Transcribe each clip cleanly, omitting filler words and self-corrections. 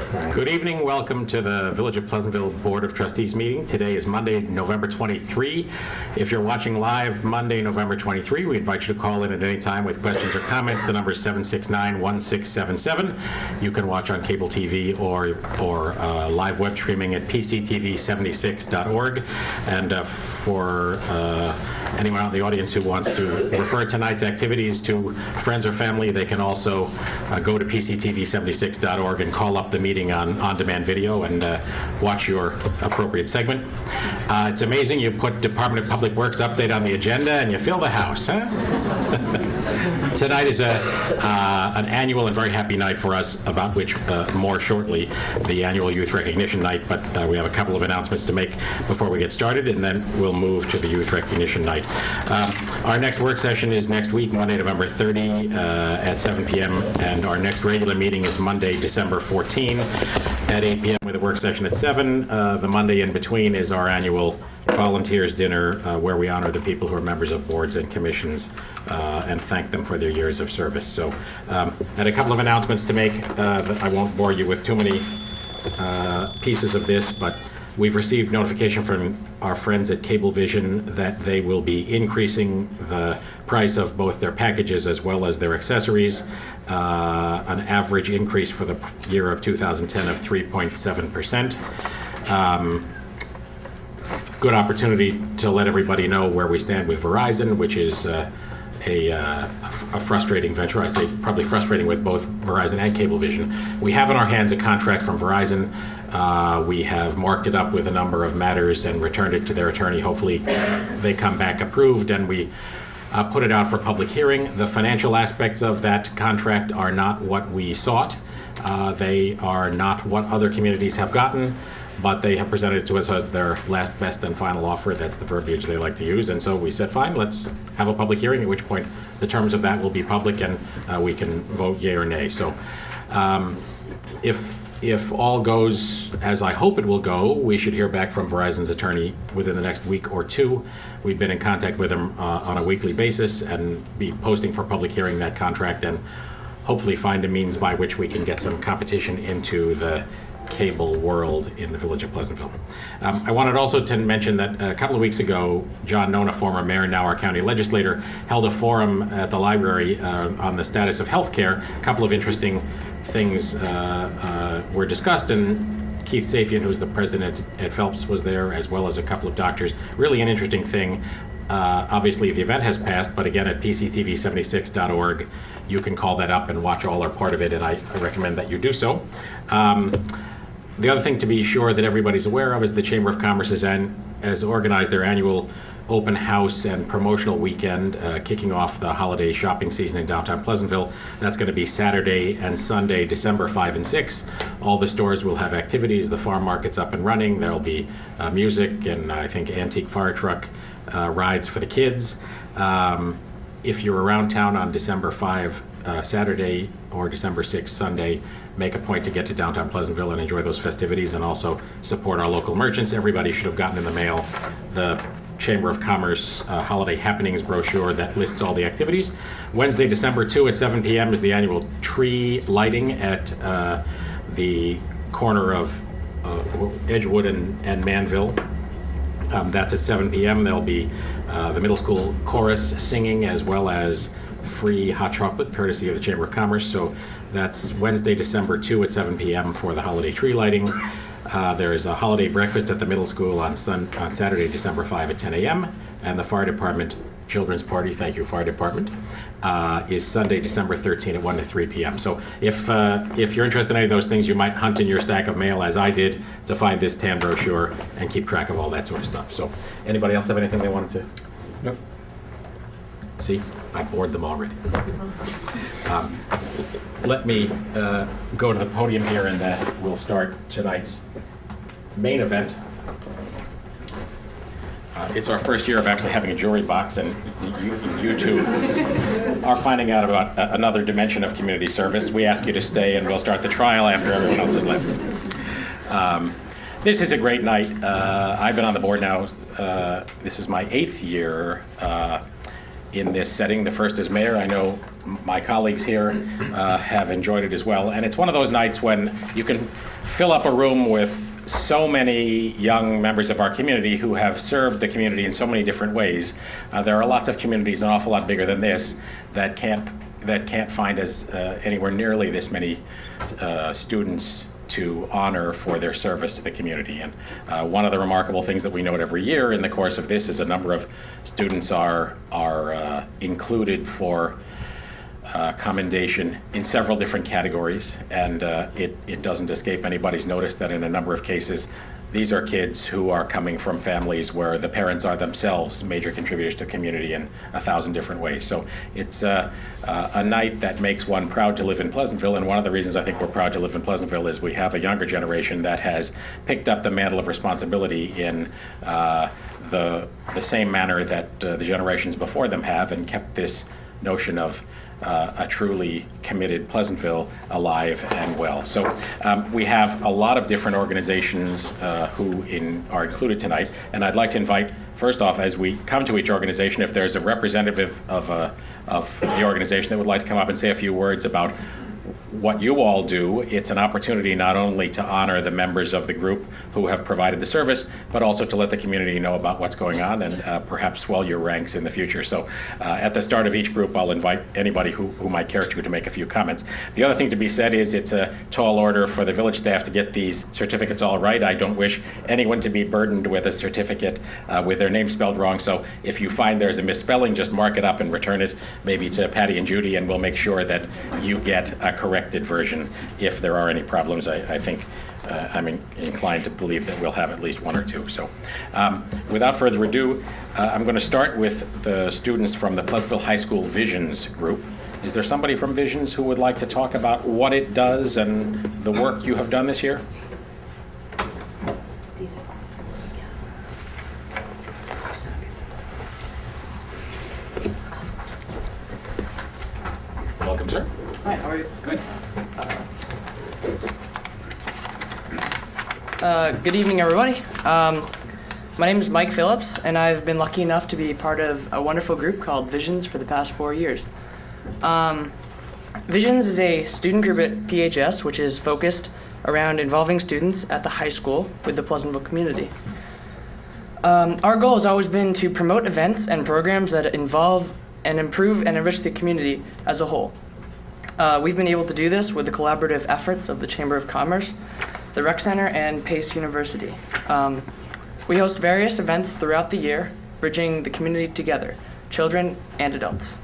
Good evening. Welcome to the Village of Pleasantville Board of Trustees meeting. Today is Monday, November 23. If you're watching live Monday, November 23, we invite you to call in at any time with questions or comments. The number is 769-1677. You can watch on cable TV or live web streaming at pctv76.org. And for anyone out in the audience who wants to refer tonight's activities to friends or family, they can also go to pctv76.org and call up the meeting on-demand video and watch your appropriate segment. It's amazing, you put Department of Public Works update on the agenda and you fill the house, huh? Tonight is an annual and very happy night for us, about which more shortly, the annual Youth Recognition Night, but we have a couple of announcements to make before we get started, and then we'll move to the Youth Recognition Night. Our next work session is next week, Monday, November 30 at 7 p.m., and our next regular meeting is Monday, December 14 at 8 p.m. with a work session at 7. The Monday in between is our annual volunteers dinner where we honor the people who are members of boards and commissions and thank them for their years of service. So, and a couple of announcements to make. I won't bore you with too many pieces of this, but we've received notification from our friends at Cablevision that they will be increasing the price of both their packages as well as their accessories, an average increase for the year of 2010 of 3.7%. Good opportunity to let everybody know where we stand with Verizon, which is a frustrating venture. I say probably frustrating with both Verizon and Cablevision. We have in our hands a contract from Verizon. We have marked it up with a number of matters and returned it to their attorney. Hopefully they come back approved and we put it out for public hearing. The financial aspects of that contract are not what we sought. They are not what other communities have gotten, but they have presented it to us as their last, best, and final offer. That's the verbiage they like to use. And so we said, fine, let's have a public hearing, at which point the terms of that will be public and we can vote yea or nay. So if all goes as I hope it will go, we should hear back from Verizon's attorney within the next week or two. We've been in contact with them on a weekly basis and be posting for public hearing that contract and hopefully find a means by which we can get some competition into the cable world in the Village of Pleasantville. I wanted also to mention that a couple of weeks ago, John Nona, former mayor and now our county legislator, held a forum at the library on the status of health care. A couple of interesting things were discussed, and Keith Safian, who's the president at Phelps, was there, as well as a couple of doctors. Really an interesting thing. Obviously the event has passed, but again at pctv76.org you can call that up and watch all or part of it, and I recommend that you do so. The other thing to be sure that everybody's aware of is the Chamber of Commerce has organized their annual open house and promotional weekend, kicking off the holiday shopping season in downtown Pleasantville. That's going to be Saturday and Sunday, December 5 and 6. All the stores will have activities. The farm market's up and running. There'll be music and I think antique fire truck rides for the kids. If you're around town on December 5 Saturday or December 6 Sunday, make a point to get to downtown Pleasantville and enjoy those festivities and also support our local merchants. Everybody should have gotten in the mail the Chamber of Commerce Holiday Happenings brochure that lists all the activities. Wednesday, December 2 at 7 p.m. is the annual tree lighting at the corner of Edgewood and Manville. That's at 7 p.m. There'll be the middle school chorus singing as well as free hot chocolate courtesy of the Chamber of Commerce. So that's Wednesday, December 2 at 7 p.m. for the holiday tree lighting. There is a holiday breakfast at the middle school on Saturday, December 5 at 10 a.m. And the fire department children's party, thank you fire department, is Sunday, December 13 at 1 to 3 p.m. So if you're interested in any of those things, you might hunt in your stack of mail, as I did, to find this tan brochure and keep track of all that sort of stuff. So anybody else have anything they wanted to? Nope. See, I bored them already. Let me go to the podium here and we'll start tonight's main event. It's our first year of actually having a jury box, and you two are finding out about another dimension of community service. We ask you to stay and we'll start the trial after everyone else has left. This is a great night. I've been on the board now, this is my 8th year, in this setting. The first as mayor. I know my colleagues here have enjoyed it as well. And it's one of those nights when you can fill up a room with so many young members of our community who have served the community in so many different ways. There are lots of communities an awful lot bigger than this that can't find anywhere nearly this many students to honor for their service to the community. And one of the remarkable things that we note every year in the course of this is a number of students are included for commendation in several different categories, and it doesn't escape anybody's notice that in a number of cases these are kids who are coming from families where the parents are themselves major contributors to the community in 1,000 different ways. So it's a night that makes one proud to live in Pleasantville, and one of the reasons I think we're proud to live in Pleasantville is we have a younger generation that has picked up the mantle of responsibility in the same manner that the generations before them have, and kept this notion of a truly committed Pleasantville alive and well. So we have a lot of different organizations who are included tonight, and I'd like to invite, first off, as we come to each organization, if there's a representative of the organization that would like to come up and say a few words about what you all do. It's an opportunity not only to honor the members of the group who have provided the service, but also to let the community know about what's going on and perhaps swell your ranks in the future. So at the start of each group, I'll invite anybody who might care to make a few comments. The other thing to be said is it's a tall order for the village staff to get these certificates all right. I don't wish anyone to be burdened with a certificate with their name spelled wrong. So if you find there's a misspelling, just mark it up and return it maybe to Patty and Judy, and we'll make sure that you get a corrected version if there are any problems. I think I'm inclined to believe that we'll have at least one or two. So without further ado, I'm going to start with the students from the Pleasantville High School Visions group. Is there somebody from Visions who would like to talk about what it does and the work you have done this year? Welcome, sir. Hi, how are you? Good. Good evening, everybody. My name is Mike Phillips, and I've been lucky enough to be part of a wonderful group called Visions for the past 4 years. Visions is a student group at PHS which is focused around involving students at the high school with the Pleasantville community. Our goal has always been to promote events and programs that involve and improve and enrich the community as a whole. We've been able to do this with the collaborative efforts of the Chamber of Commerce, the Rec Center, and Pace University. We host various events throughout the year, bridging the community together, children and adults.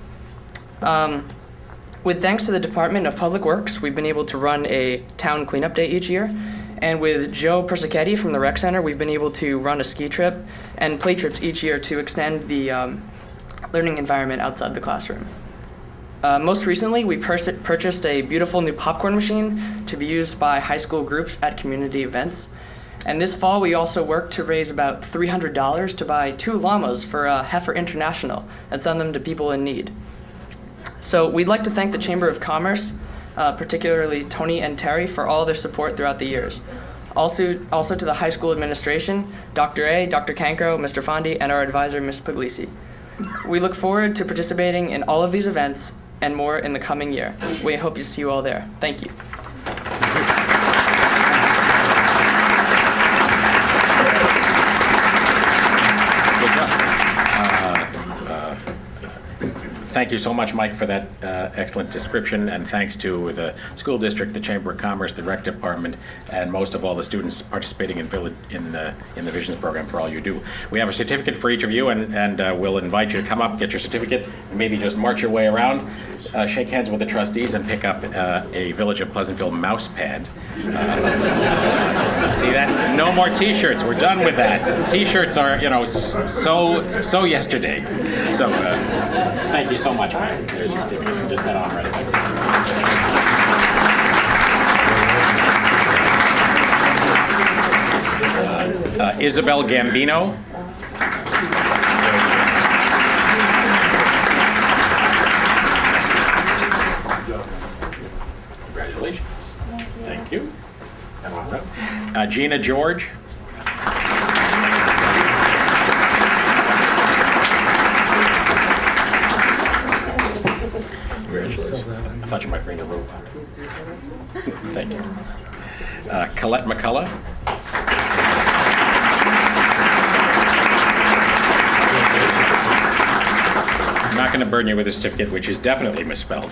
With thanks to the Department of Public Works, we've been able to run a town cleanup day each year, and with Joe Persichetti from the Rec Center, we've been able to run a ski trip and play trips each year to extend the learning environment outside the classroom. Most recently, we purchased a beautiful new popcorn machine to be used by high school groups at community events. And this fall, we also worked to raise about $300 to buy 2 llamas for Heifer International and send them to people in need. So we'd like to thank the Chamber of Commerce, particularly Tony and Terry, for all their support throughout the years. Also to the high school administration, Dr. A, Dr. Cancro, Mr. Fondi, and our advisor, Ms. Puglisi. We look forward to participating in all of these events and more in the coming year. We hope to see you all there. Thank you. Thank you so much, Mike, for that excellent description, and thanks to the school district, the Chamber of Commerce, the Rec Department, and most of all the students participating in the Visions program for all you do. We have a certificate for each of you, and we'll invite you to come up, get your certificate, and maybe just march your way around, shake hands with the trustees, and pick up a Village of Pleasantville mouse pad. See that? No more T-shirts. We're done with that. T-shirts are, so yesterday. So thank you so much. There's your certificate. Just head on right away. Isabel Gambino. Congratulations. Thank you. Come on up. Gina George. I thought you might bring the robe out. Thank you. Colette McCullough. I'm not going to burden you with a certificate, which is definitely misspelled.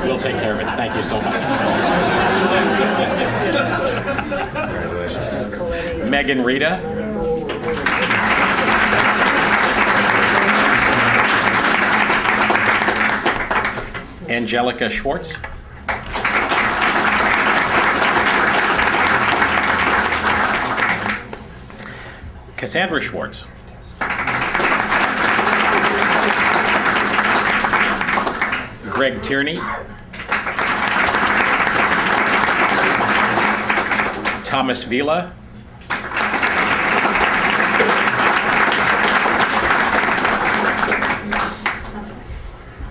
We'll take care of it. Thank you so much. Megan Rita. Angelica Schwartz. Cassandra Schwartz. Greg Tierney. Thomas Vila.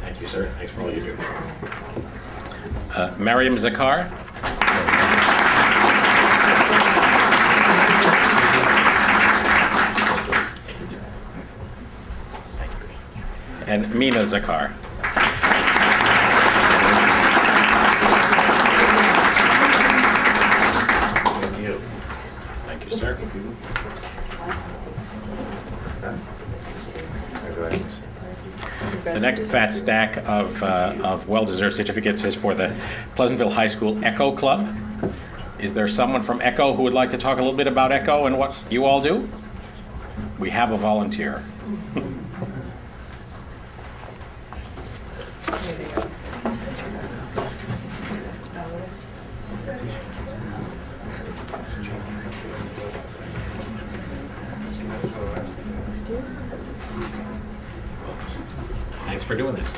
Thank you, sir. Thanks for all you do. Mariam Zakar. And Mina Zakar. Thank you, sir. The next fat stack of well-deserved certificates is for the Pleasantville High School Echo Club. Is there someone from Echo who would like to talk a little bit about Echo and what you all do? We have a volunteer. Thanks for doing this.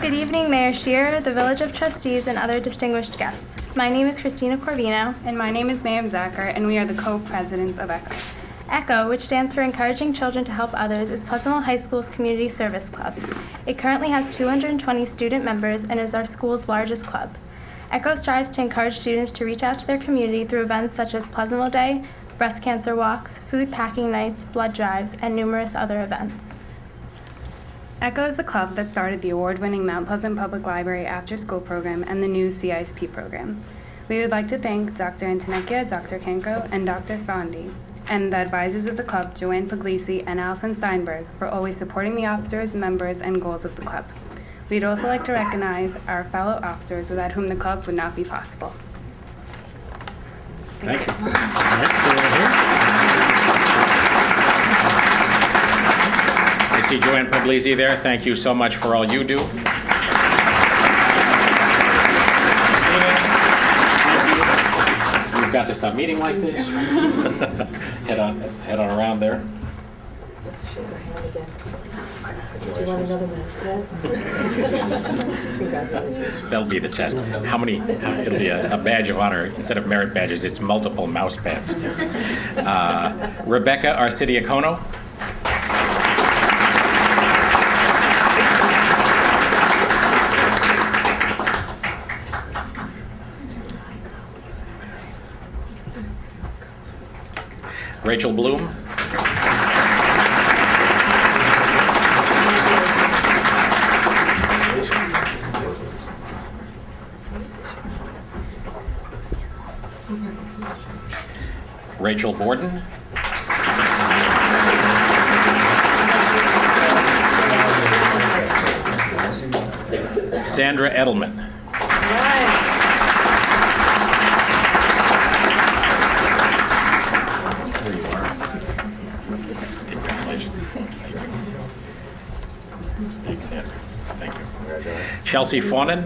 Good evening, Mayor Scheer, the Village of Trustees, and other distinguished guests. My name is Christina Corvino. And my name is Mayim Zakar, and we are the co-presidents of ECHO. ECHO, which stands for Encouraging Children to Help Others, is Pleasantville High School's community service club. It currently has 220 student members and is our school's largest club. ECHO strives to encourage students to reach out to their community through events such as Pleasantville Day, breast cancer walks, food packing nights, blood drives, and numerous other events. ECHO is the club that started the award-winning Mount Pleasant Public Library after-school program and the new CISP program. We would like to thank Dr. Antonekia, Dr. Cancro, and Dr. Fondi, and the advisors of the club, Joanne Puglisi and Allison Steinberg, for always supporting the officers, members, and goals of the club. We'd also like to recognize our fellow officers without whom the club would not be possible. Thank you. I see Joanne Puglisi there. Thank you so much for all you do. We've got to stop meeting like this. head on around there. Do you want another mascot? Congratulations. That'll be the test. How many? It'll be a badge of honor. Instead of merit badges, it's multiple mouse pads. Rebecca Arcidiacono. Rachel Bloom. Rachel Borden. Sandra Edelman. There you are. Congratulations. Thanks, Sandra. Thank you. Chelsea Fawnin.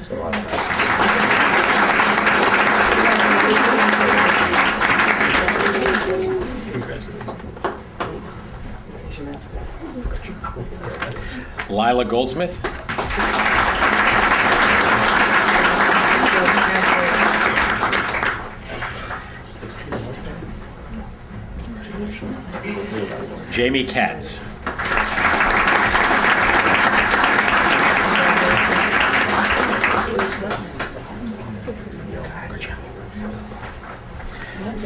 Lila Goldsmith. Jamie Katz.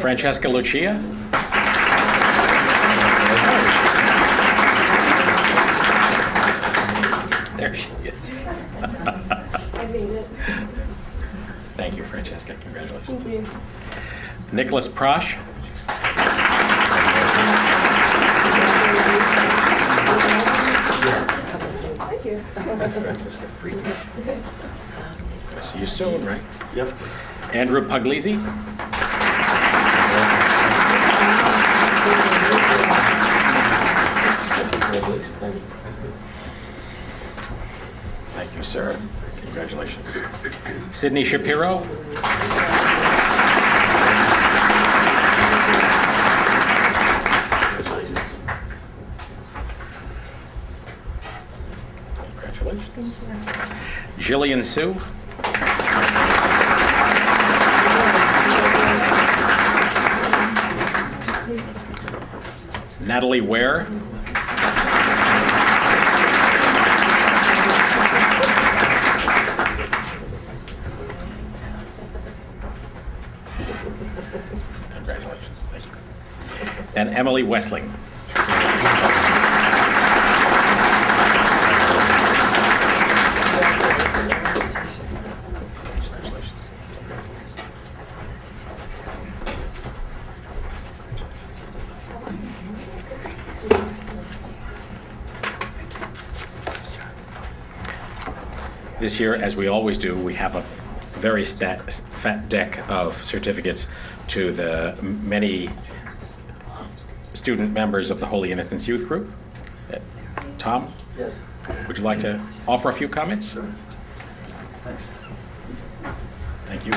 Francesca Lucia. Nicholas Prosh. Thank you. See you soon, right? Yep. Andrew Puglisi. Thank you, sir. Congratulations. Sydney Shapiro. Congratulations. Jillian Sue. Natalie Ware. Congratulations. Thank you. And Emily Westling. This year, as we always do, we have a very fat deck of certificates to the many student members of the Holy Innocents Youth Group. Tom? Yes. Would you like to offer a few comments? Sure. Thanks. Thank you.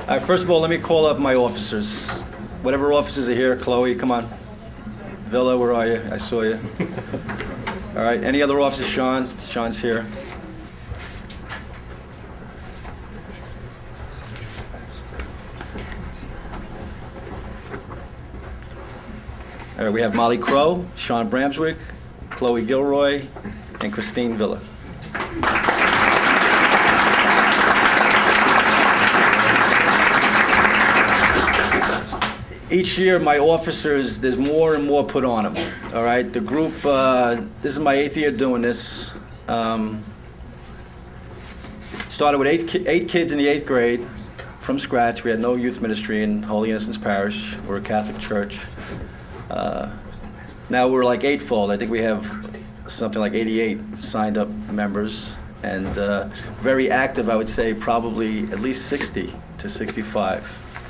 All right, first of all, let me call up my officers. Whatever officers are here, Chloe, come on. Villa, where are you? I saw you. All right, any other officers? Sean? Sean's here. All right, we have Molly Crow, Sean Bramswick, Chloe Gilroy, and Christine Villa. Each year, my officers, there's more and more put on them, all right? The group, this is my 8th year doing this. Started with eight kids in the 8th grade from scratch. We had no youth ministry in Holy Innocents Parish. We're a Catholic church. Now we're like eightfold. I think we have something like 88 signed up members, and very active, I would say probably at least 60 to 65.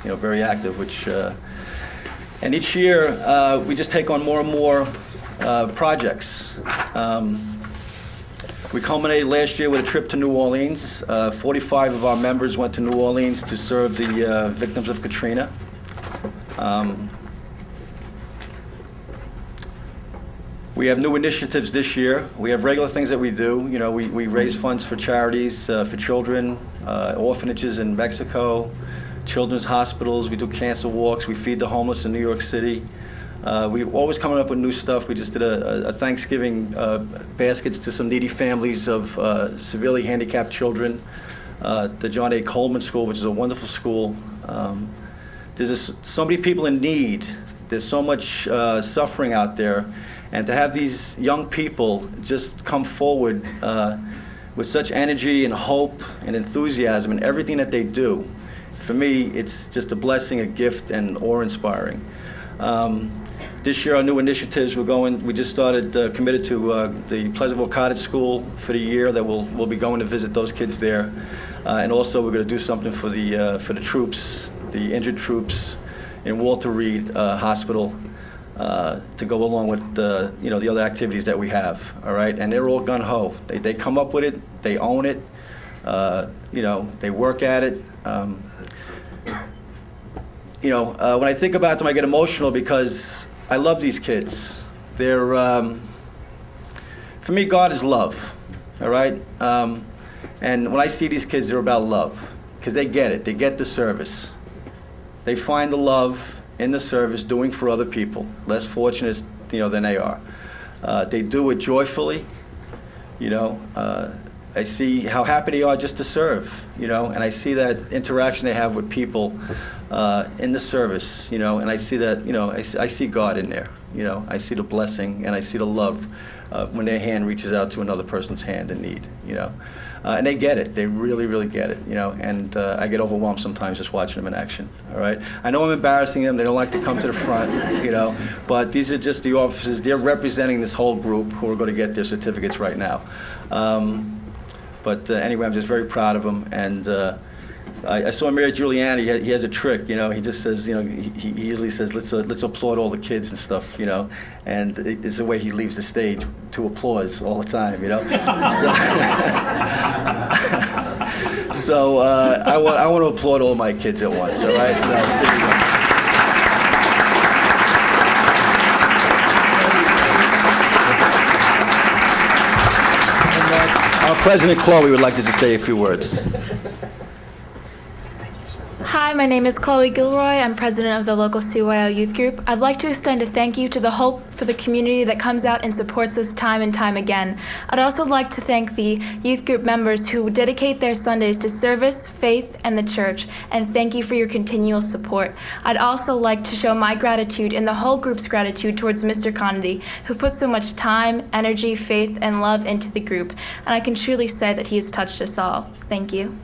You know, very active, which... And each year, we just take on more and more projects. We culminated last year with a trip to New Orleans. 45 of our members went to New Orleans to serve the victims of Katrina. We have new initiatives this year. We have regular things that we do. You know, we raise funds for charities, for children, orphanages in Mexico, children's hospitals. We do cancer walks. We feed the homeless in New York City. We're always coming up with new stuff. We just did a Thanksgiving baskets to some needy families of severely handicapped children. The John A. Coleman School, which is a wonderful school. There's so many people in need. There's so much suffering out there. And to have these young people just come forward with such energy and hope and enthusiasm in everything that they do, for me, it's just a blessing, a gift, and awe-inspiring. This year, our new initiatives, we just started, committed to the Pleasantville Cottage School for the year, that we'll be going to visit those kids there. And also, we're going to do something for the troops, the injured troops in Walter Reed Hospital, to go along with the other activities that we have. All right, and they're all gung-ho. They come up with it, they own it, they work at it. When I think about them, I get emotional because I love these kids. They're, for me, God is love. All right, and when I see these kids, they're about love because they get it. They get the service. They find the love in the service, doing for other people, less fortunate, than they are. They do it joyfully. I see how happy they are just to serve, and I see that interaction they have with people in the service, and I see that, I see God in there, I see the blessing and I see the love when their hand reaches out to another person's hand in need, And they get it. They really, really get it, you know, and I get overwhelmed sometimes just watching them in action, all right? I know I'm embarrassing them. They don't like to come to the front, you know, but these are just the officers. They're representing this whole group who are going to get their certificates right now. But anyway, I'm just very proud of them, and I saw Mayor Giuliani. He has a trick, you know. He just says, you know, he usually says, let's applaud all the kids and stuff, you know. And it's the way he leaves the stage, to applause all the time, you know. So I want to applaud all my kids at once, all right? So, our President Chloe would like to say a few words. Hi, my name is Chloe Gilroy. I'm president of the local CYO youth group. I'd like to extend a thank you to the Hope for the community that comes out and supports us time and time again. I'd also like to thank the youth group members who dedicate their Sundays to service, faith, and the church, and thank you for your continual support. I'd also like to show my gratitude and the whole group's gratitude towards Mr. Conedy, who put so much time, energy, faith, and love into the group, and I can truly say that he has touched us all. Thank you.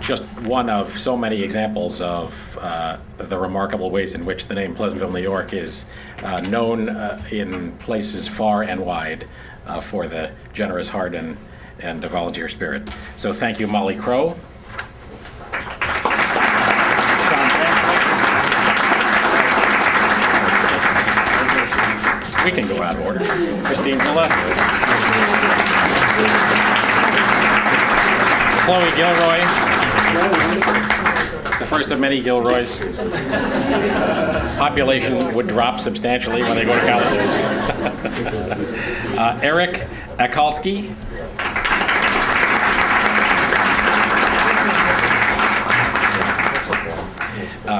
Just one of so many examples of the remarkable ways in which the name Pleasantville, New York is known in places far and wide for the generous heart and the volunteer spirit. So thank you, Molly Crow. We can go out of order. Christine Villa. Chloe Gilroy. The first of many Gilroys. Population would drop substantially when they go to colleges. Erik Akalski.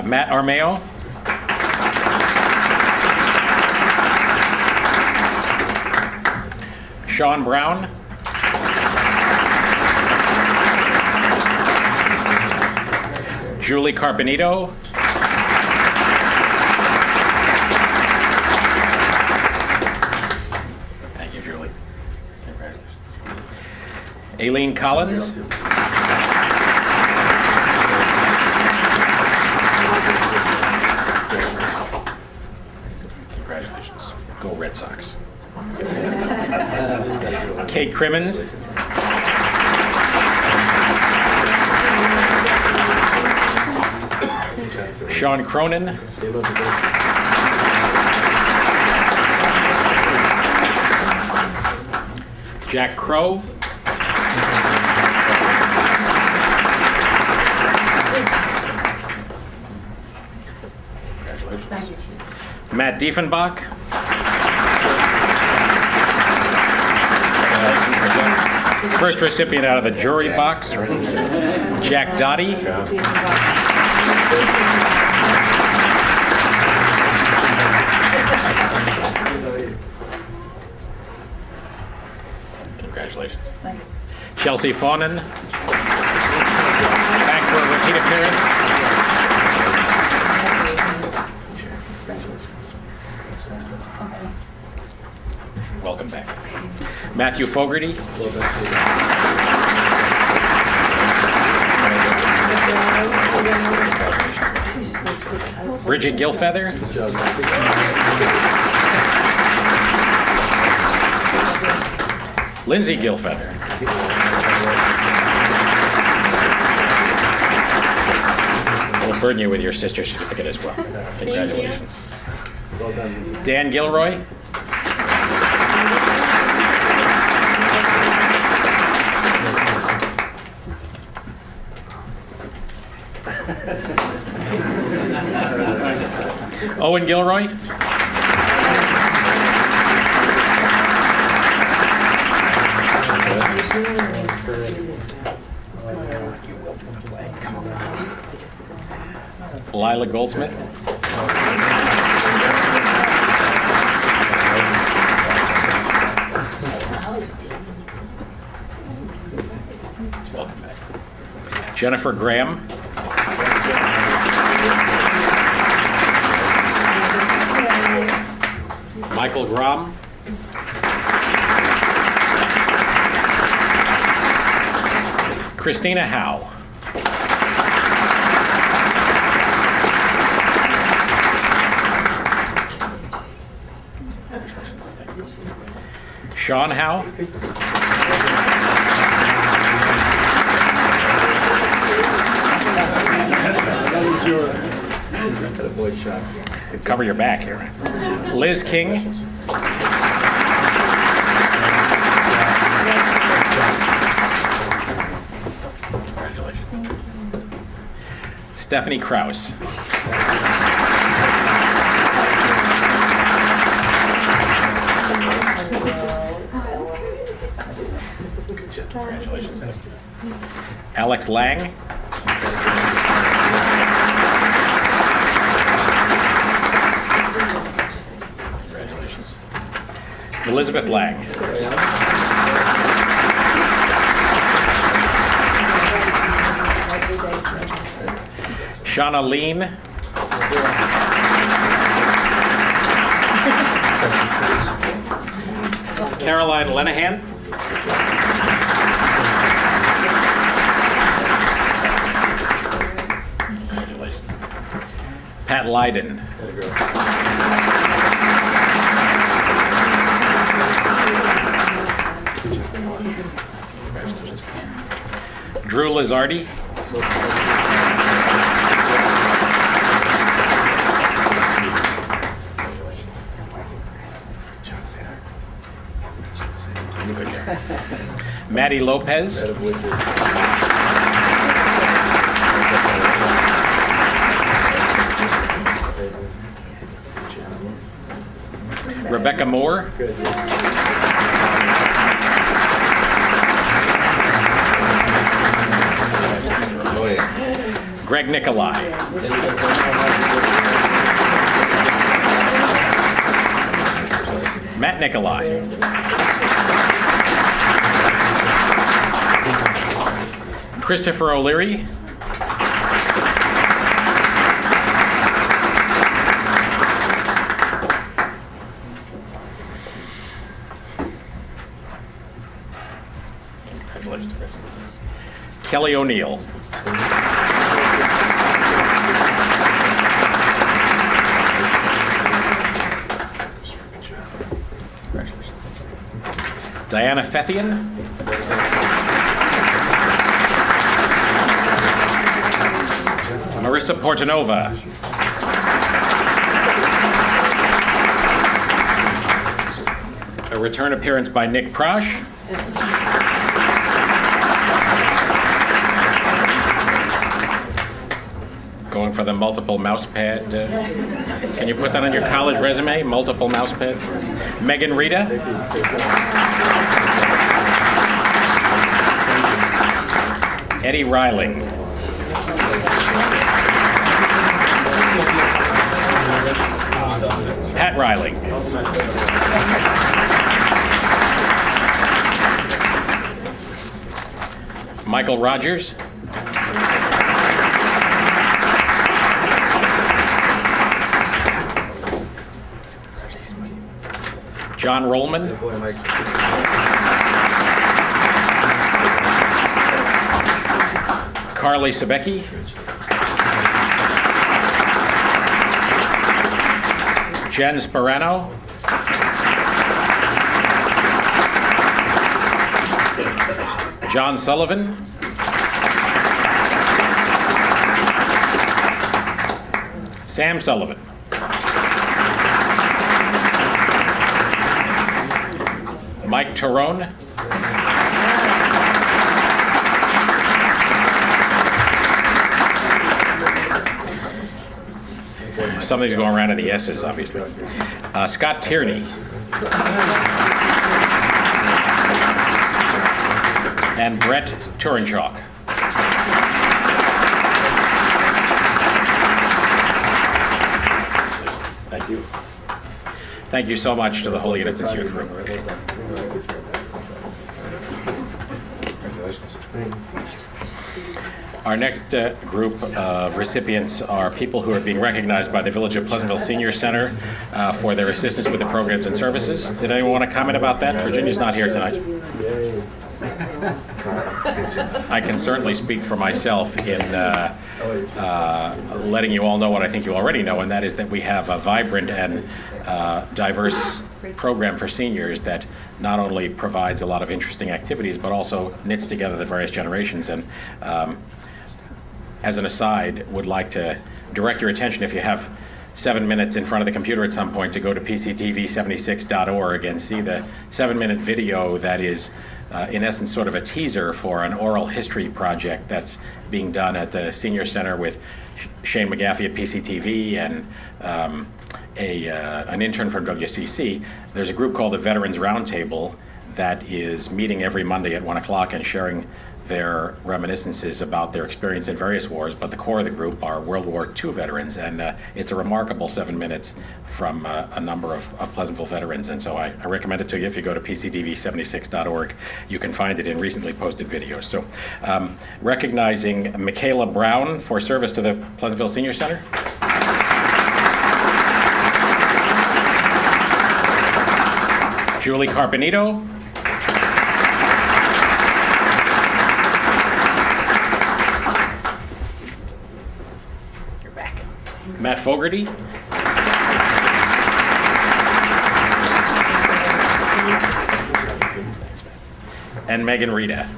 Matt Armeo. Sean Brown. Julie Carpenito. Thank you, Julie. Congratulations. Aileen Collins. Congratulations. Go Red Sox. Kate Crimmins. Sean Cronin. Jack Crow. Matt Diefenbach. First recipient out of the jury box. Jack Dottie. Congratulations. Chelsea Fawnin. Back for a repeat appearance. Welcome back. Matthew Fogarty. Bridget Gilfeather. Lindsay Gilfeather. We'll burden you with your sister's certificate as well. Congratulations. Dan Gilroy. Owen Gilroy. Lila Goldsmith. Welcome back. Jennifer Graham. Michael Grom. Christina Howe. Sean Howe. Cover your back here. Liz King. Congratulations. Stephanie Kraus. Congratulations. Alex Lang. Congratulations. Elizabeth Lang. Shauna Lean. Caroline Lenahan. Congratulations. Pat Lyden. Drew Lizardi. Maddie Lopez. Rebecca Moore. Greg Nikolai. Matt Nikolai. Christopher O'Leary. Congratulations, Chris. Kelly O'Neill. Diana Fethian. Marissa Portanova. A return appearance by Nick Prosh. Going for the multiple mouse pad. Can you put that on your college resume? Multiple mouse pads. Megan Rita. Eddie Reiling. Pat Reiling. Michael Rogers. John Rollman. Carly Sebecki. Jen Sperano. John Sullivan. Sam Sullivan. Mike Torone. Something's going around in the S's, obviously. Scott Tierney. And Brett Turenchok. Thank you. Thank you so much to the whole Innocence Youth Group. Our next group of recipients are people who are being recognized by the Village of Pleasantville Senior Center for their assistance with the programs and services. Did anyone want to comment about that? Virginia's not here tonight. I can certainly speak for myself in letting you all know what I think you already know, and that is that we have a vibrant and diverse program for seniors that not only provides a lot of interesting activities, but also knits together the various generations. And as an aside, would like to direct your attention, if you have 7 minutes in front of the computer at some point, to go to pctv76.org and see the 7-minute video that is in essence sort of a teaser for an oral history project that's being done at the Senior Center with Shane McGaffey at PCTV and an intern from WCC. There's a group called the Veterans Roundtable that is meeting every Monday at 1 o'clock and sharing their reminiscences about their experience in various wars, but the core of the group are World War II veterans, and it's a remarkable 7 minutes from a number of Pleasantville veterans, and so I recommend it to you. If you go to pctv76.org, you can find it in recently posted videos. So, recognizing Michaela Brown for service to the Pleasantville Senior Center. Julie Carpenito. Matt Fogarty. And Megan Rita.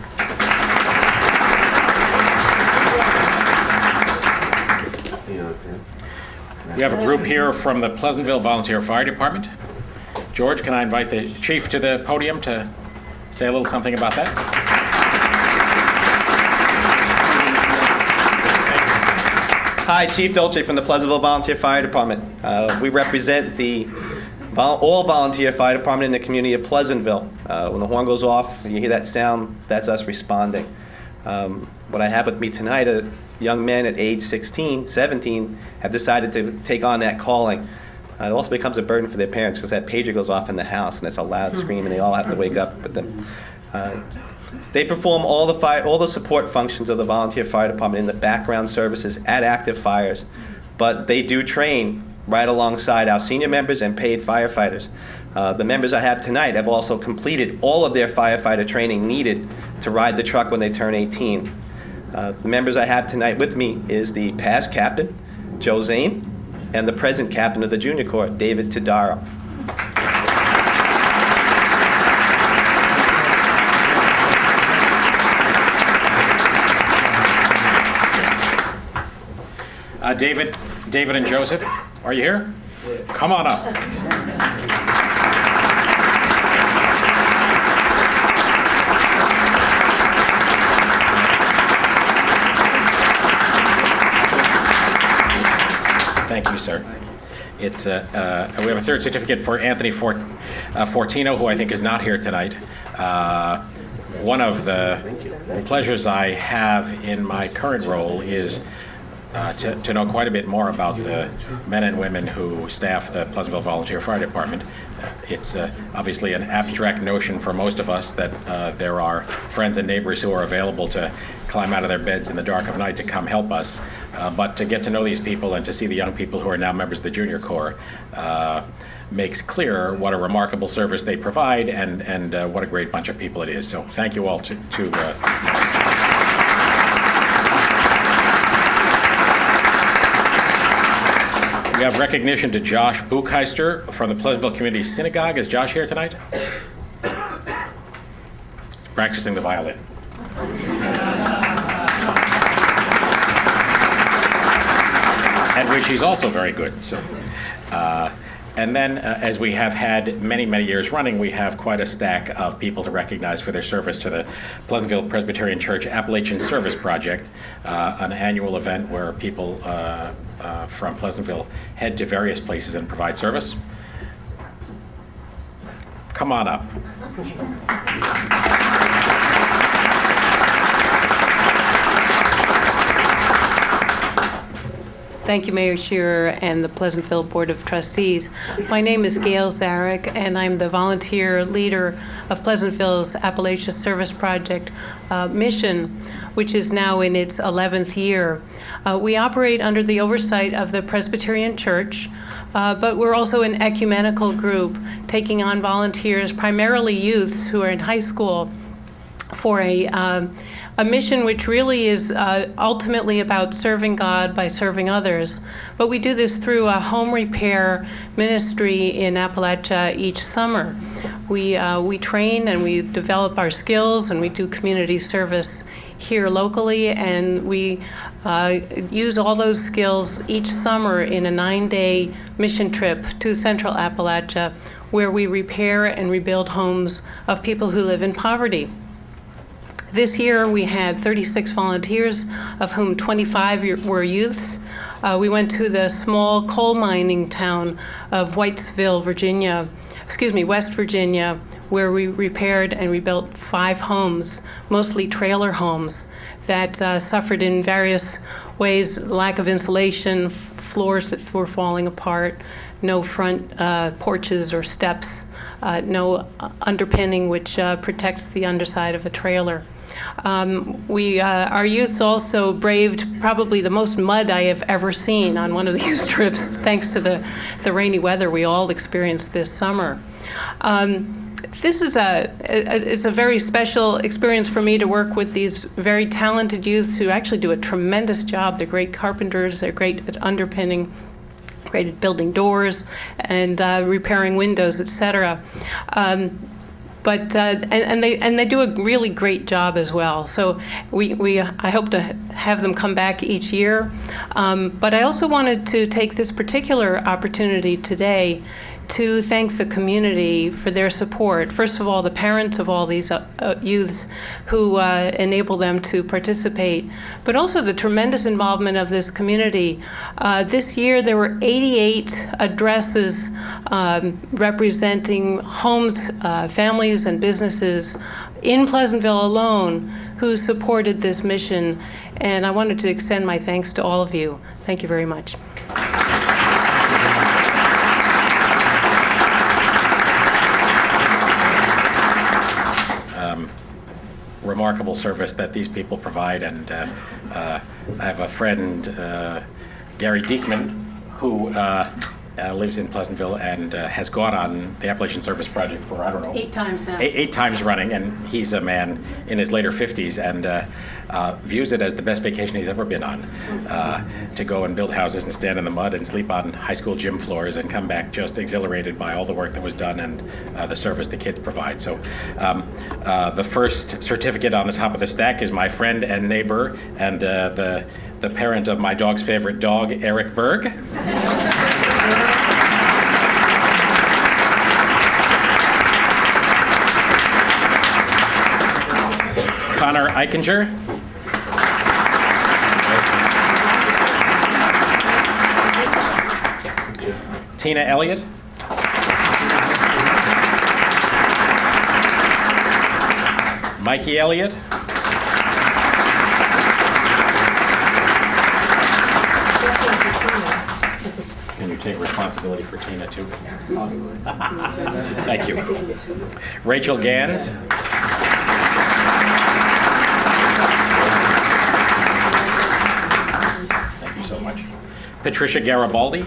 We have a group here from the Pleasantville Volunteer Fire Department. George, can I invite the chief to the podium to say a little something about that? Hi, Chief Dolce from the Pleasantville Volunteer Fire Department. We represent the all volunteer fire department in the community of Pleasantville. When the horn goes off and you hear that sound, that's us responding. What I have with me tonight, young men at age 16, 17, have decided to take on that calling. It also becomes a burden for their parents because that pager goes off in the house and it's a loud scream and they all have to wake up with them. They perform all the support functions of the volunteer fire department in the background services at active fires, but they do train right alongside our senior members and paid firefighters. The members I have tonight have also completed all of their firefighter training needed to ride the truck when they turn 18. The members I have tonight with me is the past captain, Joe Zane, and the present captain of the Junior Corps, David Tadaro. David and Joseph, are you here? Come on up. Thank you, sir. It's we have a third certificate for Anthony Fortino, who I think is not here tonight. One of the pleasures I have in my current role is to know quite a bit more about the men and women who staff the Pleasantville Volunteer Fire Department. It's obviously an abstract notion for most of us that there are friends and neighbors who are available to climb out of their beds in the dark of night to come help us. But to get to know these people and to see the young people who are now members of the Junior Corps makes clear what a remarkable service they provide and what a great bunch of people it is. So thank you all We have recognition to Josh Buchheister from the Pleasantville Community Synagogue. Is Josh here tonight? Practicing the violin. At which he's also very good. So, and then, as we have had many, many years running, we have quite a stack of people to recognize for their service to the Pleasantville Presbyterian Church Appalachian Service Project, an annual event where people from Pleasantville head to various places and provide service. Come on up. Thank you, Mayor Shearer and the Pleasantville Board of Trustees. My name is Gail Zarek, and I'm the volunteer leader of Pleasantville's Appalachia Service Project mission, which is now in its 11th year. We operate under the oversight of the Presbyterian Church, but we're also an ecumenical group taking on volunteers, primarily youths who are in high school, for a mission which really is ultimately about serving God by serving others. But we do this through a home repair ministry in Appalachia each summer. We train and we develop our skills, and we do community service here locally, and we use all those skills each summer in a 9-day mission trip to Central Appalachia, where we repair and rebuild homes of people who live in poverty. This year we had 36 volunteers, of whom 25 were youths. We went to the small coal mining town of West Virginia, where we repaired and rebuilt 5 homes, mostly trailer homes, that suffered in various ways: lack of insulation, floors that were falling apart, no front porches or steps, no underpinning which protects the underside of a trailer. Our youths also braved probably the most mud I have ever seen on one of these trips, thanks to the rainy weather we all experienced this summer. This is a very special experience for me to work with these very talented youths who actually do a tremendous job. They're great carpenters, they're great at underpinning, great at building doors and repairing windows, etc. But they do a really great job as well. So I hope to have them come back each year. But I also wanted to take this particular opportunity today to thank the community for their support. First of all, the parents of all these youths who enable them to participate, but also the tremendous involvement of this community. This year there were 88 addresses representing homes, families, and businesses in Pleasantville alone who supported this mission, and I wanted to extend my thanks to all of you. Thank you very much. Remarkable service that these people provide, and I have a friend, Gary Diekman, who lives in Pleasantville and has gone on the Appalachian Service Project for, I don't know, 8 times now. 8 times running, and he's a man in his later 50s and views it as the best vacation he's ever been on, to go and build houses and stand in the mud and sleep on high school gym floors and come back just exhilarated by all the work that was done and the service the kids provide. So the first certificate on the top of the stack is my friend and neighbor and the parent of my dog's favorite dog, Erik Berg. Connor Eichinger. Tina Elliott. Mikey Elliott. Can you take responsibility for Tina too? Thank you. Rachel Gans. Thank you so much. Patricia Garibaldi.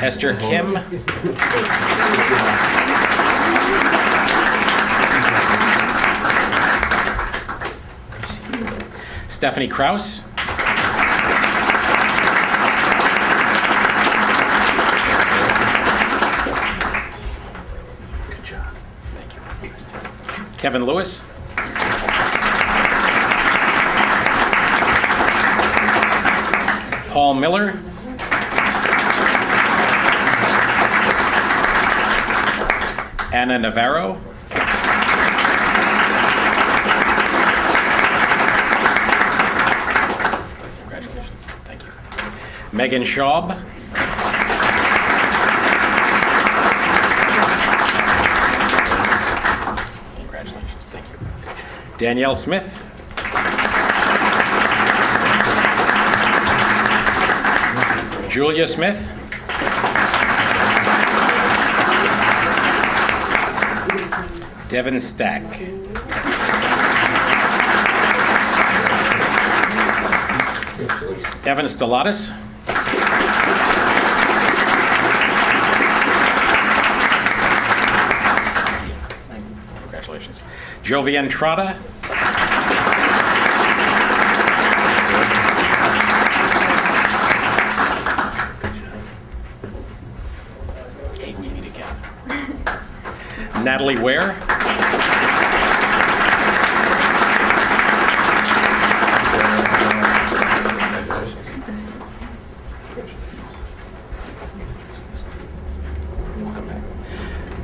Esther Kim. Stephanie Kraus. Good job. Thank you. Kevin Lewis. Paul Miller. Anna Navarro. Congratulations. Thank you. Megan Schaub. Congratulations. Thank you. Danielle Smith. Julia Smith. Devin Stack. Evan Stellatus. Congratulations. Jovian Trotta. Hey, we meet again. Natalie Ware.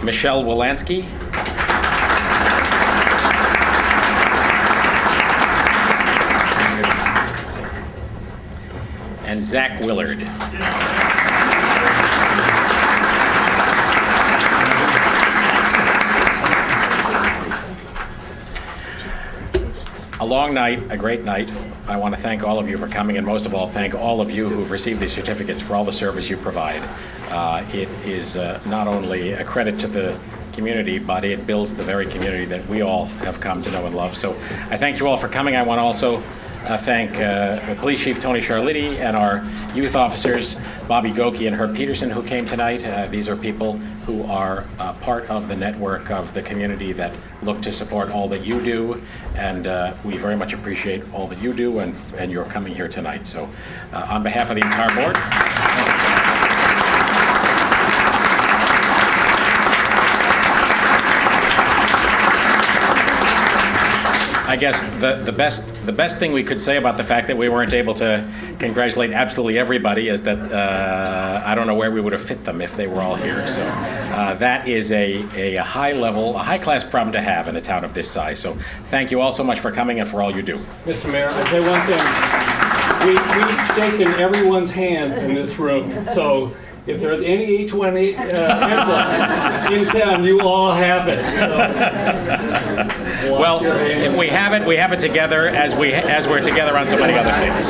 Michelle Wolanski. And Zach Willard. A long night, a great night. I want to thank all of you for coming, and most of all, thank all of you who've received these certificates for all the service you provide. It is not only a credit to the community, but it builds the very community that we all have come to know and love. So I thank you all for coming. I want to also thank the Police Chief Tony Chiarlitti and our youth officers, Bobby Goki and Herb Peterson, who came tonight. These are people who are part of the network of the community that look to support all that you do, and we very much appreciate all that you do and your coming here tonight. So on behalf of the entire board, I guess the best thing we could say about the fact that we weren't able to congratulate absolutely everybody is that I don't know where we would have fit them if they were all here. So that is a high-class problem to have in a town of this size. So thank you all so much for coming and for all you do. Mr. Mayor, I'll say one thing. We've shaken everyone's hands in this room. So if there's any H1 emblem in town, you all have it. So, well, if we have it together as we're together on so many other things.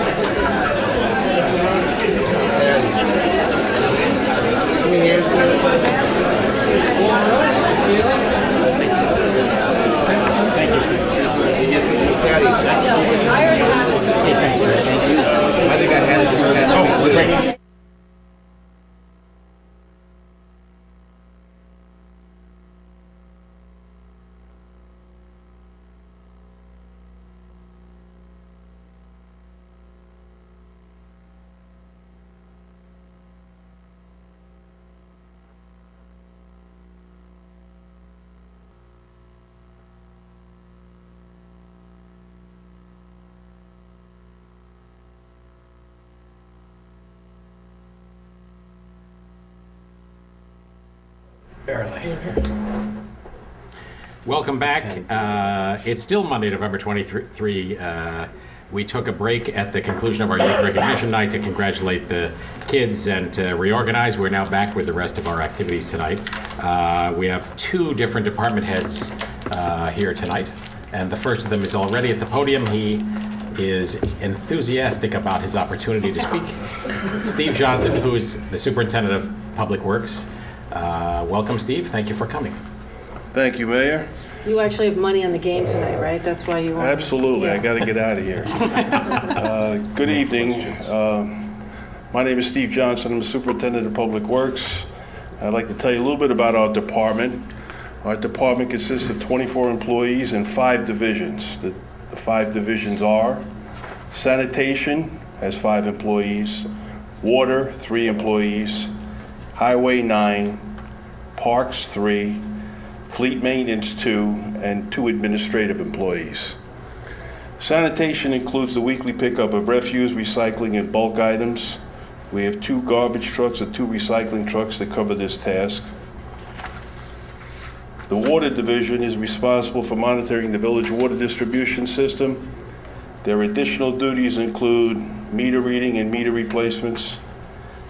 Thank you. I think I had it this past week. Great. Welcome back. It's still Monday, November 23. We took a break at the conclusion of our Youth Recognition Night to congratulate the kids and to reorganize. We're now back with the rest of our activities tonight. We have two different department heads here tonight, and the first of them is already at the podium. He is enthusiastic about his opportunity to speak. Steve Johnson, who is the Superintendent of Public Works. Welcome, Steve. Thank you for coming. Thank you, Mayor. You actually have money on the game tonight, right? That's why you want... Absolutely. Yeah. I got to get out of here. Good evening. My name is Steve Johnson. I'm the Superintendent of Public Works. I'd like to tell you a little bit about our department. Our department consists of 24 employees and 5 divisions. The 5 divisions are sanitation has 5 employees, water 3 employees, highway 9, parks 3, fleet maintenance 2, and 2 administrative employees. Sanitation includes the weekly pickup of refuse, recycling, and bulk items. We have 2 garbage trucks and 2 recycling trucks that cover this task. The water division is responsible for monitoring the village water distribution system. Their additional duties include meter reading and meter replacements,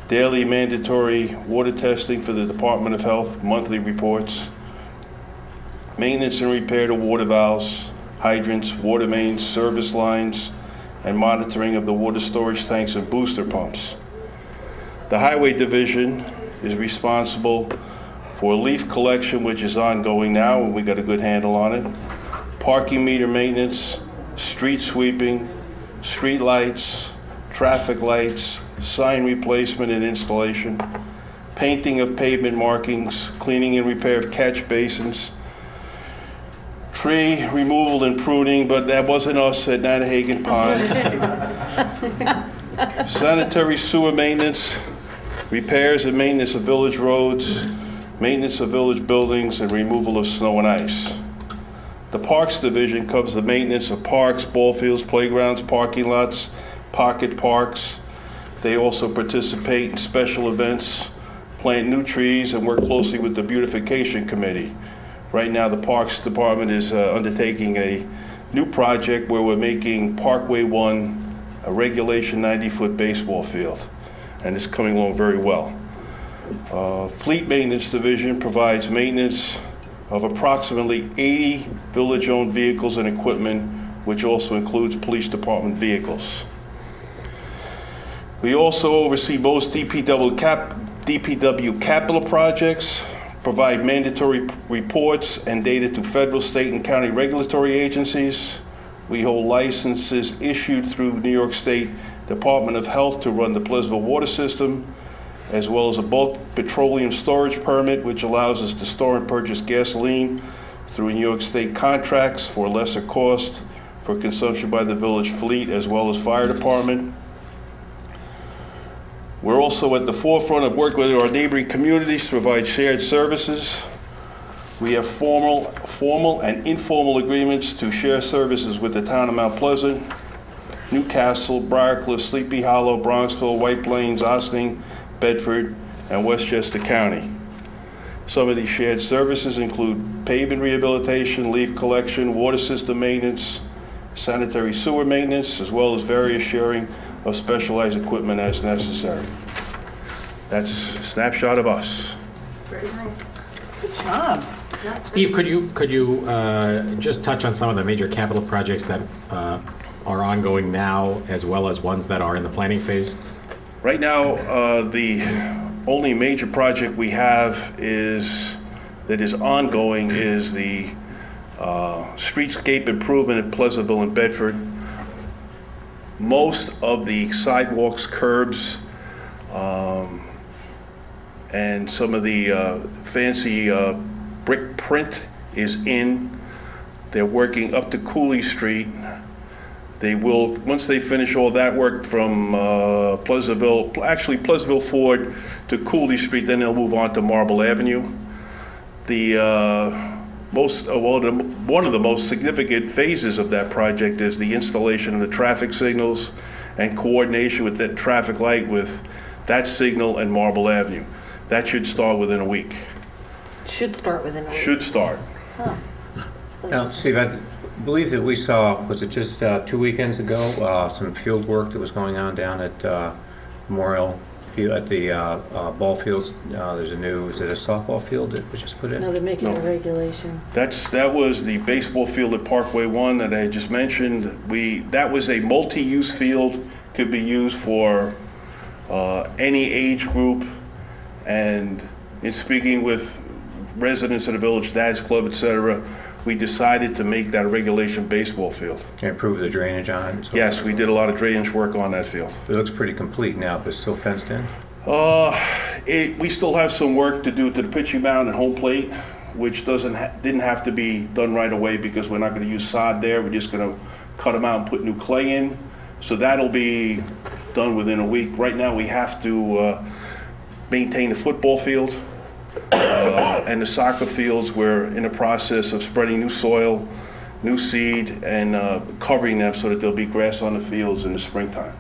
daily mandatory water testing for the Department of Health, monthly reports, maintenance and repair to water valves, hydrants, water mains, service lines, and monitoring of the water storage tanks and booster pumps. The Highway Division is responsible for leaf collection, which is ongoing now, and we got a good handle on it. Parking meter maintenance, street sweeping, street lights, traffic lights, sign replacement and installation, painting of pavement markings, cleaning and repair of catch basins, tree removal and pruning, but that wasn't us at Nanahagan Pond. Sanitary sewer maintenance, repairs and maintenance of village roads, maintenance of village buildings, and removal of snow and ice. The Parks Division covers the maintenance of parks, ball fields, playgrounds, parking lots, pocket parks. They also participate in special events, plant new trees, and work closely with the Beautification Committee. Right now, the Parks Department is undertaking a new project where we're making Parkway 1 a regulation 90-foot baseball field, and it's coming along very well. Fleet Maintenance Division provides maintenance of approximately 80 village-owned vehicles and equipment, which also includes police department vehicles. We also oversee most DPW capital projects, provide mandatory reports and data to federal, state, and county regulatory agencies. We hold licenses issued through New York State Department of Health to run the Pleasantville water system, as well as a bulk petroleum storage permit, which allows us to store and purchase gasoline through New York State contracts for a lesser cost for consumption by the village fleet as well as fire department. We're also at the forefront of working with our neighboring communities to provide shared services. We have formal and informal agreements to share services with the town of Mount Pleasant, Newcastle, Briarcliff, Sleepy Hollow, Bronxville, White Plains, Ossining, Bedford, and Westchester County. Some of these shared services include pavement rehabilitation, leaf collection, water system maintenance, sanitary sewer maintenance, as well as various sharing of specialized equipment as necessary. That's a snapshot of us. Very nice. Good job. Steve, could you just touch on some of the major capital projects that are ongoing now, as well as ones that are in the planning phase? Right now, the only major project we have that is ongoing is the streetscape improvement at Pleasantville and Bedford. Most of the sidewalks, curbs, and some of the fancy brick print is in. They're working up to Cooley Street. They will, once they finish all that work from Pleasantville Ford to Cooley Street, then they'll move on to Marble Avenue. One of the most significant phases of that project is the installation of the traffic signals and coordination with that traffic light with that signal and Marble Avenue. That should start within a week. Should start within a week. Should start. Huh. Now, Steve, I believe that we saw, was it just 2 weekends ago, some field work that was going on down at Memorial Field, at the ball fields. There's a new, is it a softball field that was just put in? No, they're making a regulation. That was the baseball field at Parkway 1 that I just mentioned. That was a multi-use field, could be used for any age group, and in speaking with residents of the Village Dads Club, etc., we decided to make that a regulation baseball field. And improve the drainage on it? Yes, we did a lot of drainage work on that field. It looks pretty complete now, but it's still fenced in? We still have some work to do to the pitching mound and home plate, which didn't have to be done right away because we're not going to use sod there. We're just going to cut them out and put new clay in. So that'll be done within a week. Right now we have to maintain the football field. And the soccer fields, we're in the process of spreading new soil, new seed, and covering them so that there'll be grass on the fields in the springtime.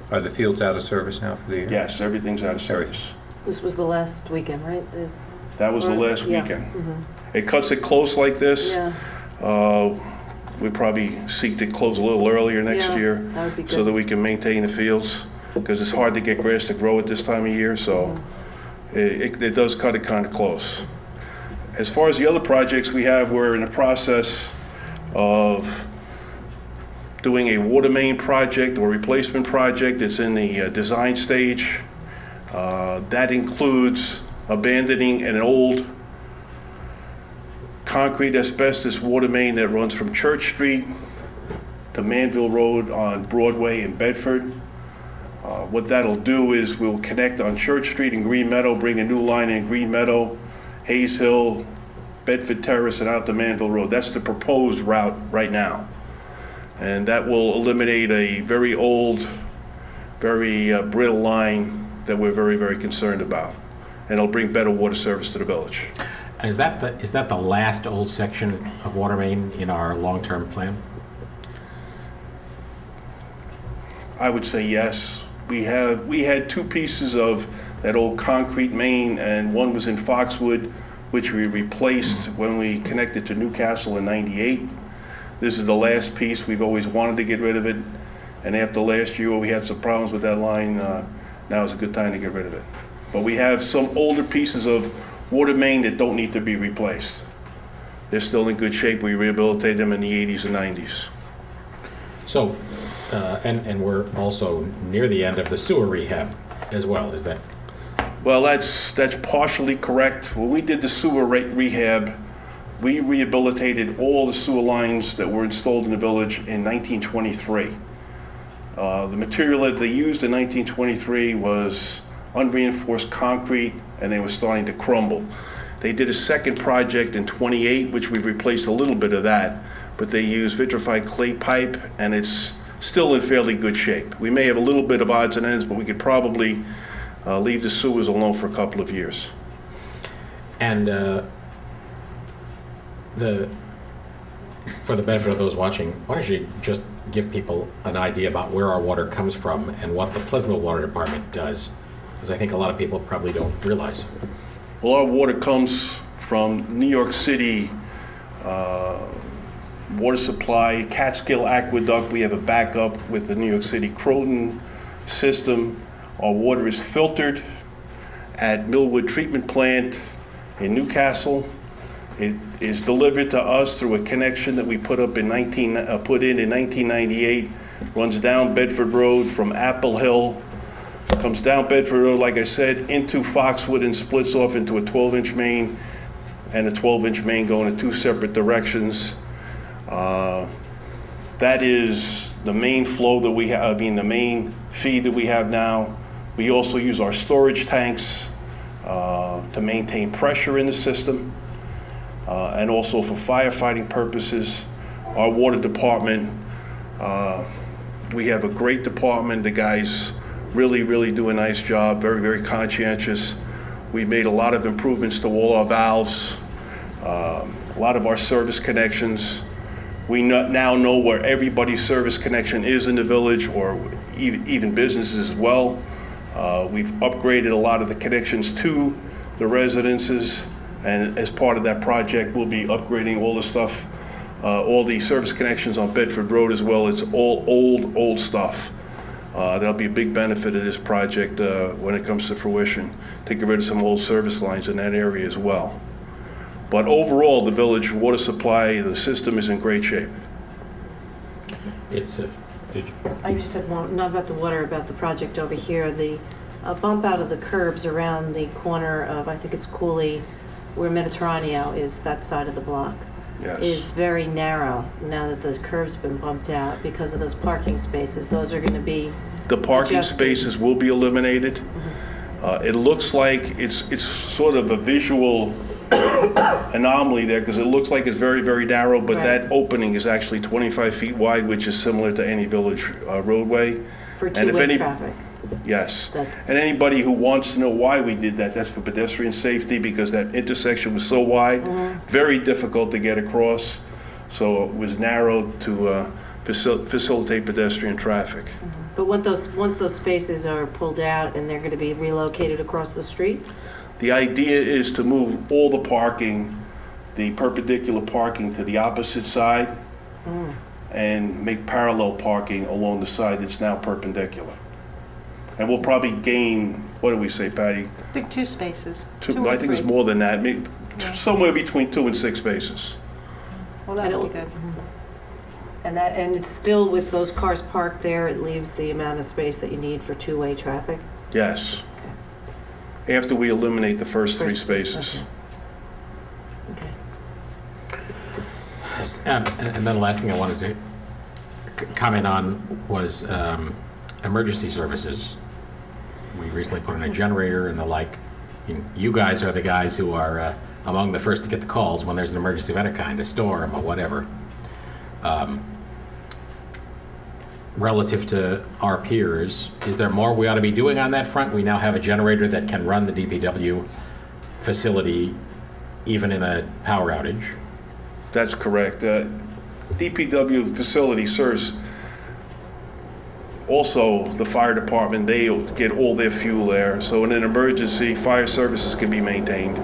Are the fields out of service now for the year? Yes, everything's out of service. This was the last weekend, right? That was the last weekend. Mm-hmm. It cuts it close like this. Yeah. We probably seek to close a little earlier next year that would be good. So that we can maintain the fields, because it's hard to get grass to grow at this time of year, so it does cut it kind of close. As far as the other projects we have, we're in the process of doing a water main project or replacement project. It's in the design stage. That includes abandoning an old concrete asbestos water main that runs from Church Street to Manville Road on Broadway in Bedford. What that'll do is we'll connect on Church Street in Green Meadow, bring a new line in Green Meadow, Hayes Hill, Bedford Terrace, and out to Manville Road. That's the proposed route right now. And that will eliminate a very old, very brittle line that we're very, very concerned about. And it'll bring better water service to the village. And is that the last old section of water main in our long-term plan? I would say yes. We had two pieces of that old concrete main, and one was in Foxwood, which we replaced when we connected to Newcastle in '98. This is the last piece. We've always wanted to get rid of it, and after last year where we had some problems with that line, now is a good time to get rid of it. But we have some older pieces of water main that don't need to be replaced. They're still in good shape. We rehabilitated them in the 80s and 90s. So, and we're also near the end of the sewer rehab as well, is that? Well, that's partially correct. When we did the sewer rehab, we rehabilitated all the sewer lines that were installed in the village in 1923. The material that they used in 1923 was unreinforced concrete, and they were starting to crumble. They did a second project in '28, which we replaced a little bit of that, but they used vitrified clay pipe, and it's still in fairly good shape. We may have a little bit of odds and ends, but we could probably leave the sewers alone for a couple of years. And for the benefit of those watching, why don't you just give people an idea about where our water comes from and what the Pleasantville Water Department does, because I think a lot of people probably don't realize. Well, our water comes from New York City water supply, Catskill Aqueduct. We have a backup with the New York City Croton system. Our water is filtered at Millwood Treatment Plant in Newcastle. It is delivered to us through a connection that we put in in 1998. Runs down Bedford Road from Apple Hill, comes down Bedford Road, like I said, into Foxwood and splits off into a 12-inch main and a 12-inch main going in two separate directions. That is the main flow that we have, the main feed that we have now. We also use our storage tanks to maintain pressure in the system, and also for firefighting purposes. Our water department, we have a great department. The guys really do a nice job, very conscientious. We made a lot of improvements to all our valves, a lot of our service connections. We now know where everybody's service connection is in the village, or even businesses as well. We've upgraded a lot of the connections to the residences, and as part of that project, we'll be upgrading all the stuff, all the service connections on Bedford Road as well. It's all old stuff. That'll be a big benefit of this project when it comes to fruition, to get rid of some old service lines in that area as well. But overall, the village water supply, the system is in great shape. I just have one, not about the water, about the project over here. The bump out of the curbs around the corner of, I think it's Cooley, where Mediterraneo is, that side of the block, Yes. is very narrow now that the curb's been bumped out because of those parking spaces. Those are going to be The parking adjusted. spaces will be eliminated. It looks like it's sort of a visual anomaly there, because it looks like it's very narrow, but Right. that opening is actually 25 feet wide, which is similar to any village roadway. For And if two-way any- traffic. Yes. That's- And anybody who wants to know why we did that, that's for pedestrian safety, because that intersection was so wide, very difficult to get across. So it was narrowed to facilitate pedestrian traffic. But once those spaces are pulled out and they're going to be relocated across the street? The idea is to move all the parking, the perpendicular parking, to the opposite side and make parallel parking along the side that's now perpendicular. And we'll probably gain, what do we say, Patty? I think 2 spaces. I think it's more than that, maybe somewhere between 2 and 6 spaces. Well, that would be good. And it's still, with those cars parked there, it leaves the amount of space that you need for two-way traffic? Yes. after we eliminate the first 3 spaces. Okay. And then the last thing I wanted to comment on was emergency services. We recently put in a generator and the like. You guys are the guys who are among the first to get the calls when there's an emergency of any kind, a storm or whatever. Relative to our peers, is there more we ought to be doing on that front? We now have a generator that can run the DPW facility even in a power outage. That's correct. DPW facility serves also the fire department. They get all their fuel there. So in an emergency, fire services can be maintained.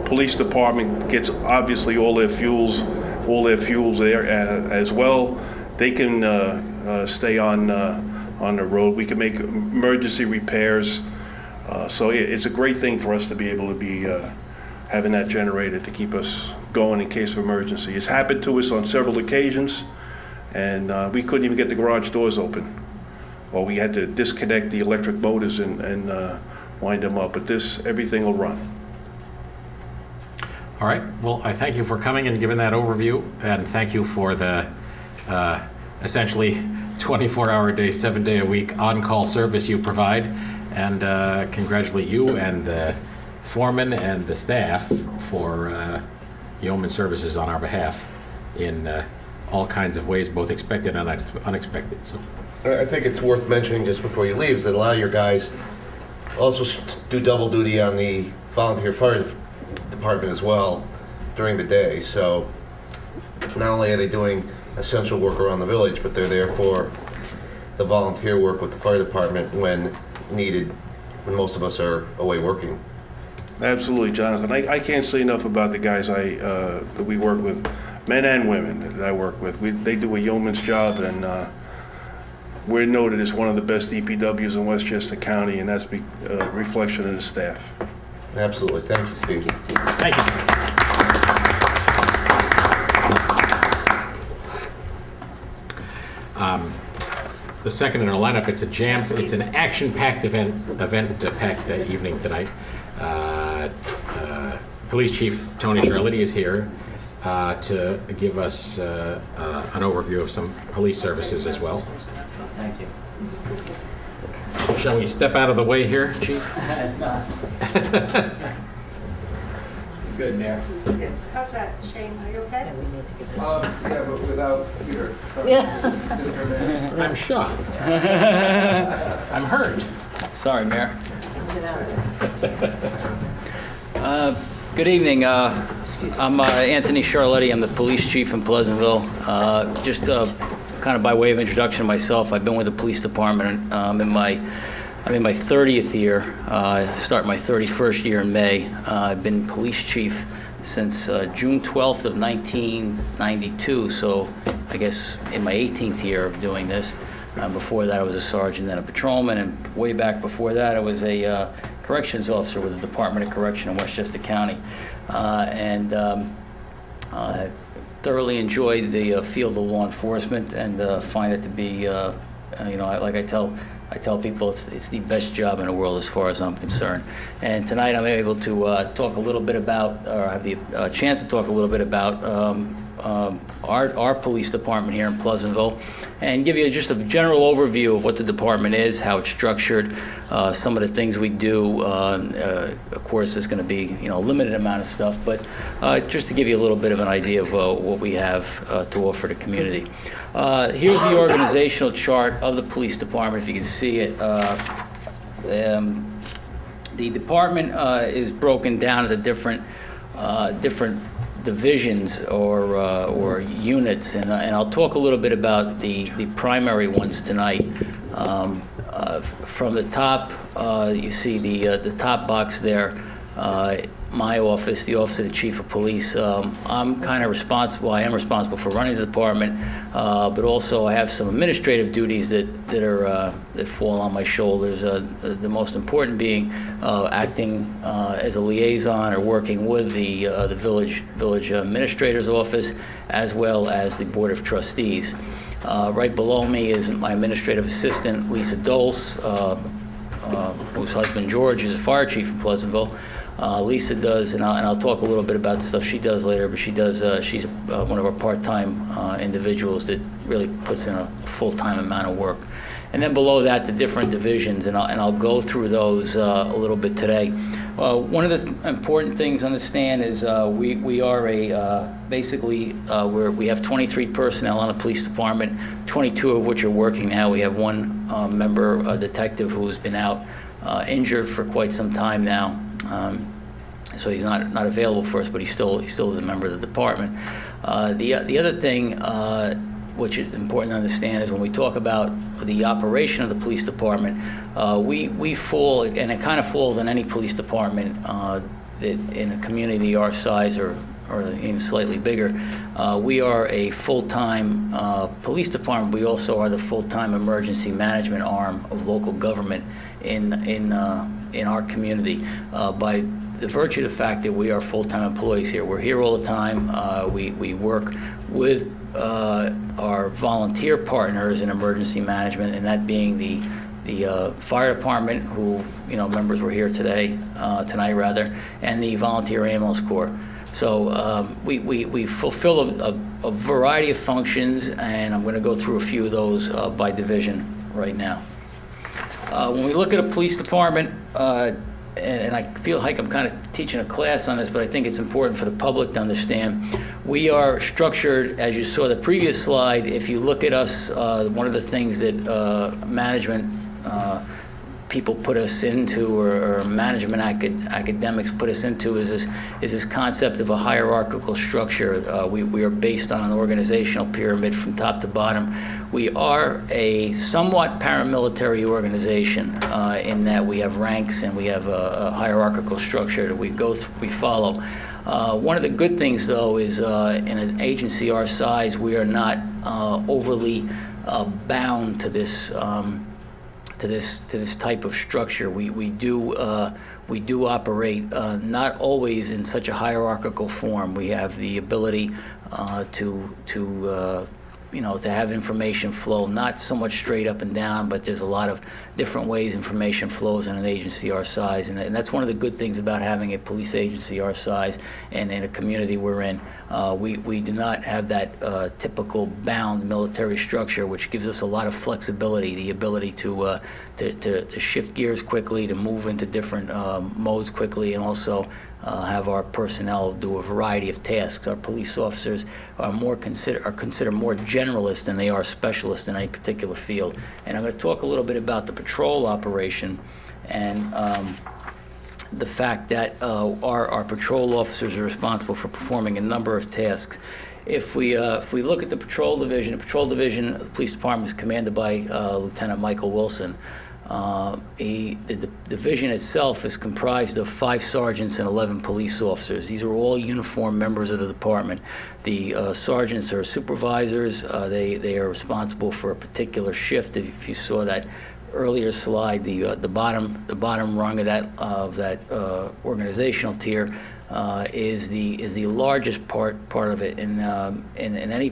Police department gets obviously all their fuels there as well. They can stay on the road. We can make emergency repairs. So it's a great thing for us to be able to be having that generator to keep us going in case of emergency. It's happened to us on several occasions, and we couldn't even get the garage doors open. Or we had to disconnect the electric motors and wind them up. But everything will run. All right. Well, I thank you for coming and giving that overview, and thank you for the essentially 24-hour-a-day, 7-day-a-week on-call service you provide, and congratulate you and the foreman and the staff for yeoman services on our behalf in all kinds of ways, both expected and unexpected. So, I think it's worth mentioning just before you leave is that a lot of your guys also do double duty on the volunteer fire department as well during the day. So not only are they doing essential work around the village, but they're there for the volunteer work with the fire department when needed, when most of us are away working. Absolutely, Jonathan. I can't say enough about the guys that we work with, men and women that I work with. They do a yeoman's job, and we're noted as one of the best DPWs in Westchester County, and that's a reflection of the staff. Absolutely. Thank you, Steve. Thank you. The second in our lineup, it's an action-packed event-packed evening tonight. Police Chief Tony Chiarlitti is here to give us an overview of some police services as well. Thank you. Shall we step out of the way here, Chief? Good, Mayor. How's that, Shane? Are you okay? Yeah, but without Peter. I'm shocked. I'm hurt. Sorry, Mayor. Good evening. I'm Anthony Chiarlitti. I'm the police chief in Pleasantville. Just kind of by way of introduction myself, I've been with the police department. I'm in my 30th year. I start my 31st year in May. I've been police chief since June 12th of 1992, so I guess in my 18th year of doing this. Before that I was a sergeant and a patrolman, and way back before that I was a corrections officer with the Department of Correction in Westchester County. I thoroughly enjoyed the field of law enforcement, and find it to be, like I tell people, it's the best job in the world as far as I'm concerned. And tonight I'm able to talk a little bit about, or have the chance to talk a little bit about our police department here in Pleasantville, and give you just a general overview of what the department is, how it's structured, some of the things we do. Of course, there's going to be a limited amount of stuff, but just to give you a little bit of an idea of what we have to offer the community. Here's the organizational chart of the police department, if you can see it. The department is broken down into different divisions or units, and I'll talk a little bit about the primary ones tonight. From the top, you see the top box there. My office, the Office of the Chief of Police. I'm kind of responsible. I am responsible for running the department, but also I have some administrative duties that fall on my shoulders. The most important being acting as a liaison or working with the village administrator's office, as well as the Board of Trustees. Right below me is my administrative assistant, Lisa Dulce. whose husband George is a fire chief in Pleasantville. Lisa does, and I'll talk a little bit about the stuff she does later, but she's one of our part-time individuals that really puts in a full-time amount of work. And then below that, the different divisions, and I'll go through those a little bit today. One of the important things to understand is we are we have 23 personnel on the police department, 22 of which are working now. We have one member, a detective, who has been out injured for quite some time now. So he's not available for us, but he still is a member of the department. The other thing which is important to understand is when we talk about the operation of the police department, we fall, and it kind of falls on any police department that in a community our size or even slightly bigger. We are a full-time police department. We also are the full-time emergency management arm of local government in our community. By the virtue of the fact that we are full-time employees here, we're here all the time. We work with our volunteer partners in emergency management, and that being the fire department, who members were here tonight rather, and the volunteer ambulance corps. So we fulfill a variety of functions, and I'm going to go through a few of those by division right now. When we look at a police department, and I feel like I'm kind of teaching a class on this, but I think it's important for the public to understand. We are structured, as you saw the previous slide. If you look at us, one of the things that management people put us into, or management academics put us into, is this concept of a hierarchical structure. We are based on an organizational pyramid from top to bottom. We are a somewhat paramilitary organization in that we have ranks and we have a hierarchical structure that we follow. One of the good things, though, is in an agency our size, we are not overly bound to this type of structure. We do operate not always in such a hierarchical form. We have the ability to have information flow, not so much straight up and down, but there's a lot of different ways information flows in an agency our size, and that's one of the good things about having a police agency our size and in a community we're in. We do not have that typical bound military structure, which gives us a lot of flexibility, the ability to shift gears quickly, to move into different modes quickly, and also have our personnel do a variety of tasks. Our police officers are considered more generalist than they are specialists in any particular field. And I'm going to talk a little bit about the patrol operation and the fact that our patrol officers are responsible for performing a number of tasks. If we look at the patrol division of the police department is commanded by Lieutenant Michael Wilson. The division itself is comprised of 5 sergeants and 11 police officers. These are all uniformed members of the department. The sergeants are supervisors. They are responsible for a particular shift. If you saw that earlier slide, the bottom rung of that organizational tier is the largest part of it. In any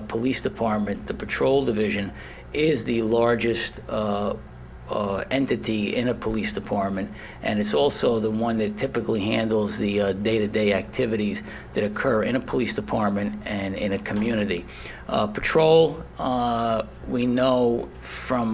police department, the patrol division is the largest entity in a police department, and it's also the one that typically handles the day-to-day activities that occur in a police department and in a community. Patrol, we know from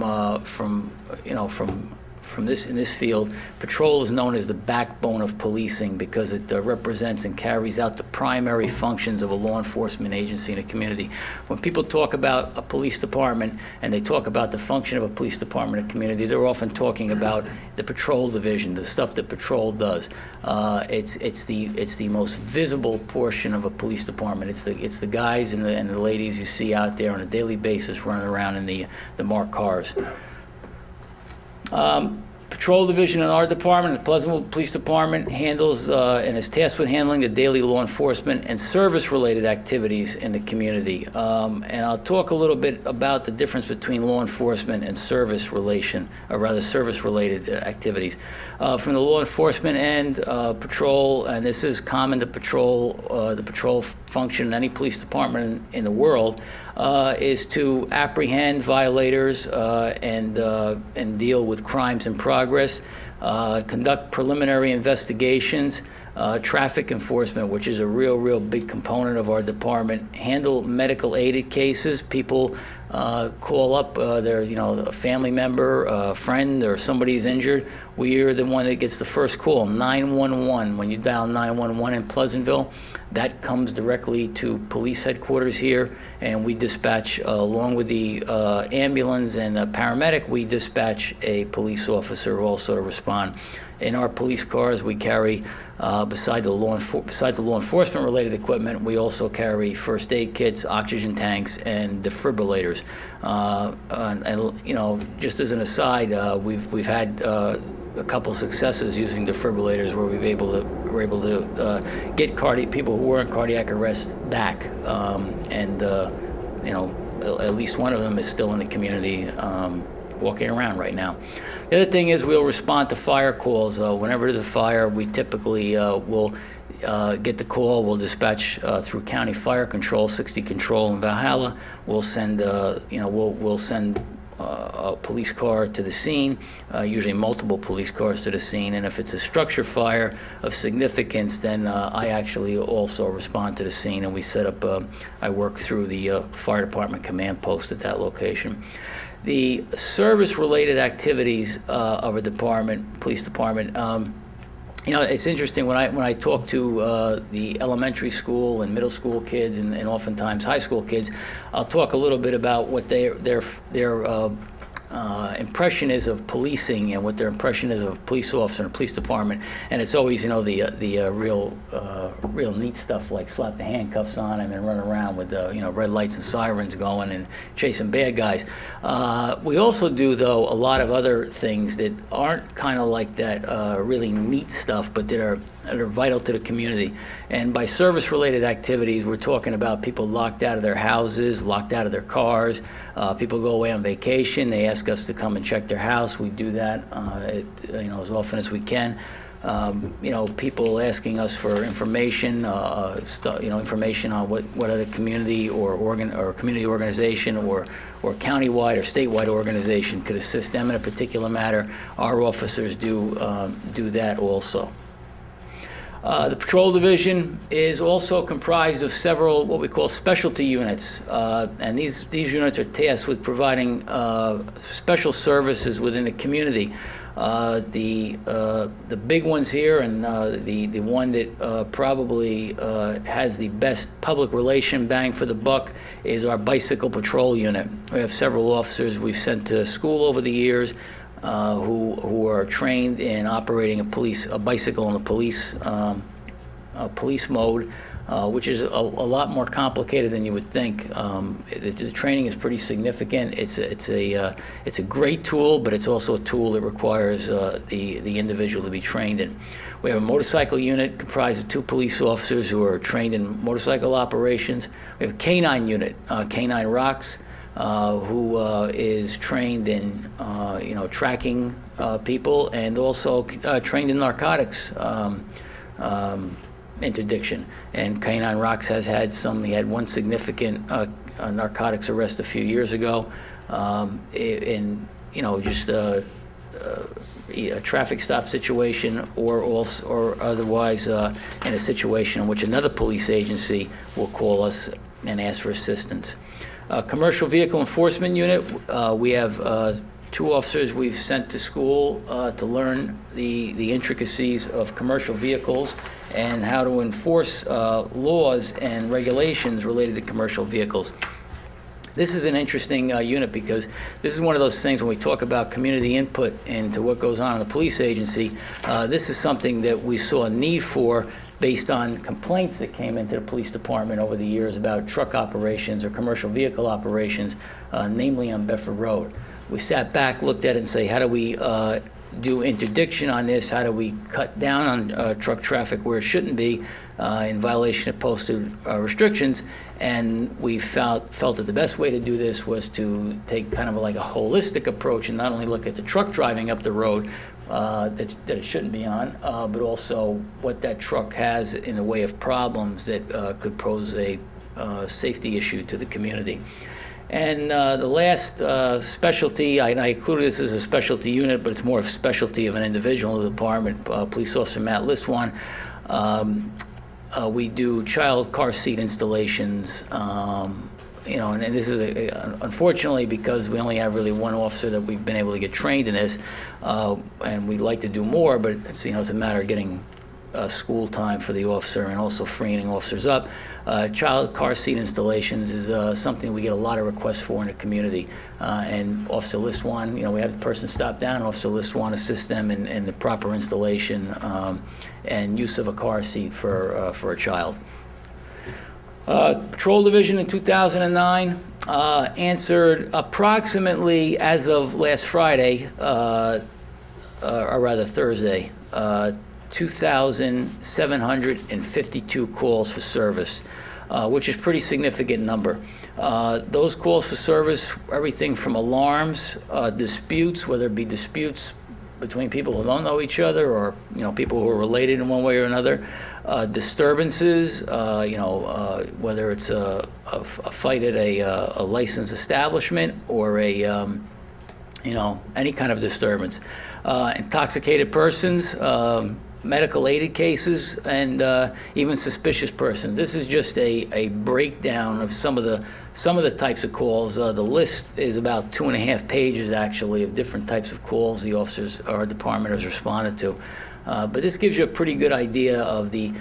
this field, patrol is known as the backbone of policing because it represents and carries out the primary functions of a law enforcement agency in a community. When people talk about a police department and they talk about the function of a police department in a community, they're often talking about the patrol division, the stuff that patrol does. It's the most visible portion of a police department. It's the guys and the ladies you see out there on a daily basis running around in the marked cars. Patrol division in our department, the Pleasantville Police Department, handles and is tasked with handling the daily law enforcement and service-related activities in the community. And I'll talk a little bit about the difference between law enforcement and service-related activities. From the law enforcement end, patrol, and this is common to patrol, the patrol function in any police department in the world, is to apprehend violators and deal with crimes in progress. progress, conduct preliminary investigations, traffic enforcement, which is a real big component of our department, handle medical aided cases. People call up their, a family member, a friend, or somebody's injured. We are the one that gets the first call, 911. When you dial 911 in Pleasantville, that comes directly to police headquarters here, and we dispatch, along with the ambulance and a paramedic, we dispatch a police officer also to respond. In our police cars, we carry, besides the law enforcement related equipment, we also carry first aid kits, oxygen tanks, and defibrillators. Just as an aside, we've had a couple successes using defibrillators where we're able to get people who were in cardiac arrest back, at least one of them is still in the community walking around right now. The other thing is we'll respond to fire calls. Whenever there's a fire, we typically will get the call. We'll dispatch through County Fire Control, 60 Control in Valhalla. We'll send, we'll send a police car to the scene, usually multiple police cars to the scene. And if it's a structure fire of significance, then I actually also respond to the scene, and we set up. I work through the fire department command post at that location. The service-related activities of a department, police department, it's interesting when I talk to the elementary school and middle school kids and oftentimes high school kids, I'll talk a little bit about what their impression is of policing and what their impression is of a police officer and a police department, and it's always the real neat stuff like slap the handcuffs on him and run around with red lights and sirens going and chasing bad guys. We also do though a lot of other things that aren't kind of like that really neat stuff, but that are vital to the community. And by service-related activities, we're talking about people locked out of their houses, locked out of their cars. People go away on vacation. They ask us to come and check their house. We do that as often as we can. People asking us for information, information on what other community or community organization or countywide or statewide organization could assist them in a particular matter. Our officers do that also. The patrol division is also comprised of several what we call specialty units, and these units are tasked with providing special services within the community. The big ones here, and the one that probably has the best public relation bang for the buck, is our bicycle patrol unit. We have several officers we've sent to school over the years who are trained in operating a bicycle in the police mode, which is a lot more complicated than you would think. The training is pretty significant. It's a great tool, but it's also a tool that requires the individual to be trained in. We have a motorcycle unit comprised of 2 police officers who are trained in motorcycle operations. We have a canine unit, Canine Rocks, who is trained in tracking people, and also trained in narcotics interdiction. And Canine Rocks has had he had one significant narcotics arrest a few years ago, in just a traffic stop situation, or otherwise in a situation in which another police agency will call us and ask for assistance. Commercial vehicle enforcement unit, we have 2 officers we've sent to school to learn the intricacies of commercial vehicles and how to enforce laws and regulations related to commercial vehicles. This is an interesting unit because this is one of those things when we talk about community input into what goes on in the police agency. This is something that we saw a need for based on complaints that came into the police department over the years about truck operations or commercial vehicle operations, namely on Bedford Road. We sat back, looked at it, and say, how do we do interdiction on this? How do we cut down on truck traffic where it shouldn't be in violation of posted restrictions? And we felt that the best way to do this was to take kind of like a holistic approach and not only look at the truck driving up the road that it shouldn't be on, but also what that truck has in the way of problems that could pose a safety issue to the community. And the last specialty, I included this as a specialty unit, but it's more of a specialty of an individual in the department, Police Officer Matt Listwan. We do child car seat installations, you know, and this is unfortunately because we only have really one officer that we've been able to get trained in this, and we'd like to do more, but it's, you know, it's a matter of getting school time for the officer and also freeing officers up. Child car seat installations is something we get a lot of requests for in the community, and Officer Listwan, you know, we have the person stop down, Officer Listwan assists them in the proper installation and use of a car seat for a child. Patrol Division in 2009 answered approximately, as of last Friday, or rather Thursday, 2,752 calls for service, which is a pretty significant number. Those calls for service, everything from alarms, disputes, whether it be disputes between people who don't know each other or, you know, people who are related in one way or another, disturbances, you know, whether it's a fight at a licensed establishment or a, you know, any kind of disturbance. Intoxicated persons, medical aided cases, and even suspicious persons. This is just a breakdown of some of the types of calls. The list is about 2.5 pages actually of different types of calls the officers or our department has responded to. But this gives you a pretty good idea of the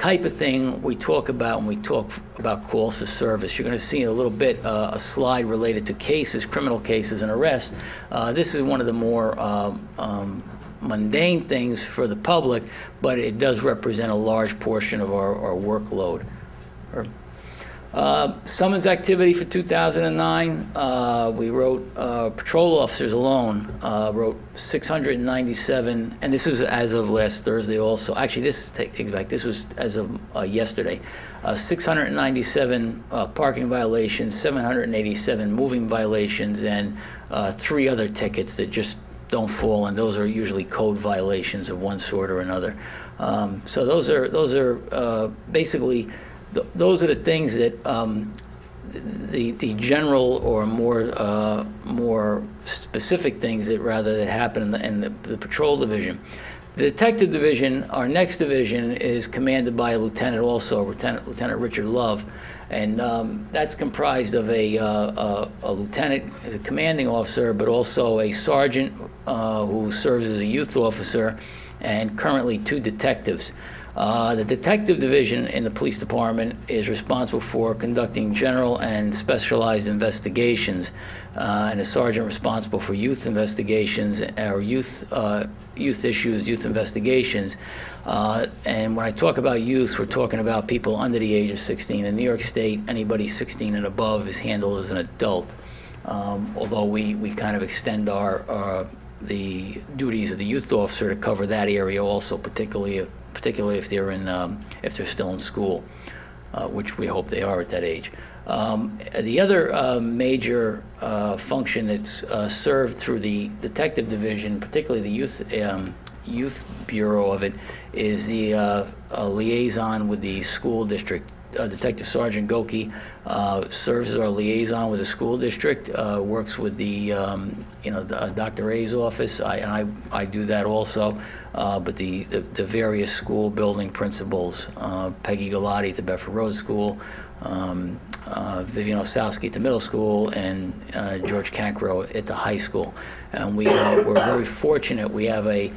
type of thing we talk about when we talk about calls for service. You're going to see in a little bit a slide related to cases, criminal cases and arrests. This is one of the more mundane things for the public, but it does represent a large portion of our workload. Summons activity for 2009, we wrote, patrol officers alone wrote 697, and this was as of last Thursday also. Actually, this takes back, this was as of yesterday. 697 parking violations, 787 moving violations, and 3 other tickets that just don't fall, and those are usually code violations of one sort or another. So those are basically those are the things that the general or more specific things that happen in the patrol division. The detective division, our next division, is commanded by a lieutenant also, Lieutenant Richard Love, and that's comprised of a lieutenant as a commanding officer, but also a sergeant who serves as a youth officer, and currently 2 detectives. The detective division in the police department is responsible for conducting general and specialized investigations, and a sergeant responsible for youth investigations or youth issues, youth investigations. And when I talk about youth, we're talking about people under the age of 16. In New York State, anybody 16 and above is handled as an adult, although we kind of extend the duties of the youth officer to cover that area also, particularly if they're still in school, which we hope they are at that age. The other major function that's served through the detective division, particularly the youth bureau of it, is the liaison with the school district. Detective Sergeant Goki serves as our liaison with the school district, works with the Dr. A's office, and I do that also, but the various school building principals, Peggy Galati at the Bedford Road School, Vivian Osowski at the middle school, and George Cancro at the high school. And we're very fortunate. We have a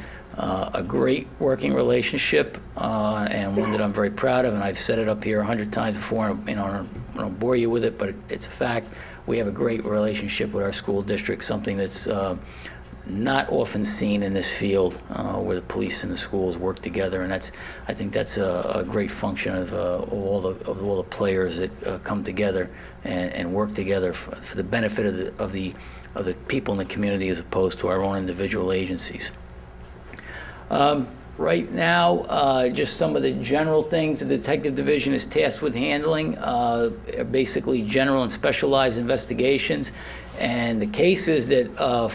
great working relationship, and one that I'm very proud of, and I've said it up here 100 times before, and I don't bore you with it, but it's a fact. We have a great relationship with our school district, something that's not often seen in this field, where the police and the schools work together, and I think that's a great function of all the players that come together and work together for the benefit of the people in the community, as opposed to our own individual agencies. Right now, just some of the general things the detective division is tasked with handling, are basically general and specialized investigations, and the cases that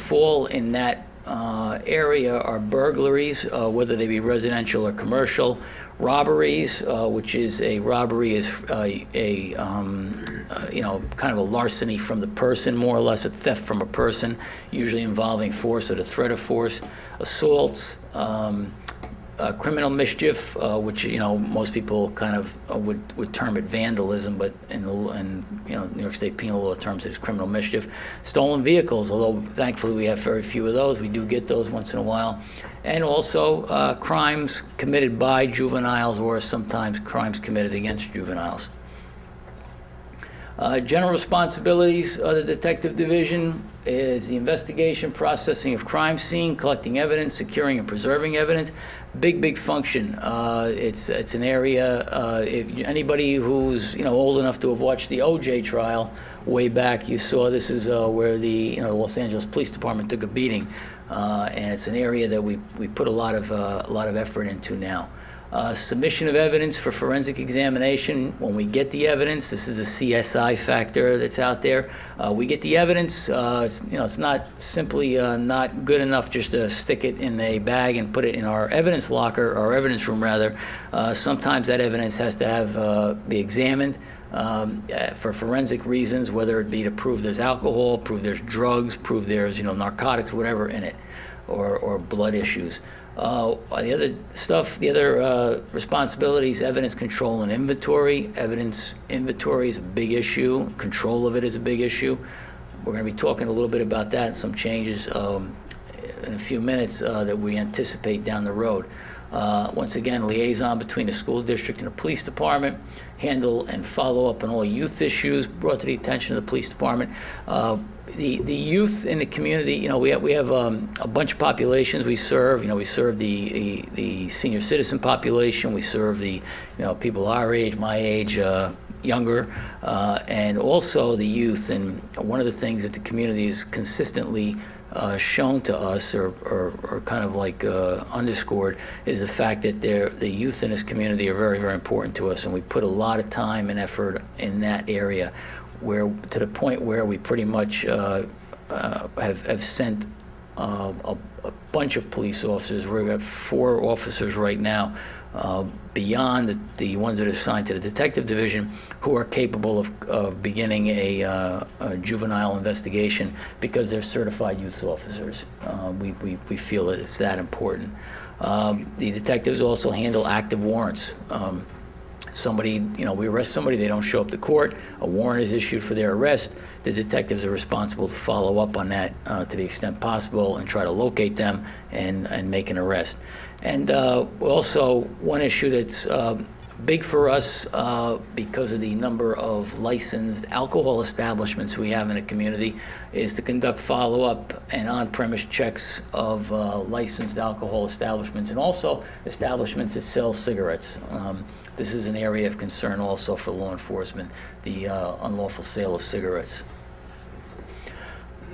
fall in that area are burglaries, whether they be residential or commercial, robberies, which is a robbery is kind of a larceny from the person, more or less a theft from a person, usually involving force or the threat of force, assaults, criminal mischief, which most people kind of would term it vandalism, but in New York State penal law terms it's criminal mischief. Stolen vehicles, although thankfully we have very few of those, we do get those once in a while, and also crimes committed by juveniles or sometimes crimes committed against juveniles. General responsibilities of the Detective Division is the investigation, processing of crime scene, collecting evidence, securing and preserving evidence. Big function. It's an area. If anybody who's old enough to have watched the O.J. trial way back, you saw this is where the Los Angeles Police Department took a beating, and it's an area that we put a lot of effort into now. Submission of evidence for forensic examination. When we get the evidence, this is a CSI factor that's out there. We get the evidence. It's not simply not good enough just to stick it in a bag and put it in our evidence locker, or evidence room rather. Sometimes that evidence has to have be examined for forensic reasons, whether it be to prove there's alcohol, prove there's drugs, prove there's narcotics, whatever in it, or blood issues. The other responsibilities, evidence control and inventory. Evidence inventory is a big issue. Control of it is a big issue. We're going to be talking a little bit about that and some changes in a few minutes that we anticipate down the road. Once again, liaison between the school district and the police department. Handle and follow up on all youth issues brought to the attention of the police department. The youth in the community, we have a bunch of populations we serve. We serve the senior citizen population. We serve the people our age, my age, younger, and also the youth. And one of the things that the community has consistently shown to us, or kind of like underscored, is the fact that the youth in this community are very important to us, and we put a lot of time and effort in that area, to the point where we pretty much have sent a bunch of police officers. We've got 4 officers right now, beyond the ones that are assigned to the Detective Division, who are capable of beginning a juvenile investigation because they're certified youth officers. We feel that it's that important. The detectives also handle active warrants. We arrest somebody, they don't show up to court, a warrant is issued for their arrest. The detectives are responsible to follow up on that to the extent possible and try to locate them and make an arrest. And also, one issue that's big for us because of the number of licensed alcohol establishments we have in the community is to conduct follow-up and on-premise checks of licensed alcohol establishments, and also establishments that sell cigarettes. This is an area of concern also for law enforcement, the unlawful sale of cigarettes.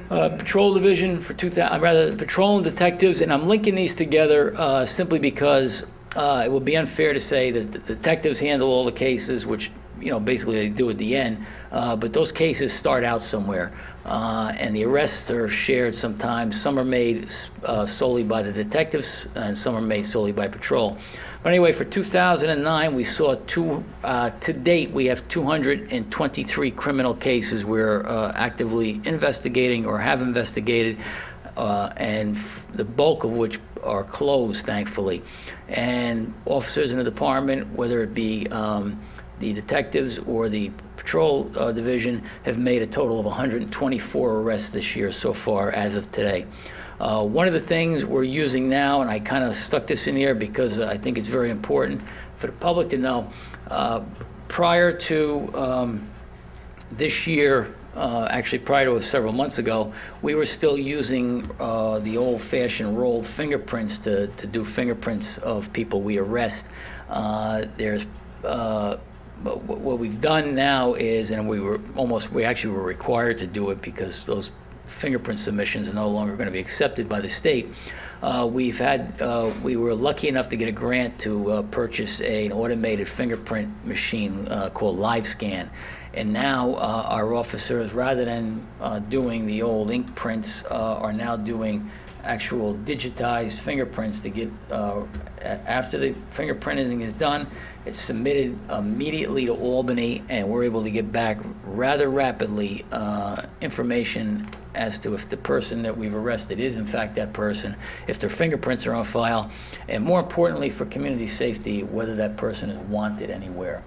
Patrol Division for patrol and detectives, and I'm linking these together simply because it would be unfair to say that the detectives handle all the cases, which basically they do at the end, but those cases start out somewhere, and the arrests are shared sometimes. Some are made solely by the detectives, and some are made solely by patrol. But anyway, for 2009, we saw to date, we have 223 criminal cases we're actively investigating or have investigated, and the bulk of which are closed, thankfully. And officers in the department, whether it be the detectives or the patrol division, have made a total of 124 arrests this year so far as of today. One of the things we're using now, and I kind of stuck this in here because I think it's very important for the public to know, prior to this year, actually prior to several months ago, we were still using the old-fashioned rolled fingerprints to do fingerprints of people we arrest. What we've done now is, and we actually were required to do it because those fingerprint submissions are no longer going to be accepted by the state. We were lucky enough to get a grant to purchase an automated fingerprint machine called LiveScan. And now our officers, rather than doing the old ink prints, are now doing actual digitized fingerprints to get, after the fingerprinting is done, it's submitted immediately to Albany, and we're able to get back rather rapidly information as to if the person that we've arrested is in fact that person, if their fingerprints are on file, and more importantly for community safety, whether that person is wanted anywhere.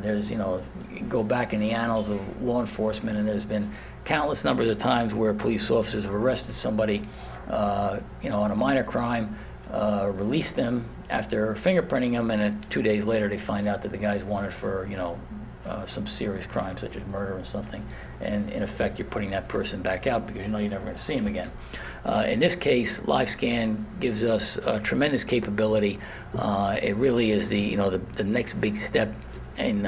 There's, you know, you go back in the annals of law enforcement, and there's been countless numbers of times where police officers have arrested somebody, you know, on a minor crime, released them after fingerprinting them, and then 2 days later they find out that the guy's wanted for, you know, some serious crime such as murder or something, and in effect you're putting that person back out because you know you're never going to see him again. In this case, LiveScan gives us tremendous capability. It really is the, you know, the next big step in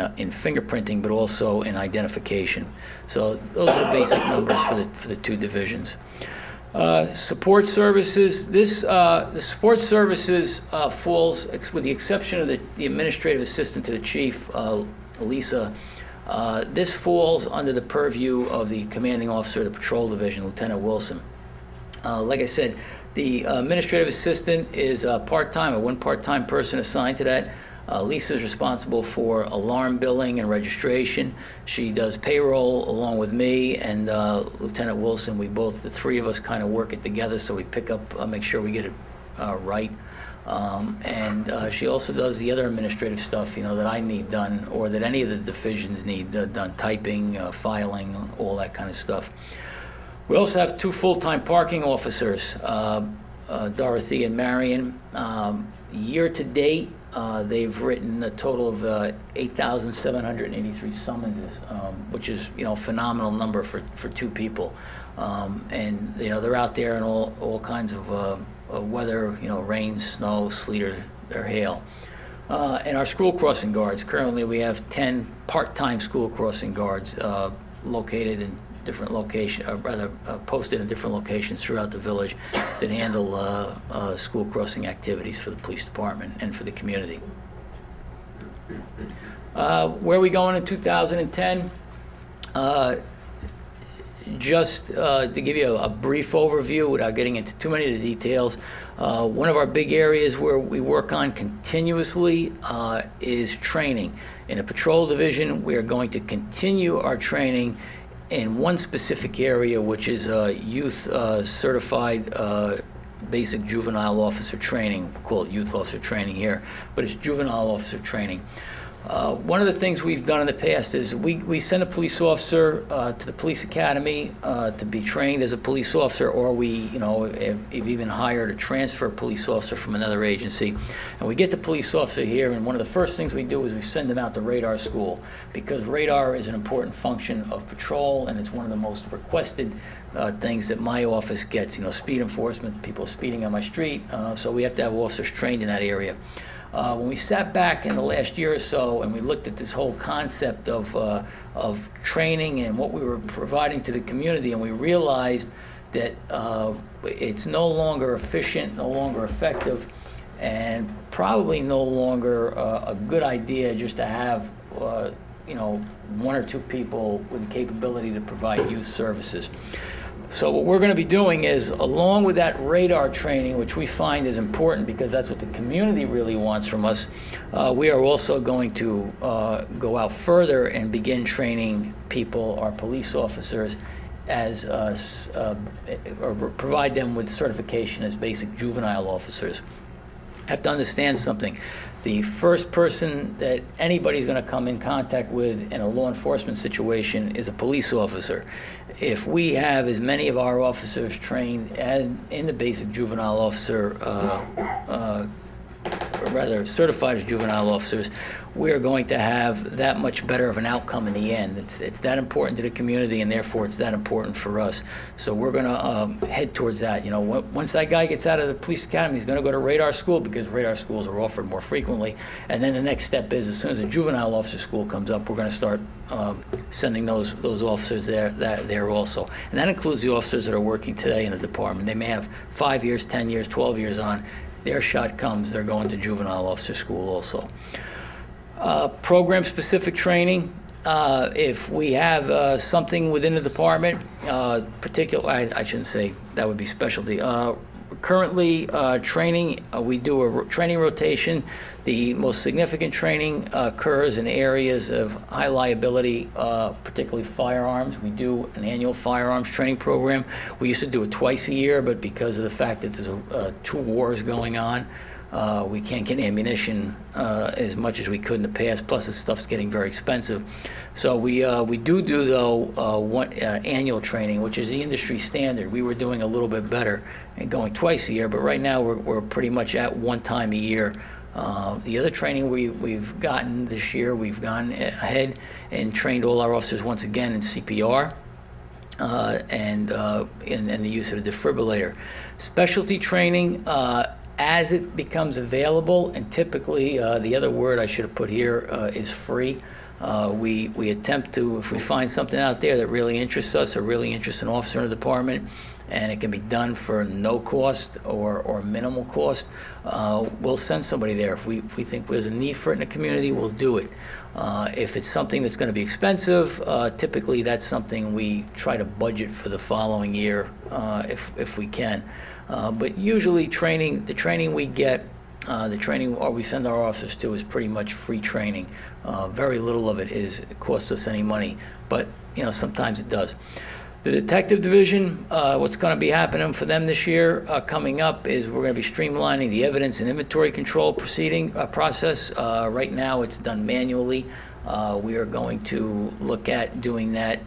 fingerprinting, but also in identification. So those are the basic numbers for the two divisions. Support services. The support services falls, with the exception of the administrative assistant to the chief, Lisa. This falls under the purview of the commanding officer of the patrol division, Lieutenant Wilson. Like I said, the administrative assistant is part-time, one part-time person assigned to that. Lisa is responsible for alarm billing and registration. She does payroll along with me and Lieutenant Wilson. We both, the three of us, kind of work it together, so we pick up, make sure we get it right. And she also does the other administrative stuff, you know, that I need done, or that any of the divisions need done, typing, filing, all that kind of stuff. We also have two full-time parking officers, Dorothy and Marion. Year to date, they've written a total of 8,783 summonses, which is, you know, a phenomenal number for two people. And, you know, they're out there in all kinds of weather, you know, rain, snow, sleet, or hail. And our school crossing guards, currently we have 10 part-time school crossing guards located in different locations, posted in different locations throughout the village that handle school crossing activities for the police department and for the community. Where are we going in 2010? Just to give you a brief overview without getting into too many of the details, one of our big areas where we work on continuously is training. In the patrol division, we are going to continue our training in one specific area, which is youth certified basic juvenile officer training. We call it youth officer training here, but it's juvenile officer training. One of the things we've done in the past is we send a police officer to the police academy to be trained as a police officer, or we, you know, have even hired a transfer police officer from another agency. And we get the police officer here, and one of the first things we do is we send them out to radar school, because radar is an important function of patrol, and it's one of the most requested things that my office gets. You know, speed enforcement, people speeding on my street, so we have to have officers trained in that area. When we sat back in the last year or so and we looked at this whole concept of training and what we were providing to the community, and we realized that it's no longer efficient, no longer effective, and probably no longer a good idea just to have you know, one or two people with the capability to provide youth services. So what we're going to be doing is, along with that radar training, which we find is important because that's what the community really wants from us, we are also going to go out further and begin training people, our police officers, as or provide them with certification as basic juvenile officers. You have to understand something. The first person that anybody's going to come in contact with in a law enforcement situation is a police officer. If we have as many of our officers trained in the basic juvenile officer, or rather certified as juvenile officers, we're going to have that much better of an outcome in the end. It's that important to the community, and therefore it's that important for us. So we're going to head towards that. You know, once that guy gets out of the police academy, he's going to go to radar school, because radar schools are offered more frequently. And then the next step is, as soon as a juvenile officer school comes up, we're going to start sending those officers there also. And that includes the officers that are working today in the department. They may have 5 years, 10 years, 12 years on. Their shot comes, they're going to juvenile officer school also. Program-specific training. If we have something within the department, I shouldn't say that would be specialty. currently training. We do a training rotation. The most significant training occurs in areas of high liability, particularly firearms. We do an annual firearms training program. We used to do it twice a year, but because of the fact that there's 2 wars going on, we can't get ammunition as much as we could in the past, plus this stuff's getting very expensive. So we do though one annual training, which is the industry standard. We were doing a little bit better and going twice a year, but right now we're pretty much at 1 time a year. The other training we've gotten this year, we've gone ahead and trained all our officers once again in CPR and in the use of a defibrillator. Specialty training, as it becomes available, and typically the other word I should have put here is free. We attempt to, if we find something out there that really interests us or really interests an officer in the department, and it can be done for no cost or minimal cost, we'll send somebody there. If we think there's a need for it in the community, we'll do it. If it's something that's going to be expensive, typically that's something we try to budget for the following year if we can. But usually the training we get, the training or we send our officers to is pretty much free training. Very little of it costs us any money, but sometimes it does. The detective division, what's going to be happening for them this year coming up is we're going to be streamlining the evidence and inventory control process. Right now it's done manually. We are going to look at doing that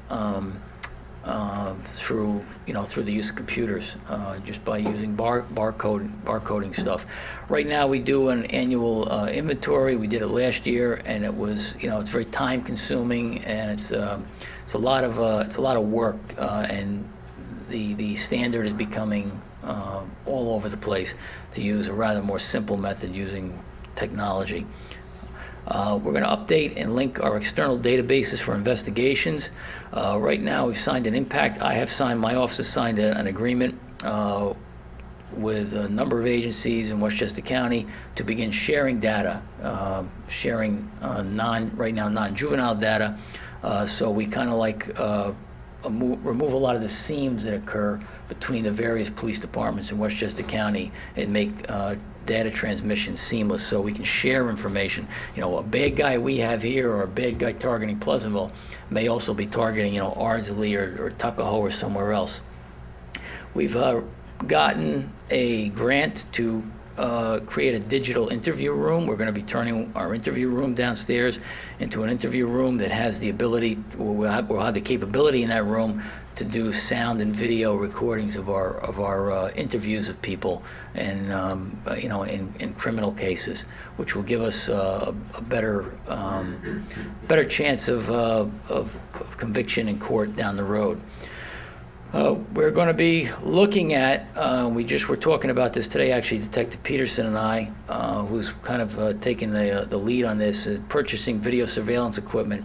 through the use of computers, just by using barcoding stuff. Right now we do an annual inventory. We did it last year, and it was it's very time consuming, and it's a lot of work, and the standard is becoming all over the place to use a rather more simple method using technology. We're going to update and link our external databases for investigations. Right now we've signed an impact. My office has signed an agreement with a number of agencies in Westchester County to begin sharing data, right now non-juvenile data. So we kind of like remove a lot of the seams that occur between the various police departments in Westchester County and make data transmission seamless, so we can share information. A bad guy we have here or a bad guy targeting Pleasantville may also be targeting Ardsley or Tuckahoe or somewhere else. We've gotten a grant to create a digital interview room. We're going to be turning our interview room downstairs into an interview room that has the ability, we'll have the capability in that room to do sound and video recordings of our interviews of people, and in criminal cases, which will give us a better chance of conviction in court down the road. We're going to be looking at, we just were talking about this today, actually, Detective Peterson and I, who's kind of taking the lead on this, purchasing video surveillance equipment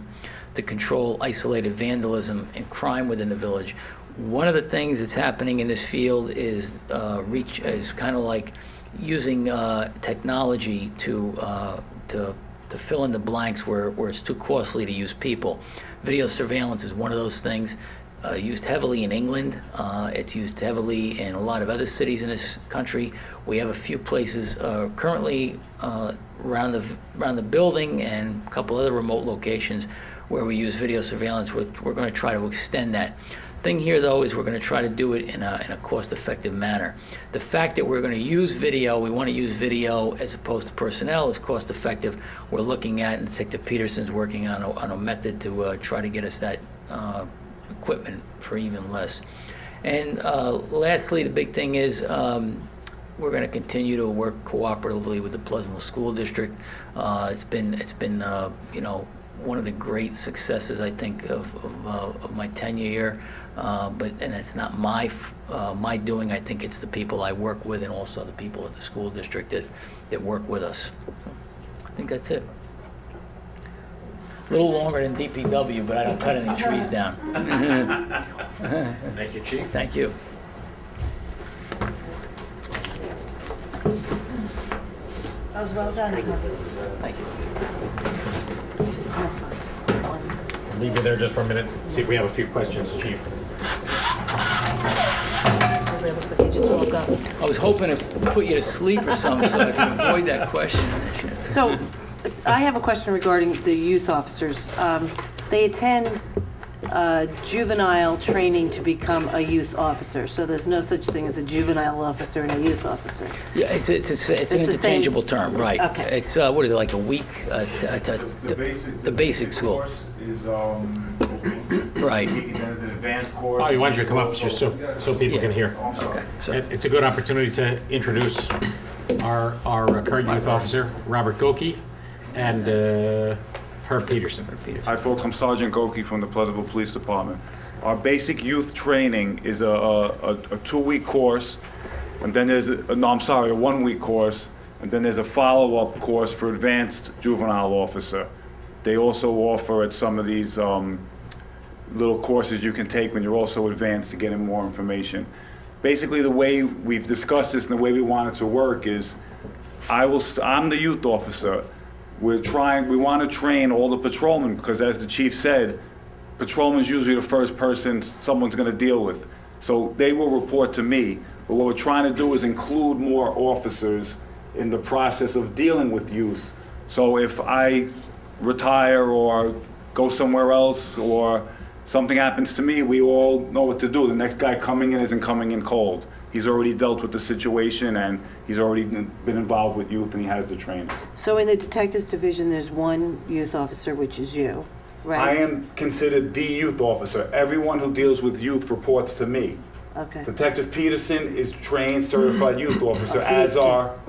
to control isolated vandalism and crime within the village. One of the things that's happening in this field is kind of like using technology to fill in the blanks where it's too costly to use people. Video surveillance is one of those things. Used heavily in England. It's used heavily in a lot of other cities in this country. We have a few places currently around the building and a couple other remote locations where we use video surveillance. We're going to try to extend that. Thing here, though, is we're going to try to do it in a cost-effective manner. The fact that we're going to use video, we want to use video as opposed to personnel, is cost-effective. We're looking at, and Detective Peterson's working on a method to try to get us that equipment for even less. And lastly, the big thing is we're going to continue to work cooperatively with the Pleasantville School District. It's been one of the great successes, I think, of my tenure here. And it's not my doing. I think it's the people I work with and also the people at the school district that work with us. So I think that's it. A little longer than DPW, but I don't cut any trees down. Thank you, Chief. Thank you. That was well done. Thank you. Leave you there just for a minute. See if we have a few questions, Chief. Actually, it looks like he just woke up. I was hoping to put you to sleep or something so I could avoid that question. So, I have a question regarding the youth officers. They attend juvenile training to become a youth officer, so there's no such thing as a juvenile officer and a youth officer. Yeah, it's an interchangeable term, right. Okay. It's, what is it, like a week? The basic school. Course is Right. there's an advanced course. Oh, you wanted you to come up just so people can hear. Okay. So, It's a good opportunity to introduce our current youth officer, Robert Goki, and Herb Peterson. Hi folks, I'm Sergeant Goki from the Pleasantville Police Department. Our basic youth training is a 2-week course, and then there's a 1-week course, and then there's a follow-up course for advanced juvenile officer. They also offer at some of these little courses you can take when you're also advanced to get in more information. Basically, the way we've discussed this and the way we want it to work is, I'm the youth officer. We want to train all the patrolmen, because as the chief said, patrolman is usually the first person someone's going to deal with. So they will report to me. But what we're trying to do is include more officers in the process of dealing with youth. So if I retire or go somewhere else or something happens to me, we all know what to do. The next guy coming in isn't coming in cold. He's already dealt with the situation, and he's already been involved with youth, and he has the training. So in the Detectives Division, there's one youth officer, which is you, right? I am considered the youth officer. Everyone who deals with youth reports to me. Okay. Detective Peterson is trained, certified youth officer,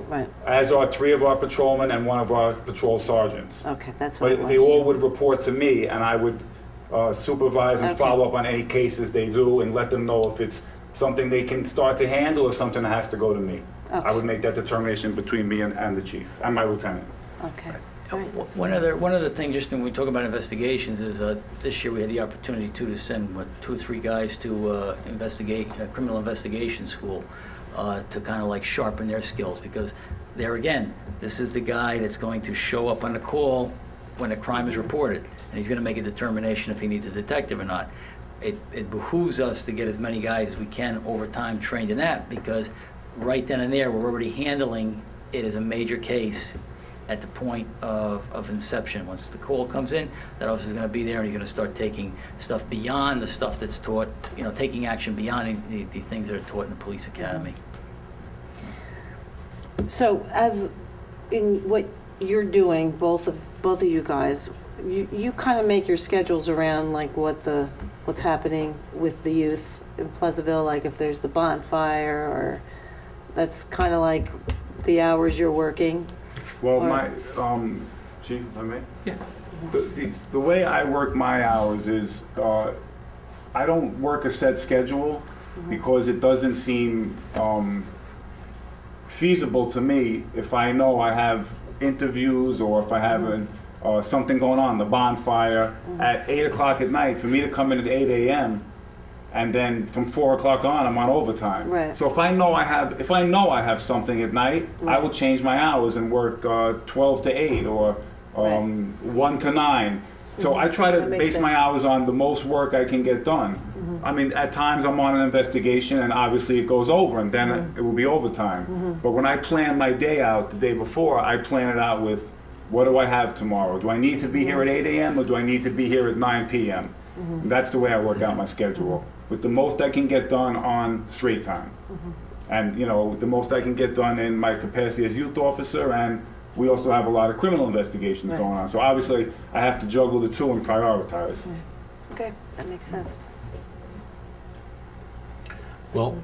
Right. as are 3 of our patrolmen and 1 of our patrol sergeants. Okay, that's what I But wanted they to all do. would report to me, and I would supervise and Okay. follow up on any cases they do and let them know if it's something they can start to handle or something that has to go to me. Okay. I would make that determination between me and the chief and my lieutenant. Okay. one other thing, just when we talk about investigations, is this year we had the opportunity to send 2 or 3 guys to investigate criminal investigation school to kind of like sharpen their skills, because there again, this is the guy that's going to show up on the call when a crime is reported, and he's going to make a determination if he needs a detective or not. It behooves us to get as many guys as we can over time trained in that, because right then and there we're already handling it as a major case at the point of inception. Once the call comes in, that officer is going to be there, and he's going to start taking stuff beyond the stuff that's taught, taking action beyond the things that are taught in the police academy. So as in what you're doing, both of you guys, you kind of make your schedules around like what's happening with the youth in Pleasantville, like if there's the bonfire, or that's kind of like the hours you're working. Well, Chief, if I may? Yeah. The way I work my hours is I don't work a set schedule because it doesn't seem feasible to me if I know I have interviews or if I have something going on, the bonfire at 8 o'clock at night, for me to come in at 8 a.m. and then from 4 o'clock on I'm on overtime. Right. So if I know I have something at night, I will change my hours and work 12 to 8 or 1 to 9. So I try to base my hours on the most work I can get done. I mean, at times I'm on an investigation and obviously it goes over, and then it will be overtime. But when I plan my day out the day before, I plan it out with, what do I have tomorrow? Do I need to be here at 8 a.m. or do I need to be here at 9 p.m.? That's the way I work out my schedule, with the most I can get done on straight time. And the most I can get done in my capacity as youth officer, and we also have a lot of criminal investigations going on. So obviously I have to juggle the 2 and prioritize. Okay, that makes sense. Well,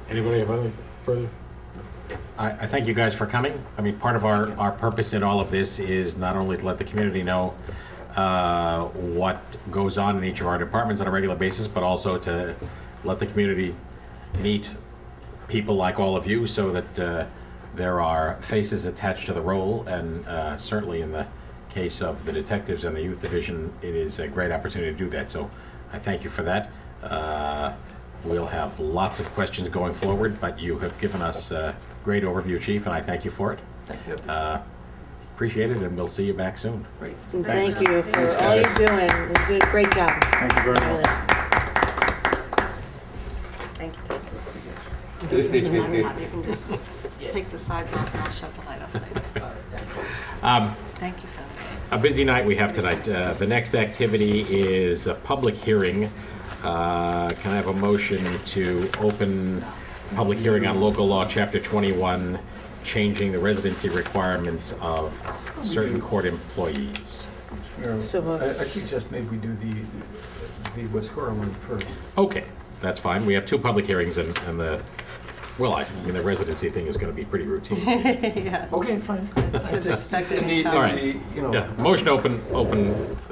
anybody have any further? I thank you guys for coming. I mean, part of our purpose in all of this is not only to let the community know what goes on in each of our departments on a regular basis, but also to let the community meet people like all of you, so that there are faces attached to the role. And certainly in the case of the detectives and the youth division, it is a great opportunity to do that. So I thank you for that. We'll have lots of questions going forward, but you have given us a great overview, Chief, and I thank you for it. Thank you. Appreciate it, and we'll see you back soon. Great. And thank you for all you're doing. You're doing a great job. Thank you very much. Thank you. You can just take the sides off and I'll shut the light off later. Thank you, fellas. A busy night we have tonight. The next activity is a public hearing. Can I have a motion to open public hearing on local law, Chapter 21, changing the residency requirements of certain court employees? I suggest maybe we do the Weskora one first. Okay, that's fine. We have two public hearings and the, well, I mean, the residency thing is going to be pretty routine. Yeah. Okay, fine. Should expect it. All right. Yeah. Motion to open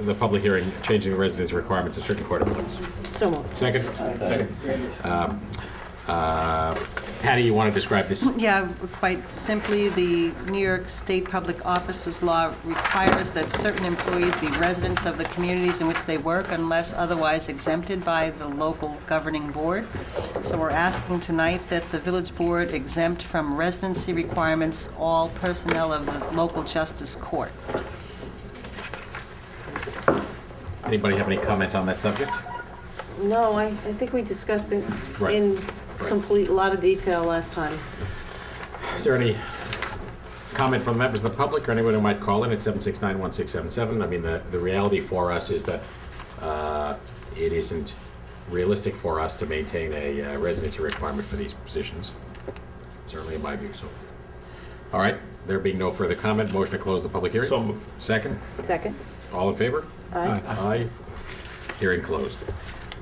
the public hearing, changing the residency requirements of certain court employees. So moved. Second? Patty, you want to describe this? Yeah, quite simply, the New York State Public Offices Law requires that certain employees be residents of the communities in which they work unless otherwise exempted by the local governing board. So we're asking tonight that the village board exempt from residency requirements all personnel of the local justice court. Anybody have any comment on that subject? No, I think we discussed it Right. in a lot of detail last time. Is there any comment from members of the public or anyone who might call in at 769-1677? I mean, the reality for us is that it isn't realistic for us to maintain a residency requirement for these positions, certainly in my view. So, all right, there being no further comment, motion to close the public hearing. So moved. Second? Second. All in favor? Aye. Aye. Hearing closed.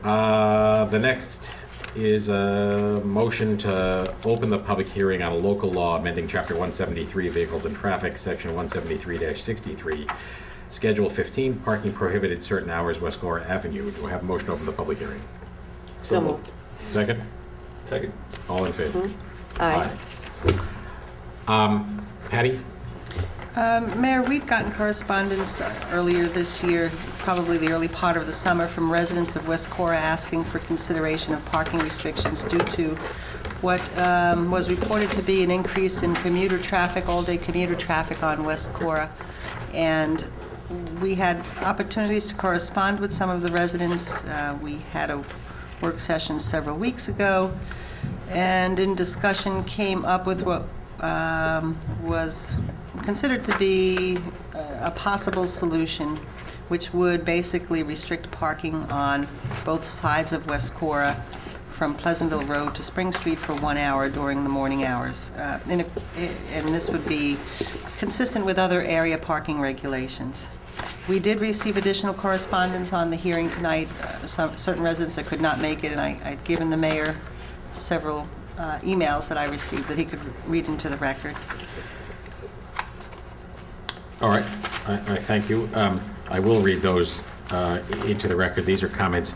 The next is a motion to open the public hearing on a local law amending Chapter 173, Vehicles and Traffic, Section 173-63, Schedule 15, Parking Prohibited Certain Hours, Weskora Avenue. Do I have a motion to open the public hearing? So moved. Second? Second. All in favor? Aye. Patty? Mayor, we've gotten correspondence earlier this year, probably the early part of the summer, from residents of Weskora asking for consideration of parking restrictions due to what was reported to be an increase in commuter traffic, all-day commuter traffic on Weskora. And we had opportunities to correspond with some of the residents. We had a work session several weeks ago, and in discussion came up with what was considered to be a possible solution, which would basically restrict parking on both sides of Weskora from Pleasantville Road to Spring Street for 1 hour during the morning hours. And this would be consistent with other area parking regulations. We did receive additional correspondence on the hearing tonight. Certain residents that could not make it, and I'd given the mayor several emails that I received that he could read into the record. All right, I thank you. I will read those into the record. These are comments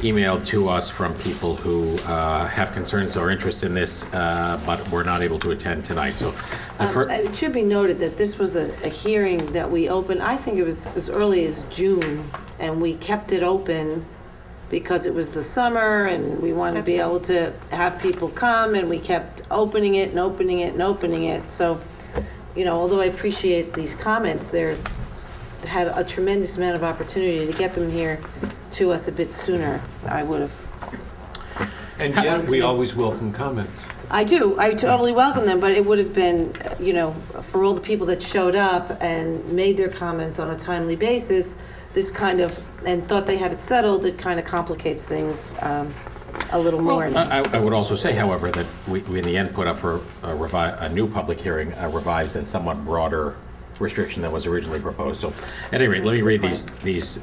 emailed to us from people who have concerns or interest in this, but were not able to attend tonight. So, it should be noted that this was a hearing that we opened, I think it was as early as June, and we kept it open because it was the summer and we wanted to be able to have people come, and we kept opening it and opening it and opening it. So, you know, although I appreciate these comments, they had a tremendous amount of opportunity to get them here to us a bit sooner. I would have. And yet, we always welcome comments. I do. I totally welcome them, but it would have been, you know, for all the people that showed up and made their comments on a timely basis, this kind of, and thought they had it settled, it kind of complicates things a little more. I would also say, however, that we in the end put up for a new public hearing, a revised and somewhat broader restriction that was originally proposed. So, at any rate, let me read these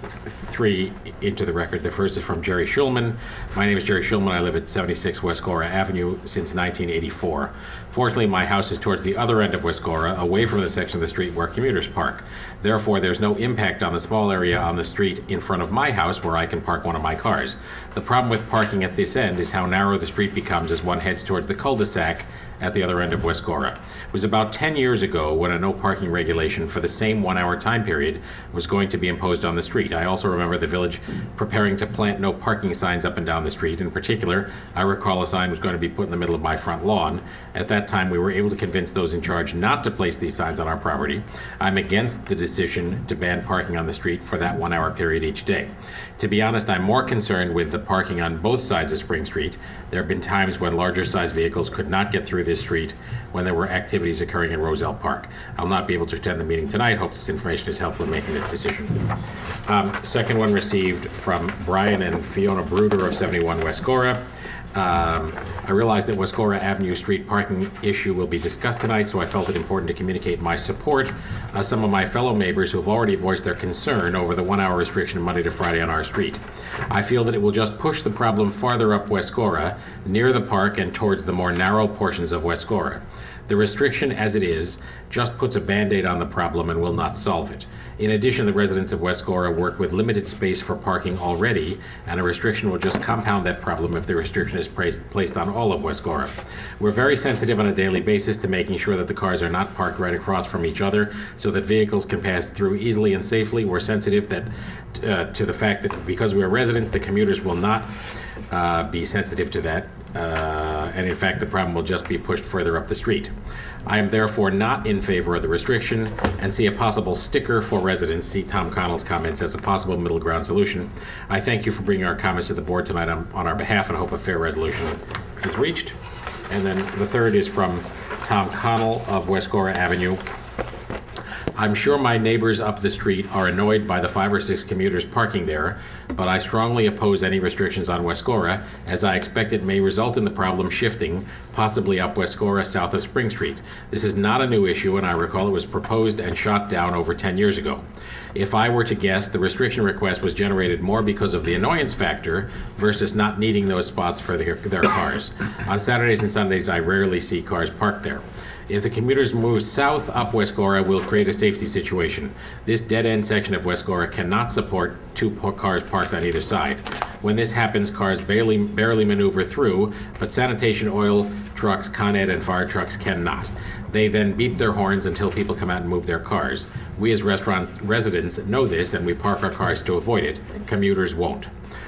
three into the record. The first is from Jerry Schulman. My name is Jerry Schulman. I live at 76 Weskora Avenue since 1984. Fortunately, my house is towards the other end of Weskora, away from the section of the street where commuters park. Therefore, there's no impact on the small area on the street in front of my house where I can park one of my cars. The problem with parking at this end is how narrow the street becomes as one heads towards the cul-de-sac at the other end of Weskora. It was about 10 years ago when a no parking regulation for the same 1-hour time period was going to be imposed on the street. I also remember the village preparing to plant no parking signs up and down the street. In particular, I recall a sign was going to be put in the middle of my front lawn. At that time, we were able to convince those in charge not to place these signs on our property. I'm against the decision to ban parking on the street for that 1-hour period each day. To be honest, I'm more concerned with the parking on both sides of Spring Street. There have been times when larger sized vehicles could not get through this street when there were activities occurring in Roselle Park. I'll not be able to attend the meeting tonight. Hope this information is helpful in making this decision. Second one received from Brian and Fiona Bruder of 71 Weskora. I realize that Weskora Avenue Street parking issue will be discussed tonight, so I felt it important to communicate my support. Some of my fellow neighbors who have already voiced their concern over the 1-hour restriction Monday to Friday on our street. I feel that it will just push the problem farther up Weskora, near the park and towards the more narrow portions of Weskora. The restriction as it is just puts a band-aid on the problem and will not solve it. In addition, the residents of Weskora work with limited space for parking already, and a restriction will just compound that problem if the restriction is placed on all of Weskora. We're very sensitive on a daily basis to making sure that the cars are not parked right across from each other so that vehicles can pass through easily and safely. We're sensitive that to the fact that because we're residents, the commuters will not be sensitive to that, and in fact the problem will just be pushed further up the street. I am therefore not in favor of the restriction and see a possible sticker for residents. See Tom Connell's comments as a possible middle ground solution. I thank you for bringing our comments to the board tonight on our behalf and hope a fair resolution is reached. And then the third is from Tom Connell of Weskora Avenue. I'm sure my neighbors up the street are annoyed by the 5 or 6 commuters parking there, but I strongly oppose any restrictions on Weskora, as I expect it may result in the problem shifting, possibly up Weskora south of Spring Street. This is not a new issue, and I recall it was proposed and shot down over 10 years ago. If I were to guess, the restriction request was generated more because of the annoyance factor versus not needing those spots for their cars. On Saturdays and Sundays, I rarely see cars parked there. If the commuters move south up Weskora, we'll create a safety situation. This dead-end section of Weskora cannot support 2 cars parked on either side. When this happens, cars barely maneuver through, but sanitation oil trucks, Con Ed, and fire trucks cannot. They then beep their horns until people come out and move their cars. We as restaurant residents know this, and we park our cars to avoid it. Commuters won't.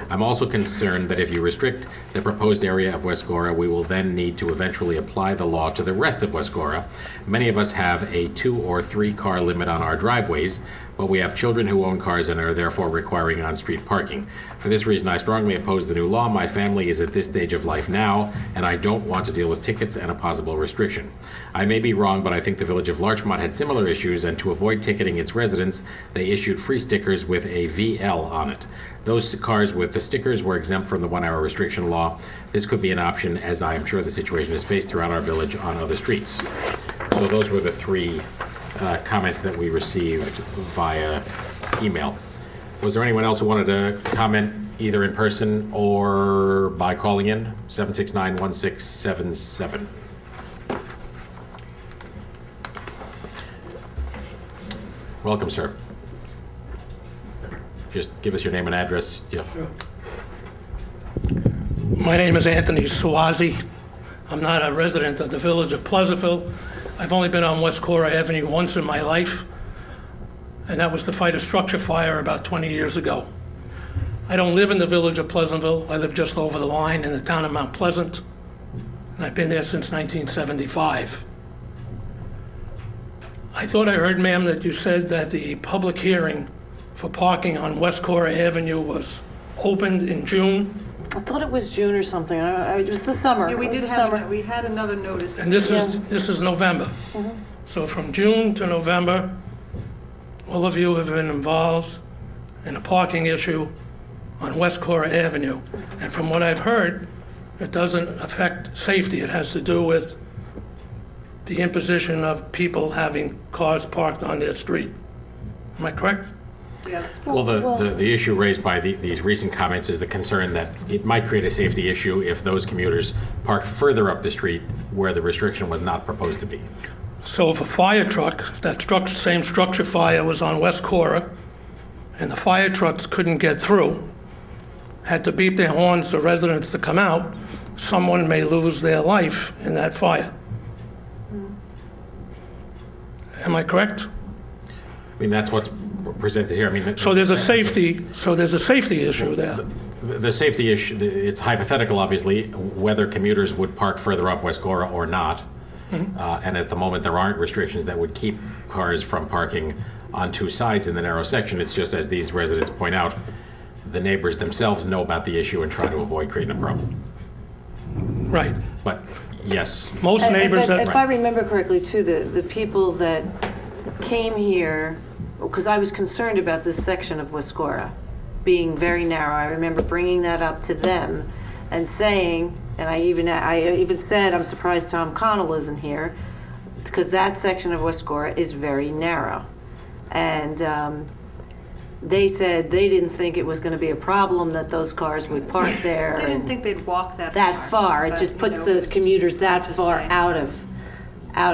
I'm also concerned that if you restrict the proposed area of Weskora, we will then need to eventually apply the law to the rest of Weskora. Many of us have a 2 or 3 car limit on our driveways, but we have children who own cars and are therefore requiring on-street parking. For this reason, I strongly oppose the new law. My family is at this stage of life now, and I don't want to deal with tickets and a possible restriction. I may be wrong, but I think the village of Larchmont had similar issues, and to avoid ticketing its residents, they issued free stickers with a VL on it. Those cars with the stickers were exempt from the 1-hour restriction law. This could be an option, as I am sure the situation is faced throughout our village on other streets. So those were the 3 comments that we received via email. Was there anyone else who wanted to comment either in person or by calling in? 769-1677. Welcome, sir. Just give us your name and address. Yeah. Sure. My name is Anthony Swazi. I'm not a resident of the village of Pleasantville. I've only been on Weskora Avenue once in my life, and that was to fight a structure fire about 20 years ago. I don't live in the village of Pleasantville. I live just over the line in the town of Mount Pleasant, and I've been there since 1975. I thought I heard, ma'am, that you said that the public hearing for parking on Weskora Avenue was opened in June. I thought it was June or something. It was the summer. Yeah, we did have, we had another notice. And this is November. Mm-hmm. So from June to November, all of you have been involved in a parking issue on Weskora Avenue. And from what I've heard, it doesn't affect safety. It has to do with the imposition of people having cars parked on their street. Am I correct? Yes. Well, the issue raised by these recent comments is the concern that it might create a safety issue if those commuters parked further up the street where the restriction was not proposed to be. So if a fire truck, same structure fire was on Weskora, and the fire trucks couldn't get through, had to beep their horns for residents to come out, someone may lose their life in that fire. Am I correct? I mean, that's what's presented here. I mean, So there's a safety issue there. The safety issue, it's hypothetical, obviously, whether commuters would park further up Weskora or not. And at the moment, there aren't restrictions that would keep cars from parking on two sides in the narrow section. It's just, as these residents point out, the neighbors themselves know about the issue and try to avoid creating a problem. Right. But, yes. Most neighbors... But if I remember correctly, too, the people that came here, because I was concerned about this section of Weskora being very narrow. I remember bringing that up to them and saying, and I even said, I'm surprised Tom Connell isn't here, because that section of Weskora is very narrow. And they said they didn't think it was going to be a problem that those cars would park there. They didn't think they'd walk that far. It but, just puts you know, the commuters that just far saying. out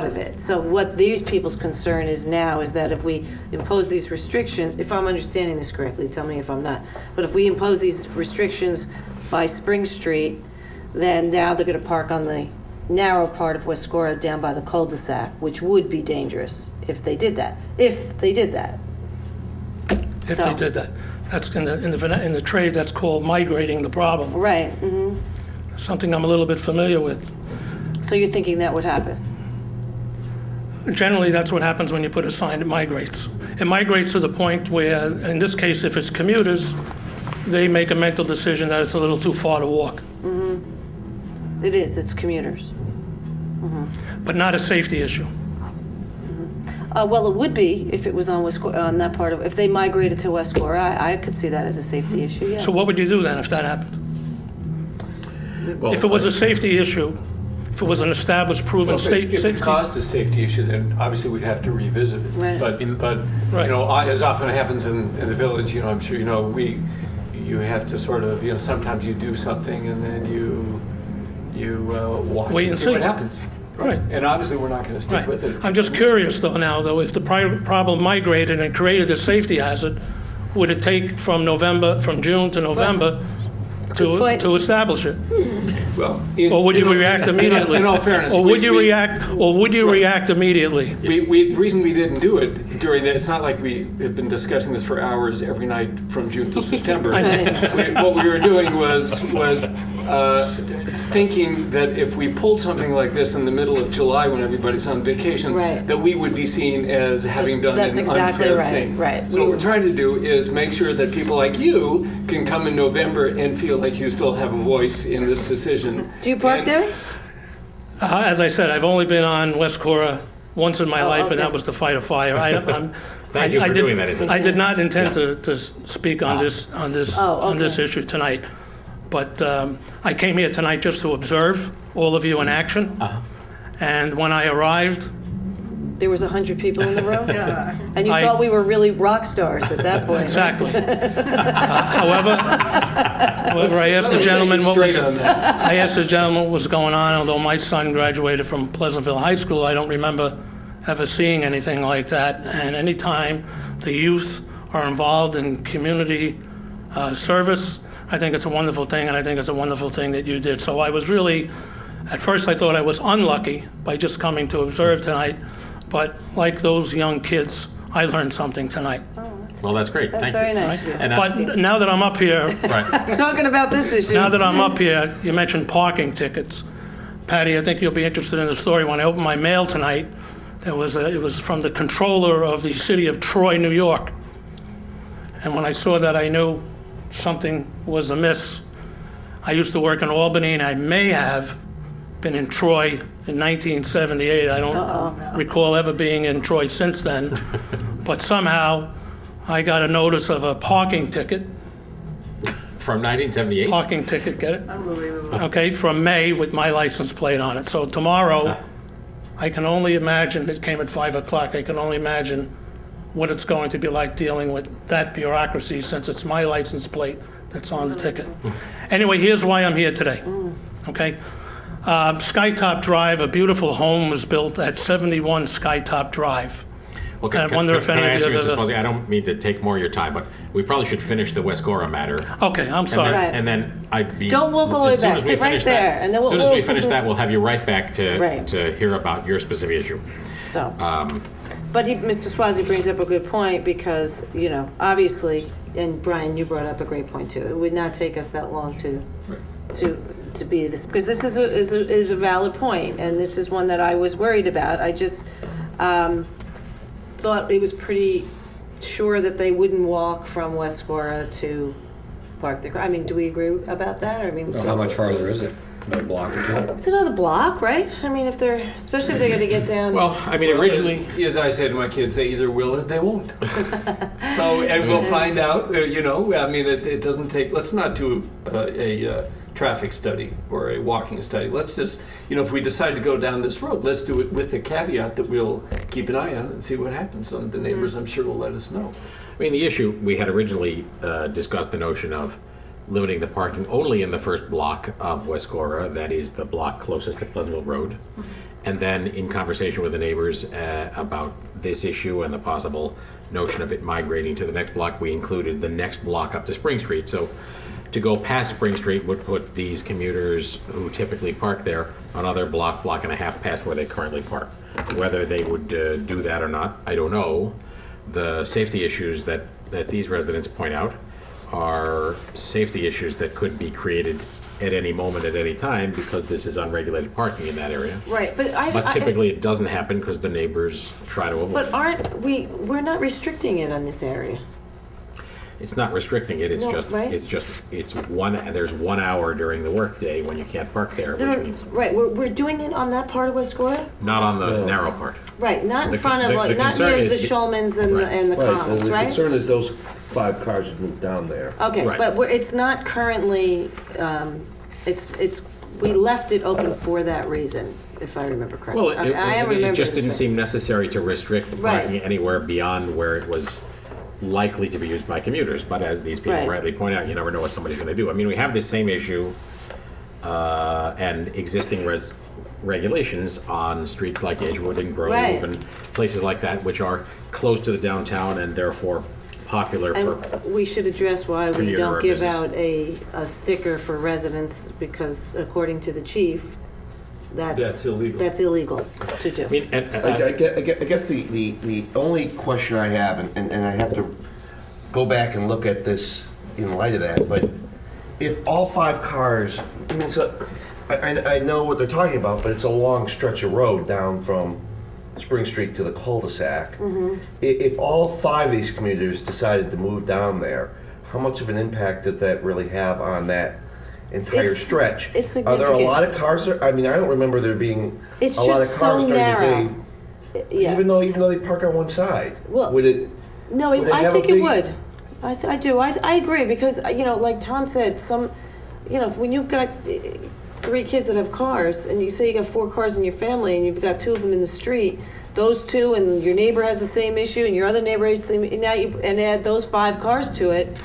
of it. So what these people's concern is now is that if we impose these restrictions, if I'm understanding this correctly, tell me if I'm not, but if we impose these restrictions by Spring Street, then now they're going to park on the narrow part of Weskora down by the cul-de-sac, which would be dangerous if they did that. If they did that. If they did that. That's in the trade, that's called migrating the problem. Right. Something I'm a little bit familiar with. So you're thinking that would happen? Generally, that's what happens when you put a sign that migrates. It migrates to the point where, in this case, if it's commuters, they make a mental decision that it's a little too far to walk. It is. It's commuters. But not a safety issue. Well, it would be if it was on that part of, if they migrated to Weskora, I could see that as a safety issue, yeah. So what would you do then if that happened? Well, if it was a safety issue, if it was an established, proven safety If it caused a safety issue, then obviously we'd have to revisit it. Right. But you know, as often happens in the village, you know, I'm sure you know, you have to sort of, you know, sometimes you do something and then you watch Wait and and see see. what happens. Right. And obviously we're not going to stick with it. I'm just curious, though, now, though, if the problem migrated and created a safety hazard, would it take from June to November to establish it? Well, or would you react immediately? In all fairness, or would you react immediately? The reason we didn't do it during that, it's not like we have been discussing this for hours every night from June till September. What we were doing was thinking that if we pulled something like this in the middle of July when everybody's on vacation, that we would be seen as having done an unfair thing. So what we're trying to do is make sure that people like you can come in November and feel like you still have a voice in this decision. Do you park there? As I said, I've only been on Weskora once in my life, and that was to fight a fire. Thank you for doing that. I did not intend to speak on this issue tonight. But I came here tonight just to observe all of you in action. And when I arrived... There was 100 people in the room? And you thought we were really rock stars at that point. Exactly. However, I asked the gentleman what was going on. Although my son graduated from Pleasantville High School, I don't remember ever seeing anything like that. And any time the youth are involved in community service, I think it's a wonderful thing, and I think it's a wonderful thing that you did. So I was really, at first I thought I was unlucky by just coming to observe tonight, but like those young kids, I learned something tonight. Well, that's great. That's Thank very you. nice of you. But now that I'm up here... Talking about this issue. Now that I'm up here, you mentioned parking tickets. Patty, I think you'll be interested in the story. When I opened my mail tonight, it was from the controller of the city of Troy, New York. And when I saw that, I knew something was amiss. I used to work in Albany, and I may have been in Troy in 1978. I don't recall ever being in Troy since then. But somehow, I got a notice of a parking ticket. From 1978? Parking ticket, get it? Unbelievable. Okay, from May with my license plate on it. So tomorrow, I can only imagine, it came at 5 o'clock, I can only imagine what it's going to be like dealing with that bureaucracy, since it's my license plate that's on the ticket. Anyway, here's why I'm here today. Okay? Skytop Drive, a beautiful home was built at 71 Skytop Drive. Well, I wonder if any of the other... I don't mean to take more of your time, but we probably should finish the Weskora matter. Okay, I'm sorry. And then I'd be... Don't walk all the way back. Sit right there. And then as soon as we finish that, we'll have you right back to hear about your specific issue. So... But Mr. Swazi brings up a good point because, you know, obviously, and Brian, you brought up a great point too. It would not take us that long to be this, because this is a valid point, and this is one that I was worried about. I just thought it was pretty sure that they wouldn't walk from Weskora to park their car. I mean, do we agree about that? I mean, Well, how much farther is it? Another block or two? It's another block, right? I mean, if they're, especially if they're going to get down. Well, I mean, originally, as I say to my kids, they either will or they won't. So, and we'll find out, you know, I mean, it doesn't take, let's not do a traffic study or a walking study. Let's just, you know, if we decide to go down this road, let's do it with the caveat that we'll keep an eye on it and see what happens. And the neighbors, I'm sure, will let us know. I mean, the issue, we had originally discussed the notion of limiting the parking only in the first block of Weskora, that is the block closest to Pleasantville Road. And then in conversation with the neighbors about this issue and the possible notion of it migrating to the next block, we included the next block up to Spring Street. So to go past Spring Street would put these commuters who typically park there another block and a half past where they currently park. Whether they would do that or not, I don't know. The safety issues that these residents point out are safety issues that could be created at any moment, at any time, because this is unregulated parking in that area. Right, but typically it doesn't happen because the neighbors try to avoid it. But we're not restricting it on this area. It's not restricting it, it's No, just, right? there's 1 hour during the workday when you can't park there, which means Right, we're doing it on that part of Weskora? not on the narrow part. Right, not in front of, the like, not concern near the is- Schulmans and the Commons, The right? concern is those 5 cars have moved down there. Okay, but it's not currently, we left it open for that reason, if I remember correctly. Well, it just didn't this seem necessary to restrict parking anywhere beyond where it was likely to be used by commuters. But as these people rightly point out, you never know what somebody's going to do. I mean, we have the same issue and existing regulations on streets like Edgewood and Grove and places like that, which are close to the downtown and therefore popular for. And we should address why we don't give out a sticker for residents, because according to the chief, that's illegal. That's illegal to do. I guess the only question I have, and I have to go back and look at this in light of that, but if all 5 cars, I mean, I know what they're talking about, but it's a long stretch of road down from Spring Street to the cul-de-sac. If all 5 of these commuters decided to move down there, how much of an impact does that really have on that entire stretch? Are there a lot of cars there? I mean, I don't remember there being a lot of cars during the day, even though they park on one side. Well, would it? No, I think it would. I do. I agree, because, you know, like Tom said, you know, when you've got 3 kids that have cars, and you say you got 4 cars in your family, and you've got 2 of them in the street, those 2, and your neighbor has the same issue, and your other neighbor has the same, and add those 5 cars to it,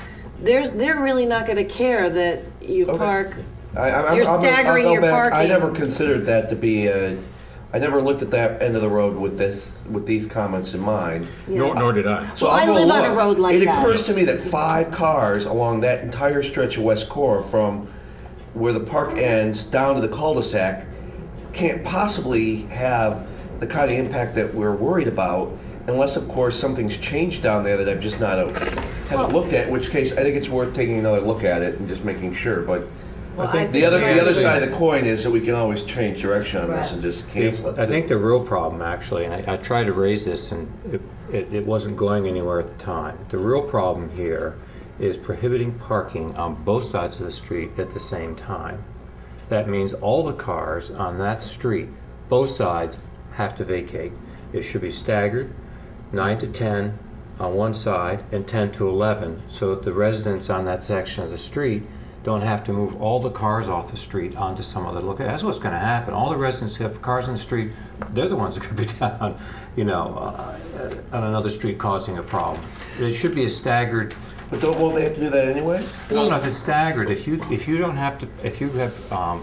they're really not going to care that you park. You're staggering your parking. I never considered that to be I never looked at that end of the road with these comments in mind. Nor did I. So I live on a road like that. It occurs to me that 5 cars along that entire stretch of Weskora, from where the park ends down to the cul-de-sac, can't possibly have the kind of impact that we're worried about, unless, of course, something's changed down there that I've just not haven't looked at, in which case I think it's worth taking another look at it and just making sure. But I think the other side of the coin is that we can always change direction on this and just cancel it. I think the real problem, actually, and I tried to raise this, and it wasn't going anywhere at the time. The real problem here is prohibiting parking on both sides of the street at the same time. That means all the cars on that street, both sides, have to vacate. It should be staggered, 9 to 10 on one side and 10 to 11, so that the residents on that section of the street don't have to move all the cars off the street onto some other location. That's what's going to happen. All the residents who have cars on the street, they're the ones that could be down, you know, on another street causing a problem. It should be a staggered. But won't they have to do that anyway? No, if it's staggered, if you don't have to, if you have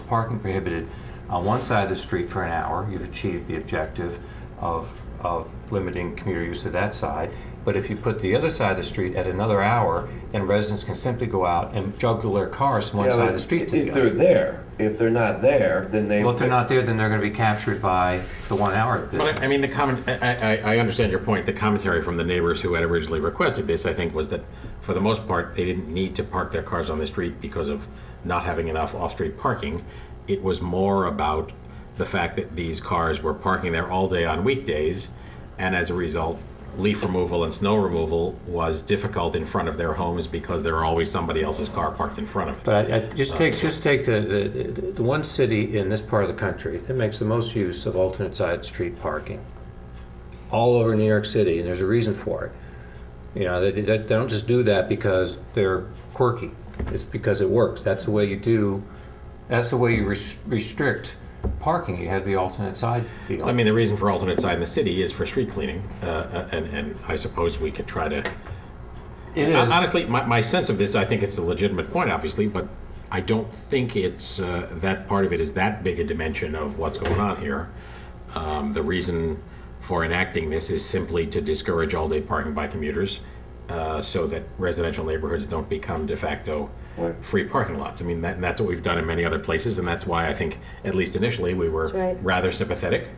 parking prohibited on one side of the street for an hour, you've achieved the objective of of limiting commuter use of that side. But if you put the other side of the street at another hour, then residents can simply go out and juggle their cars from one side of the street to the If other. they're there, if they're not there, then they... Well, if they're not there, then they're going to be captured by the 1 hour business. Well, I mean, I understand your point. The commentary from the neighbors who had originally requested this, I think, was that for the most part, they didn't need to park their cars on the street because of not having enough off-street parking. It was more about the fact that these cars were parking there all day on weekdays, and as a result, leaf removal and snow removal was difficult in front of their homes because there were always somebody else's car parked in front of it. But just take the one city in this part of the country that makes the most use of alternate side street parking. All over New York City, and there's a reason for it. You know, they don't just do that because they're quirky. It's because it works. That's the way you do. That's the way you restrict parking. You have the alternate side deal. I mean, the reason for alternate side in the city is for street cleaning, and I suppose we could try to... It is. Honestly, my sense of this, I think it's a legitimate point, obviously, but I don't think it's that part of it is that big a dimension of what's going on here. The reason for enacting this is simply to discourage all-day parking by commuters, so that residential neighborhoods don't become de facto free parking lots. I mean, that's what we've done in many other places, and that's why I think, at least initially, we were rather sympathetic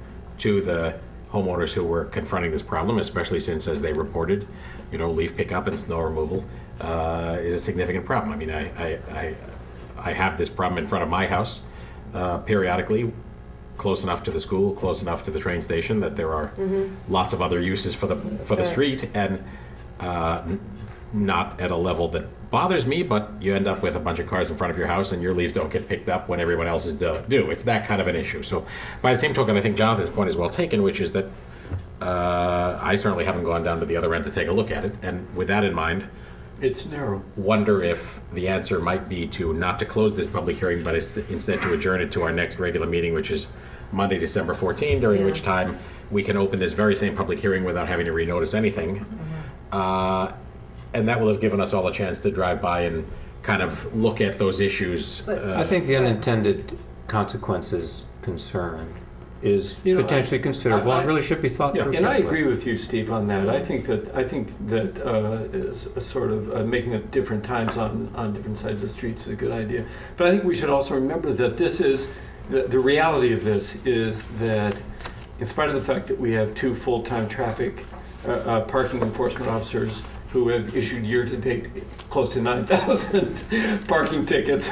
to the homeowners who were confronting this problem, especially since, as they reported, you know, leaf pickup and snow removal is a significant problem. I mean, I have this problem in front of my house periodically, close enough to the school, close enough to the train station that there are lots of other uses for the street, and not at a level that bothers me, but you end up with a bunch of cars in front of your house and your leaves don't get picked up when everyone else's do. It's that kind of an issue. So by the same token, I think Jonathan's point is well taken, which is that I certainly haven't gone down to the other end to take a look at it, and with that in mind, it's narrow. Wonder if the answer might be not to close this public hearing, but instead to adjourn it to our next regular meeting, which is Monday, December 14, during which time we can open this very same public hearing without having to renotice anything. And that will have given us all a chance to drive by and kind of look at those issues. I think the unintended consequences concern is potentially considerable and really should be thought through. And I agree with you, Steve, on that. I think that is a sort of making up different times on different sides of the streets is a good idea. But I think we should also remember that this is the reality of this is that in spite of the fact that we have 2 full-time traffic parking enforcement officers who have issued year-to-date close to 9,000 parking tickets.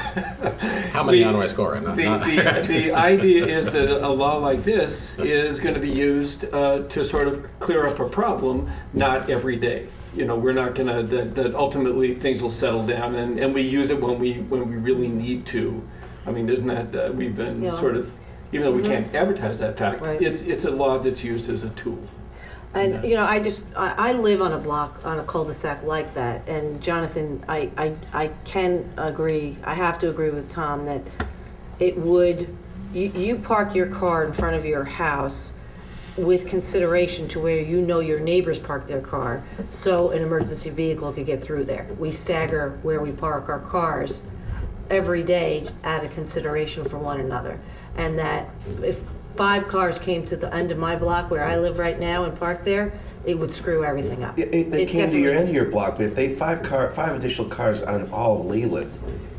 How many on Weskora? The idea is that a law like this is going to be used to sort of clear up a problem, not every day. You know, we're not going to, that ultimately things will settle down, and we use it when we really need to. I mean, isn't that, we've been sort of, even though we can't advertise that fact, it's a law that's used as a tool. And, you know, I live on a block, on a cul-de-sac like that, and Jonathan, I can agree, I have to agree with Tom that it would, you park your car in front of your house with consideration to where you know your neighbors park their car, so an emergency vehicle could get through there. We stagger where we park our cars every day out of consideration for one another, and that if 5 cars came to the end of my block where I live right now and parked there, it would screw everything up. If they came to your end of your block, but if they 5 additional cars on all of Leland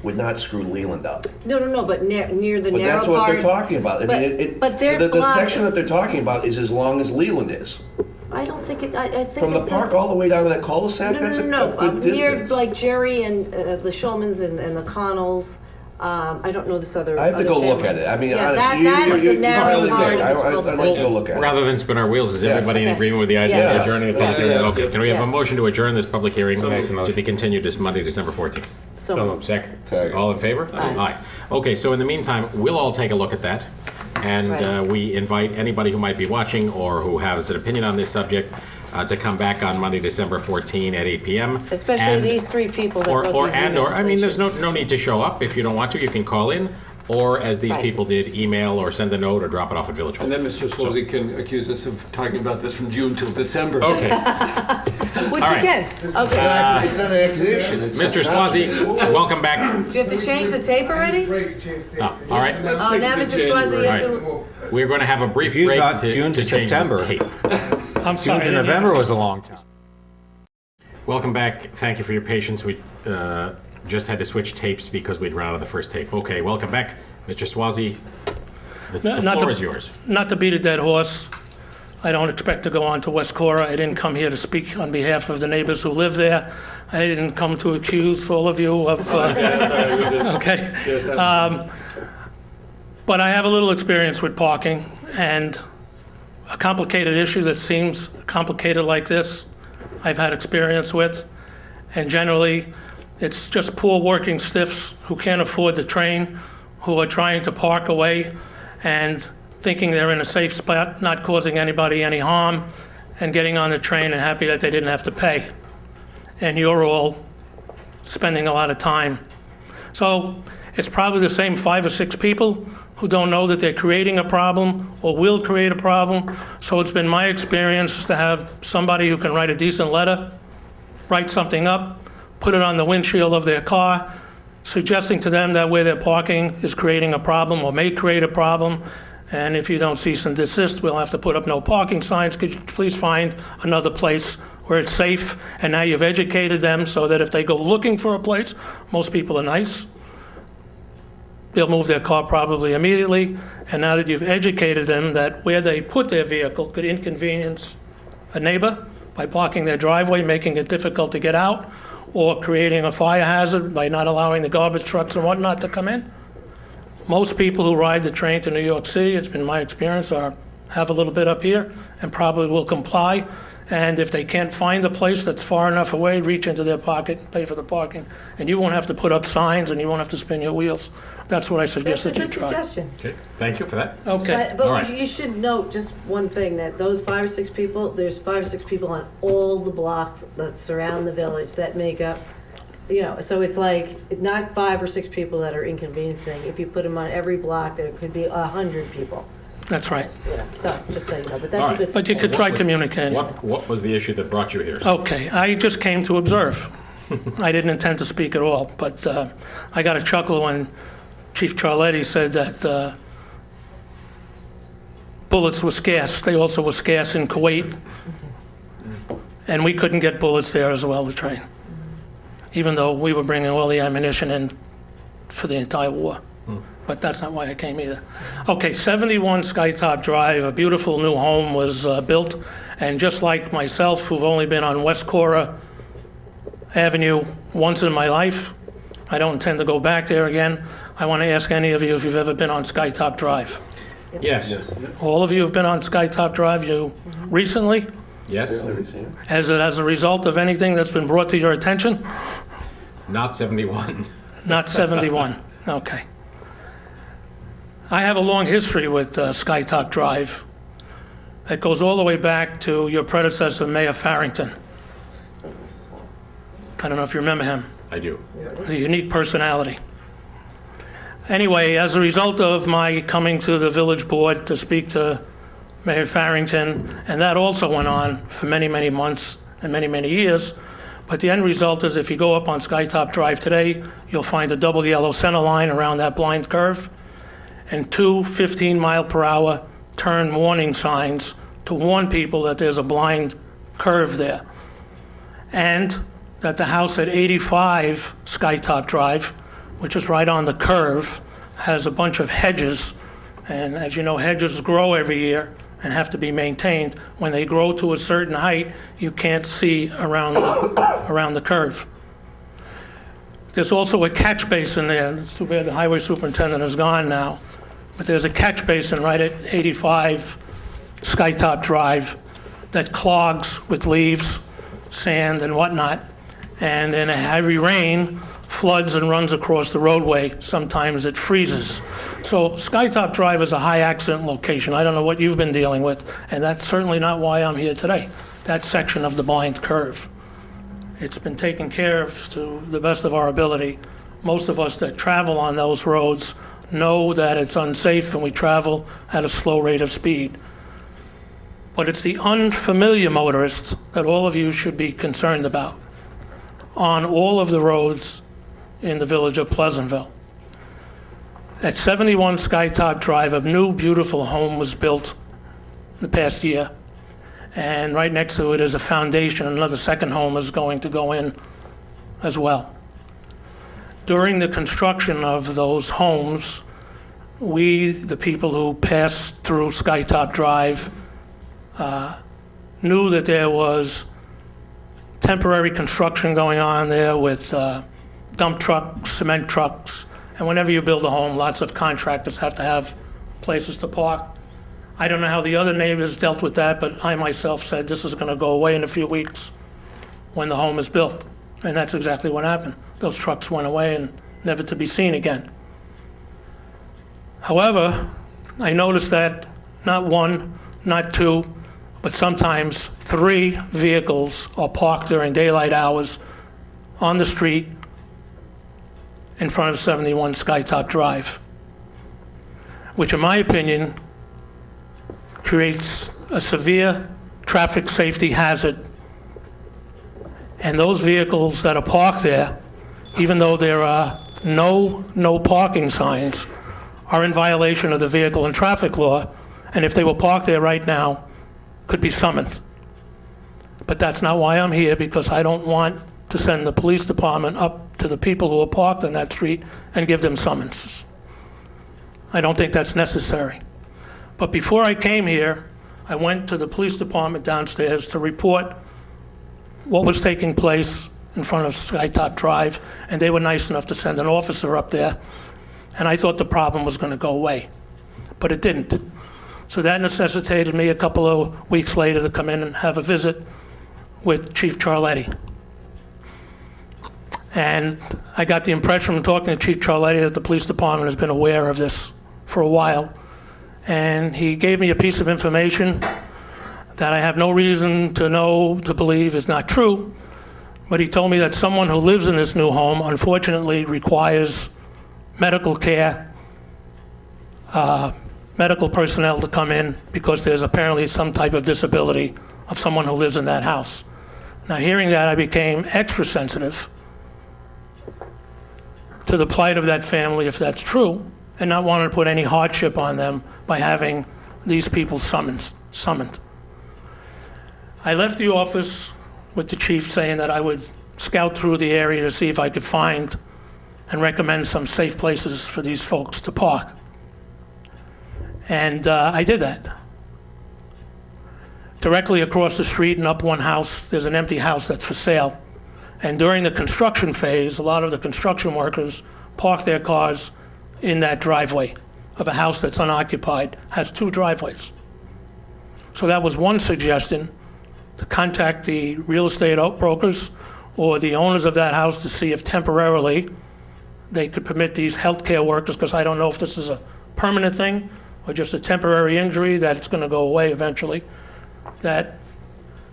would not screw Leland up. No, but near the narrow part. But that's what they're talking about. I mean, but their the section that they're talking about is as long as Leland is. I don't think it. I think from the park all the way down to that cul-de-sac. That's a good distance. Near like Jerry and the Schulmans and the Connells. I don't know this other. I have to go look at it. I mean, that is the narrow part. I'd like to go look at it. Rather than spin our wheels, is everybody in agreement with the idea of adjourning the public hearing? Okay. Can we have a motion to adjourn this public hearing to be continued this Monday, December 14th? So Second. All in favor? Aye. Okay, so in the meantime, we'll all take a look at that. And we invite anybody who might be watching or who has an opinion on this subject to come back on Monday, December 14 at 8 p.m. Especially these 3 people that wrote these emails. I mean, there's no need to show up. If you don't want to, you can call in. Or, as these people did, email or send a note or drop it off at Village Hall. And then Mr. Swozey can accuse us of talking about this from June till December. Okay. Which you can. Okay. It's not an exhibition. Mr. Swozey, welcome back. Do you have to change the tape already? All right. Oh, now Mr. Swozey, you have to... We're going to have a brief break to change the tape. I'm June sorry. to November was a long time. Welcome back. Thank you for your patience. We just had to switch tapes because we'd run out of the first tape. Okay, welcome back. Mr. Swazi, the floor is yours. Not to beat a dead horse, I don't expect to go on to Weskora. I didn't come here to speak on behalf of the neighbors who live there. I didn't come to accuse all of you of... okay. But I have a little experience with parking, and a complicated issue that seems complicated like this, I've had experience with, and generally it's just poor working stiffs who can't afford the train, who are trying to park away and thinking they're in a safe spot, not causing anybody any harm, and getting on the train and happy that they didn't have to pay. And you're all spending a lot of time. So it's probably the same 5 or 6 people who don't know that they're creating a problem or will create a problem. So it's been my experience to have somebody who can write a decent letter, write something up, put it on the windshield of their car, suggesting to them that where they're parking is creating a problem or may create a problem. And if you don't cease and desist, we'll have to put up no parking signs. Could you please find another place where it's safe? And now you've educated them so that if they go looking for a place, most people are nice. They'll move their car probably immediately. And now that you've educated them that where they put their vehicle could inconvenience a neighbor by blocking their driveway, making it difficult to get out, or creating a fire hazard by not allowing the garbage trucks and whatnot to come in. Most people who ride the train to New York City, it's been my experience, have a little bit up here and probably will comply. And if they can't find a place that's far enough away, reach into their pocket and pay for the parking. And you won't have to put up signs and you won't have to spin your wheels. That's what I suggest that you try. That's a good suggestion. Okay, thank you for that. Okay. But All right. you should note just one thing, that those 5 or 6 people, there's 5 or 6 people on all the blocks that surround the village that make up, so it's like not 5 or 6 people that are inconveniencing. If you put them on every block, there could be 100 people. That's right. So, just so you know, but that's All a right. good But you could try communicating. What was the issue that brought you here? Okay, I just came to observe. I didn't intend to speak at all, but I got a chuckle when Chief Chiarlitti said that bullets were scarce. They also were scarce in Kuwait, and we couldn't get bullets there as well, the train, even though we were bringing all the ammunition in for the entire war. But that's not why I came either. Okay, 71 Skytop Drive, a beautiful new home was built, and just like myself, who've only been on Weskora Avenue once in my life, I don't intend to go back there again. I want to ask any of you if you've ever been on Skytop Drive. Yes. All of you have been on Skytop Drive. You recently? Yes. As a result of anything that's been brought to your attention? Not 71. Not 71. Okay. I have a long history with Skytop Drive. It goes all the way back to your predecessor, Mayor Farrington. I don't know if you remember him. I do. A unique personality. Anyway, as a result of my coming to the village board to speak to Mayor Farrington, and that also went on for many, many months and many, many years, but the end result is if you go up on Skytop Drive today, you'll find a double yellow center line around that blind curve, and 2 15-mile-per-hour turn warning signs to warn people that there's a blind curve there. And that the house at 85 Skytop Drive, which is right on the curve, has a bunch of hedges. And as you know, hedges grow every year and have to be maintained. When they grow to a certain height, you can't see around the curve. There's also a catch basin there. It's too bad the highway superintendent is gone now. But there's a catch basin right at 85 Skytop Drive that clogs with leaves, sand, and whatnot. And in a heavy rain, floods and runs across the roadway. Sometimes it freezes. So Skytop Drive is a high accident location. I don't know what you've been dealing with, and that's certainly not why I'm here today. That section of the blind curve. It's been taken care of to the best of our ability. Most of us that travel on those roads know that it's unsafe and we travel at a slow rate of speed. But it's the unfamiliar motorists that all of you should be concerned about on all of the roads in the village of Pleasantville. At 71 Skytop Drive, a new beautiful home was built in the past year. and right next to it is a foundation. Another second home is going to go in as well. During the construction of those homes, we, the people who passed through Skytop Drive, knew that there was temporary construction going on there with dump trucks, cement trucks, and whenever you build a home, lots of contractors have to have places to park. I don't know how the other neighbors dealt with that, but I myself said this is going to go away in a few weeks when the home is built. And that's exactly what happened. Those trucks went away and never to be seen again. However, I noticed that not one, not two, but sometimes 3 vehicles are parked during daylight hours on the street in front of 71 Skytop Drive, which in my opinion creates a severe traffic safety hazard. And those vehicles that are parked there, even though there are no parking signs, are in violation of the vehicle and traffic law, and if they were parked there right now, could be summoned. But that's not why I'm here, because I don't want to send the police department up to the people who are parked on that street and give them summonses. I don't think that's necessary. But before I came here, I went to the police department downstairs to report what was taking place in front of Skytop Drive, and they were nice enough to send an officer up there, and I thought the problem was going to go away, but it didn't. So that necessitated me a couple of weeks later to come in and have a visit with Chief Chiarlitti. And I got the impression from talking to Chief Chiarlitti that the police department has been aware of this for a while. And he gave me a piece of information that I have no reason to believe is not true. But he told me that someone who lives in this new home unfortunately requires medical care, medical personnel to come in because there's apparently some type of disability of someone who lives in that house. Now, hearing that, I became extra sensitive to the plight of that family, if that's true, and not wanting to put any hardship on them by having these people summoned. I left the office with the chief saying that I would scout through the area to see if I could find and recommend some safe places for these folks to park. And I did that. Directly across the street and up one house, there's an empty house that's for sale. And during the construction phase, a lot of the construction workers park their cars in that driveway of a house that's unoccupied, has 2 driveways. So that was one suggestion, to contact the real estate brokers or the owners of that house to see if temporarily they could permit these healthcare workers, because I don't know if this is a permanent thing or just a temporary injury that it's going to go away eventually, that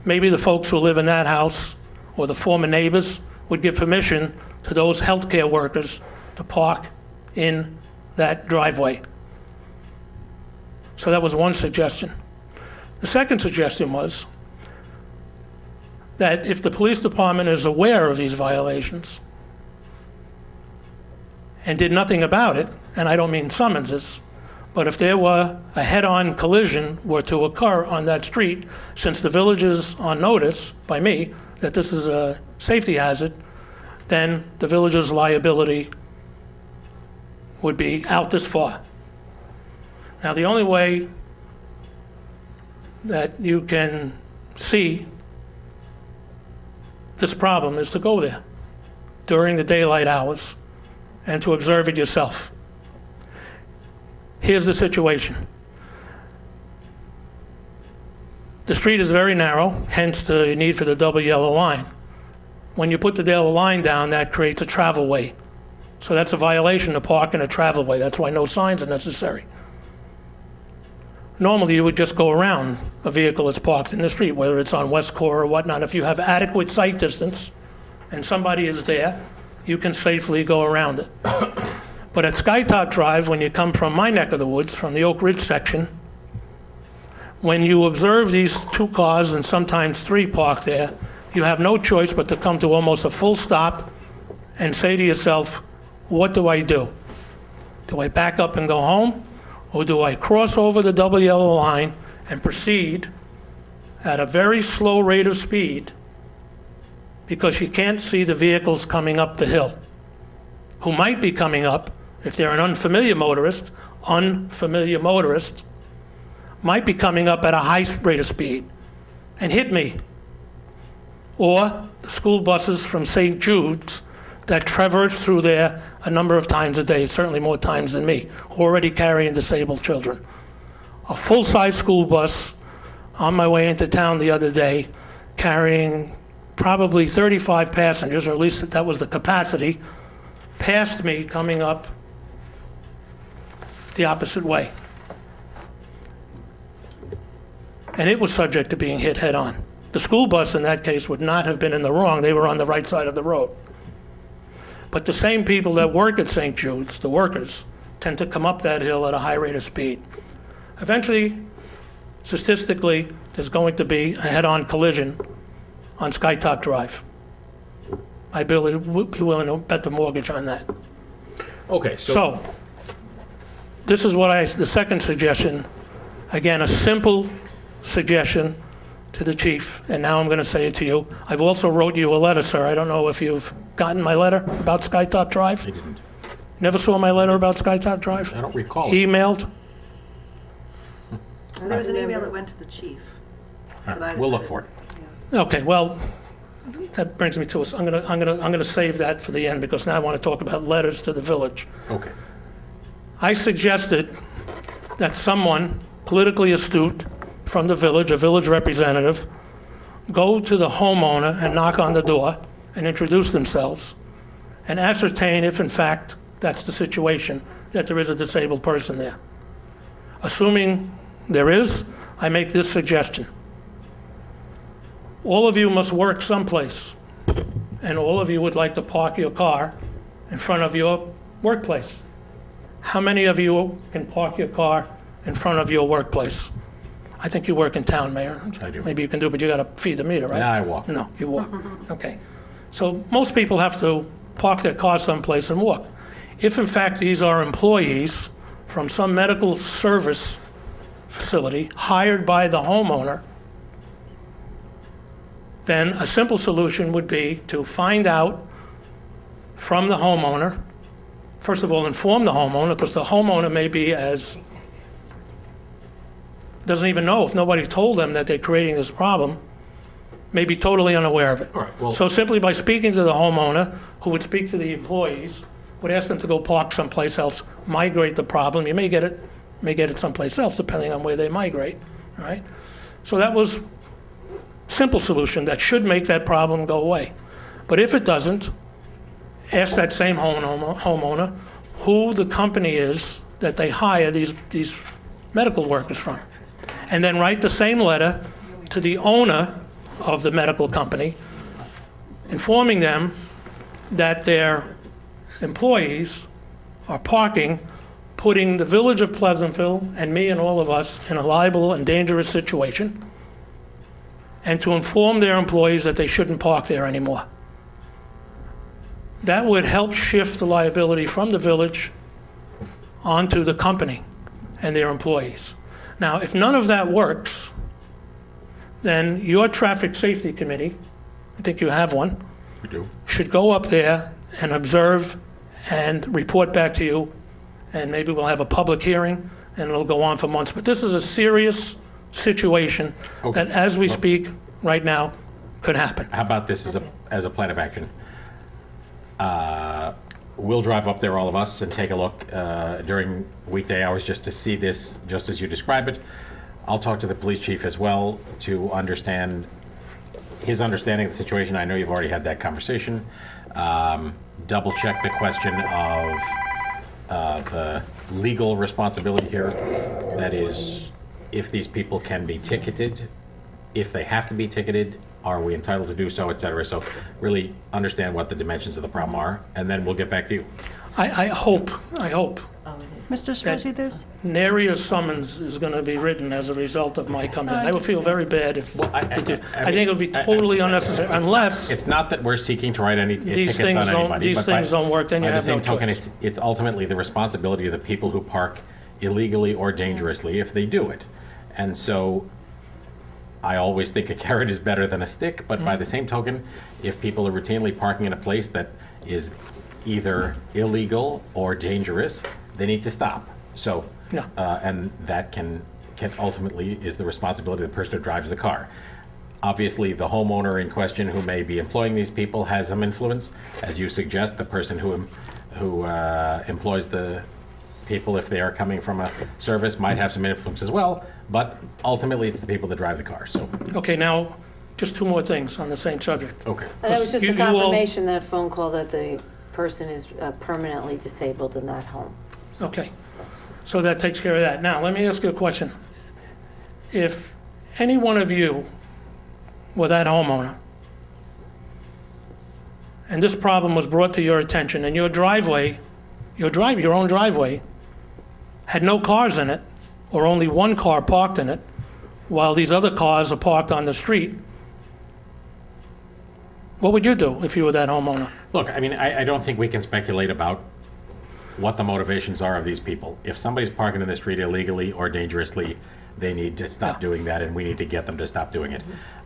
maybe the folks who live in that house or the former neighbors would give permission to those healthcare workers to park in that driveway. So that was one suggestion. The second suggestion was that if the police department is aware of these violations and did nothing about it, and I don't mean summonses, but if there were a head-on collision were to occur on that street, since the village is on notice by me that this is a safety hazard, then the village's liability would be out this far. Now, the only way that you can see this problem is to go there during the daylight hours and to observe it yourself. Here's the situation. The street is very narrow, hence the need for the double yellow line. When you put the yellow line down, that creates a travel way. So that's a violation to park in a travel way. That's why no signs are necessary. Normally, you would just go around a vehicle that's parked in the street, whether it's on Weskora or whatnot. If you have adequate sight distance and somebody is there, you can safely go around it. But at Skytop Drive, when you come from my neck of the woods, from the Oak Ridge section, when you observe these 2 cars and sometimes 3 parked there, you have no choice but to come to almost a full stop and say to yourself, what do I do? Do I back up and go home? Or do I cross over the double yellow line and proceed at a very slow rate of speed because she can't see the vehicles coming up the hill, who might be coming up, if they're an unfamiliar motorist, might be coming up at a high rate of speed and hit me. Or the school buses from St. Jude's that traverse through there a number of times a day, certainly more times than me, already carrying disabled children. A full-size school bus on my way into town the other day, carrying probably 35 passengers, or at least that was the capacity, passed me coming up the opposite way. And it was subject to being hit head-on. The school bus in that case would not have been in the wrong. They were on the right side of the road. But the same people that work at St. Jude's, the workers, tend to come up that hill at a high rate of speed. Eventually, statistically, there's going to be a head-on collision on Skytop Drive. I'd be willing to bet the mortgage on that. Okay, So, this is the second suggestion. Again, a simple suggestion to the chief, and now I'm going to say it to you. I've also wrote you a letter, sir. I don't know if you've gotten my letter about Skytop Drive. I didn't. Never saw my letter about Skytop Drive? I don't recall it. Emailed? There was an email that went to the chief. We'll look for it. Okay, well, that brings me to us. I'm going to save that for the end because now I want to talk about letters to the village. Okay. I suggested that someone politically astute from the village, a village representative, go to the homeowner and knock on the door and introduce themselves and ascertain if in fact that's the situation, that there is a disabled person there. Assuming there is, I make this suggestion. All of you must work someplace, and all of you would like to park your car in front of your workplace. How many of you can park your car in front of your workplace? I think you work in town, Mayor. I do. Maybe you can do, but you got to feed the meter, right? Yeah, I walk. No, you walk. Okay. So most people have to park their car someplace and walk. If in fact these are employees from some medical service facility hired by the homeowner, then a simple solution would be to find out from the homeowner. First of all, inform the homeowner, because the homeowner may be doesn't even know, if nobody told them that they're creating this problem, may be totally unaware of it. All right, well, So simply by speaking to the homeowner, who would speak to the employees, would ask them to go park someplace else, migrate the problem. You may get it someplace else, depending on where they migrate. All right? So that was a simple solution that should make that problem go away. But if it doesn't, ask that same homeowner who the company is that they hire these medical workers from. And then write the same letter to the owner of the medical company, informing them that their employees are parking, putting the village of Pleasantville and me and all of us in a liable and dangerous situation, and to inform their employees that they shouldn't park there anymore. That would help shift the liability from the village onto the company and their employees. Now, if none of that works, then your traffic safety committee, I think you have one, we do, should go up there and observe and report back to you, and maybe we'll have a public hearing and it'll go on for months. But this is a serious situation that, as we speak right now, could happen. How about this as a plan of action? We'll drive up there, all of us, and take a look during weekday hours just to see this, just as you describe it. I'll talk to the police chief as well to understand his understanding of the situation. I know you've already had that conversation. Double check the question of the legal responsibility here. That is, if these people can be ticketed, if they have to be ticketed, are we entitled to do so, etc. So really understand what the dimensions of the problem are, and then we'll get back to you. I hope Mr. Strozzi, there's... nary a summons is going to be written as a result of my coming in. I would feel very bad if I think it would be totally unnecessary, unless... It's not that we're seeking to write any these tickets on anybody. These things don't work, then you have no choice. By the same token, it's ultimately the responsibility of the people who park illegally or dangerously if they do it. And so I always think a carrot is better than a stick, but by the same token, if people are routinely parking in a place that is either illegal or dangerous, they need to stop. So, and that can ultimately is the responsibility of the person who drives the car. Obviously, the homeowner in question who may be employing these people has some influence. As you suggest, the person who employs the people, if they are coming from a service, might have some influence as well, but ultimately it's the people that drive the car. So. Okay, now, just two more things on the same subject. Okay. And that was just a confirmation, that phone call, that the person is permanently disabled in that home. Okay, so that takes care of that. Now, let me ask you a question. If any one of you were that homeowner, and this problem was brought to your attention, and your driveway, your own driveway, had no cars in it, or only one car parked in it, while these other cars are parked on the street, what would you do if you were that homeowner? Look, I mean, I don't think we can speculate about what the motivations are of these people. If somebody's parking in the street illegally or dangerously, they need to stop doing that, and we need to get them to stop doing it.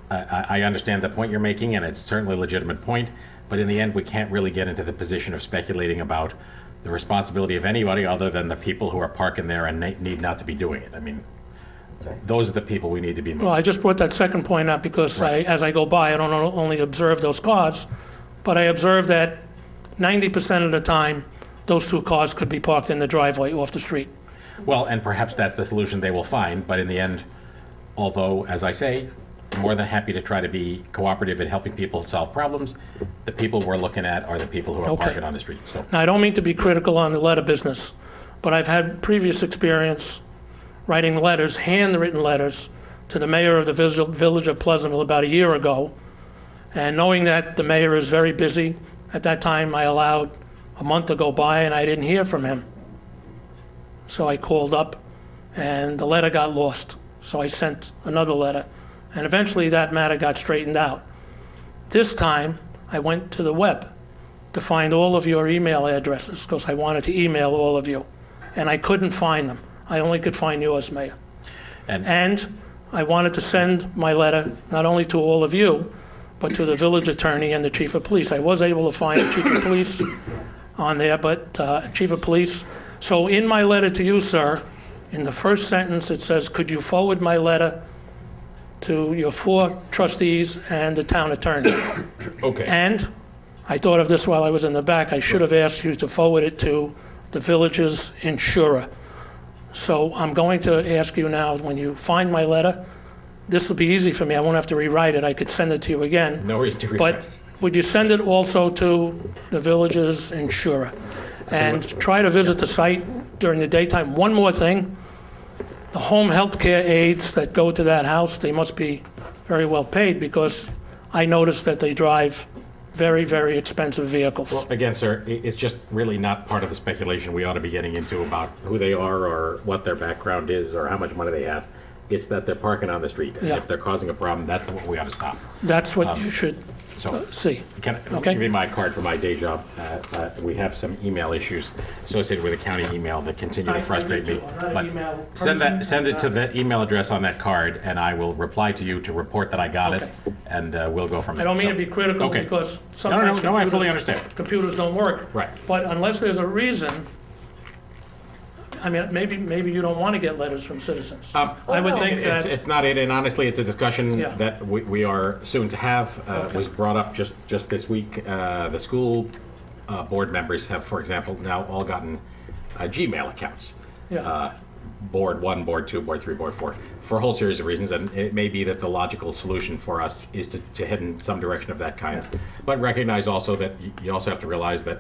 I understand the point you're making, and it's certainly a legitimate point, but in the end, we can't really get into the position of speculating about the responsibility of anybody other than the people who are parking there and need not to be doing it. I mean, those are the people we need to be moving. Well, I just brought that second point up because as I go by, I don't only observe those cars, but I observe that 90% of the time, those two cars could be parked in the driveway off the street. Well, and perhaps that's the solution they will find, but in the end, although, as I say, I'm more than happy to try to be cooperative in helping people solve problems, the people we're looking at are the people who are parking on the street. So. Now, I don't mean to be critical on the letter business, but I've had previous experience writing letters, handwritten letters, to the mayor of the village of Pleasantville about a year ago, and knowing that the mayor is very busy, at that time I allowed a month to go by and I didn't hear from him. So I called up and the letter got lost. So I sent another letter, and eventually that matter got straightened out. This time I went to the web to find all of your email addresses because I wanted to email all of you, and I couldn't find them. I only could find yours, Mayor. And I wanted to send my letter not only to all of you, but to the village attorney and the chief of police. I was able to find the chief of police on there, but chief of police. So in my letter to you, sir, in the first sentence it says, could you forward my letter to your 4 trustees and the town attorney? Okay. And I thought of this while I was in the back. I should have asked you to forward it to the village's insurer. So I'm going to ask you now, when you find my letter, this will be easy for me. I won't have to rewrite it. I could send it to you again. No reason to rewrite. But would you send it also to the village's insurer? And try to visit the site during the daytime. One more thing. The home health care aides that go to that house, they must be very well paid, because I noticed that they drive very, very expensive vehicles. Well, again, sir, it's just really not part of the speculation we ought to be getting into about who they are or what their background is or how much money they have. It's that they're parking on the street. And if they're causing a problem, that's what we ought to stop. That's what you should see. Can I give you my card for my day job? We have some email issues associated with the county email that continue to frustrate me. But send it to the email address on that card, and I will reply to you to report that I got it, and we'll go from there. I don't mean to be critical, because sometimes no, I fully understand. Computers don't work. Right. But unless there's a reason, I mean, maybe you don't want to get letters from citizens. I would think that it's not it, and honestly, it's a discussion that we are soon to have. It was brought up just this week. The school board members have, for example, now all gotten Gmail accounts. Board 1, Board 2, Board 3, Board 4, for a whole series of reasons, and it may be that the logical solution for us is to head in some direction of that kind. But recognize also that you also have to realize that,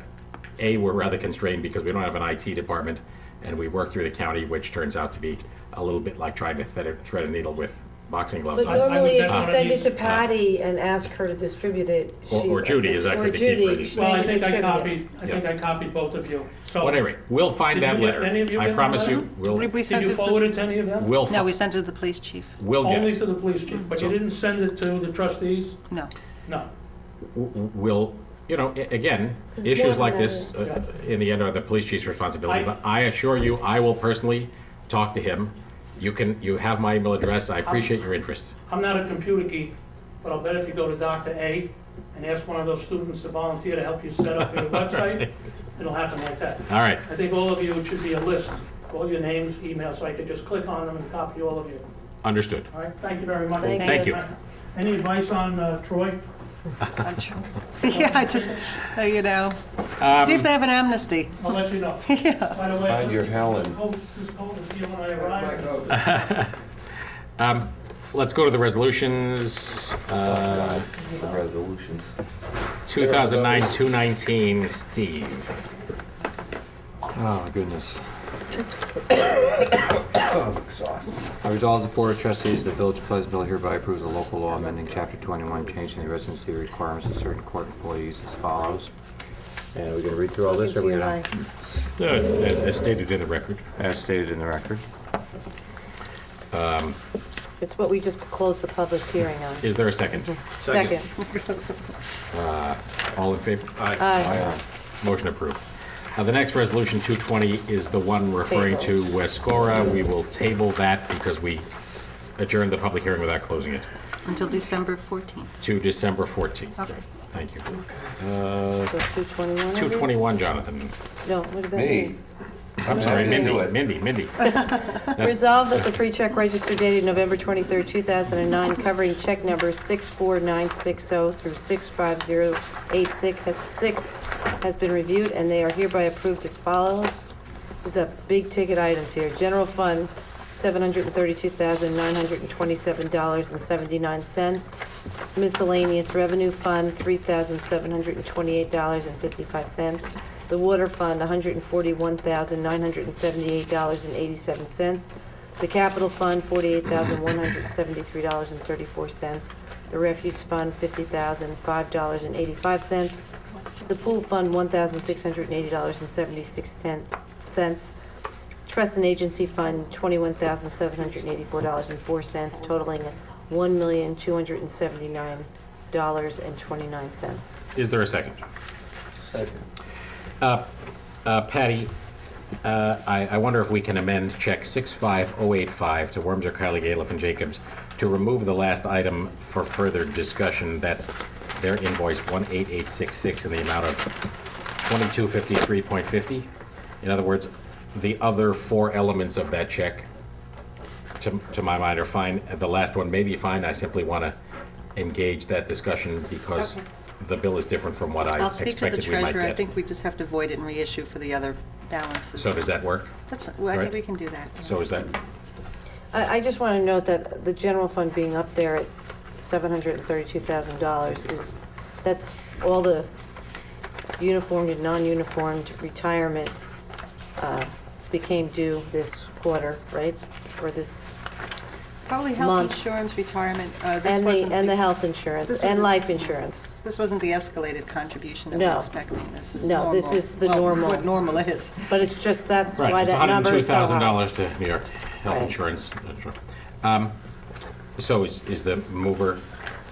A, we're rather constrained because we don't have an IT department, and we work through the county, which turns out to be a little bit like trying to thread a needle with boxing gloves But on. normally, if you send it to Patty and ask her to distribute it, or Judy is actually the key for these. Well, I think I copied both of you. So whatever, we'll find that letter. I promise you, we'll. Did you forward it to any of them? No, we sent it to the police chief. We'll get Only to the police chief, but you didn't send it to the trustees? No. No. We'll. You know, again, issues like this, in the end, are the police chief's responsibility. But I assure you, I will personally talk to him You have my email address. I appreciate your interest. I'm not a computer geek, but I'll bet if you go to Dr. A and ask one of those students to volunteer to help you set up your website, it'll happen like that. All right. I think all of you, it should be a list, all your names, emails, so I could just click on them and copy all of you. Understood. All right, thank you very much. Thank you. Any advice on Troy? Yeah, I just, you know, see if they have an amnesty. I'll let you know. Yeah. By the way, Find your Helen. this coat is here when I arrived. Let's go to the resolutions. The resolutions. 2009-219, Steve. Oh, goodness. I'm exhausted. I resolve the Board of Trustees of the Village of Pleasantville hereby approves a local law amending Chapter 21, changing the residency requirements of certain court employees as follows. And are we going to read through all this, or are we going to... As stated in the record. As stated in the record. It's what we just closed the public hearing on. Is there a second? Second. All in favor? Aye. Motion approved. The next resolution, 220, is the one referring to Weskora. We will table that because we adjourned the public hearing without closing it. Until December 14th. To December 14th. Okay. Thank you. So 221? 221, Jonathan. No, what about Me. I'm sorry, Mindy. Resolved that the pre-check register dated November 23, 2009, covering check numbers 64960 through 65086 has been reviewed, and they are hereby approved as follows. These are big ticket items here. General Fund, $732,927.79. Miscellaneous Revenue Fund, $3,728.55. The Water Fund, $141,978.87. The Capital Fund, $48,173.34. The Refuge Fund, $50,005.85. The Pool Fund, $1,680.76. Trust and Agency Fund, $21,784.04, totaling $1,279.29. Is there a second? Second. Patty, I wonder if we can amend check 65085 to Wormser, Kylie, Galiff, and Jacobs to remove the last item for further discussion. That's their invoice 18866 in the amount of $2253.50. In other words, the other four elements of that check, to my mind, are fine. The last one may be fine. I simply want to engage that discussion because the bill is different from what I expected we might get. I'll speak to the treasurer. I think we just have to void it and reissue for the other balances. So does that work? Well, I think we can do that. Yeah. So is that... I just want to note that the general fund being up there at $732,000 that's all the uniformed and non-uniformed retirement became due this quarter, right? Or this Probably health month. insurance, retirement. And the health insurance and life insurance. This wasn't the escalated contribution that we're expecting. This is no, normal. this is the normal. What normal is. But it's just that's right, why it's that number is so high. $102,000 to New York health insurance. So is the mover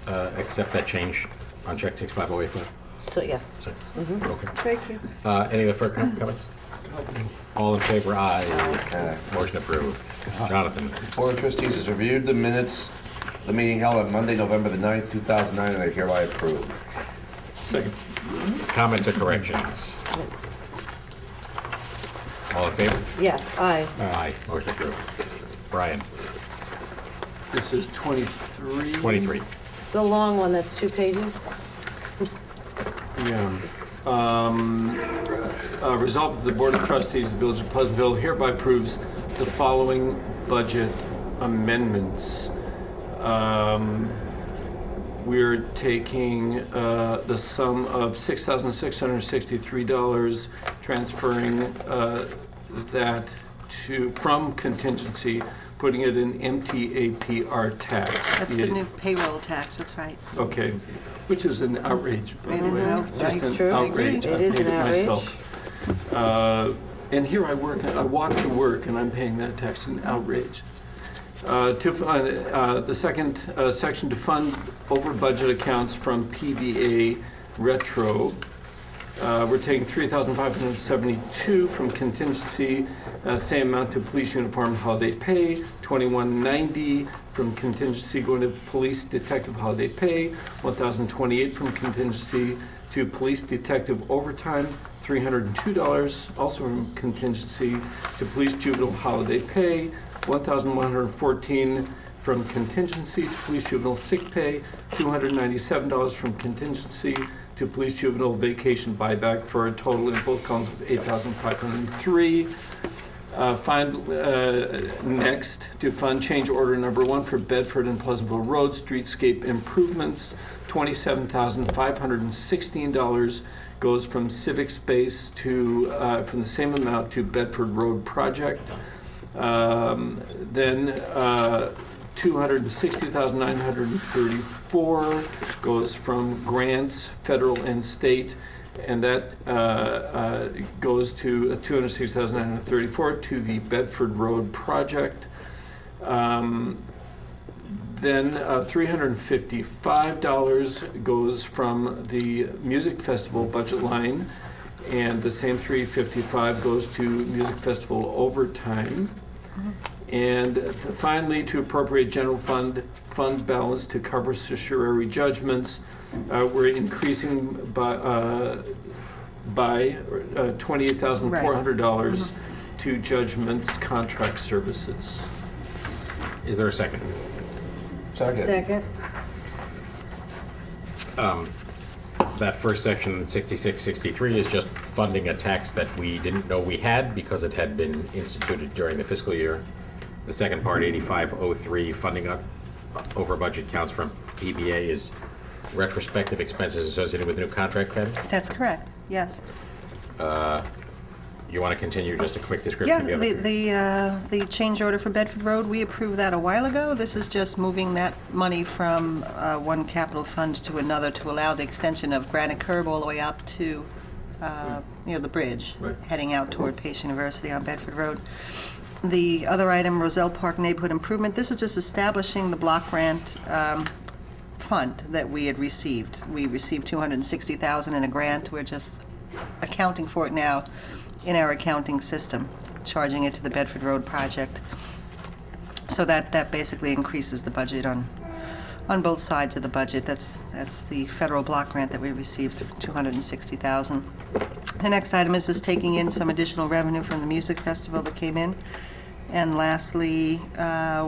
accept that change on check 65085? So yes. Okay. Thank you. Any other further comments? All in favor, aye. Motion approved. Jonathan. The Board of Trustees has reviewed the minutes of the meeting held on Monday, November the 9th, 2009, and I hereby approve. Second. Comments or corrections? All in favor? Yes, aye. Aye. Motion approved. Brian. This is 23. 23. The long one, that's 2 pages. Yeah. Resolved that the Board of Trustees of the Village of Pleasantville hereby approves the following budget amendments. We're taking the sum of $6,663, transferring that from contingency, putting it in MTAPR tax. That's the new payroll tax, that's right. Okay, which is an outrage, by the way. That's Just true. an outrage. It is an outrage. Myself. And here I work, I walk to work, and I'm paying that tax. An outrage. The second section, to fund over budget accounts from PBA retro We're taking $3,572 from contingency, same amount to police uniform holiday pay, $2,190 from contingency going to police detective holiday pay, $1,028 from contingency to police detective overtime, $302 also from contingency to police juvenile holiday pay, $1,114 from contingency to police juvenile sick pay, $297 from contingency to police juvenile vacation buyback, for a total in both columns of $8,503. Next, to fund change order number 1 for Bedford and Pleasantville Road streetscape improvements, $27,516 goes from civic space to from the same amount to Bedford Road project. Then $260,934 goes from grants, federal and state, and that goes to $260,934 to the Bedford Road project. Then $355 goes from the music festival budget line, and the same $355 goes to music festival overtime. And finally, to appropriate general fund balance to cover certiorari judgments, we're increasing by $28,400 to judgments contract services. Is there a second? Second. That first section, 6663, is just funding a tax that we didn't know we had because it had been instituted during the fiscal year. The second part, 8503, funding up over budget counts from PBA, is retrospective expenses associated with the new contract, Patty? That's correct, yes. You want to continue just a quick description? Yeah, the change order for Bedford Road, we approved that a while ago. This is just moving that money from one capital fund to another to allow the extension of granite curb all the way up to the bridge, heading out toward Pace University on Bedford Road. The other item, Roselle Park Neighborhood Improvement, this is just establishing the block grant fund that we had received. We received $260,000 in a grant. We're just accounting for it now in our accounting system, charging it to the Bedford Road project. So that basically increases the budget on both sides of the budget. That's the federal block grant that we received, $260,000. The next item is just taking in some additional revenue from the music festival that came in. And lastly,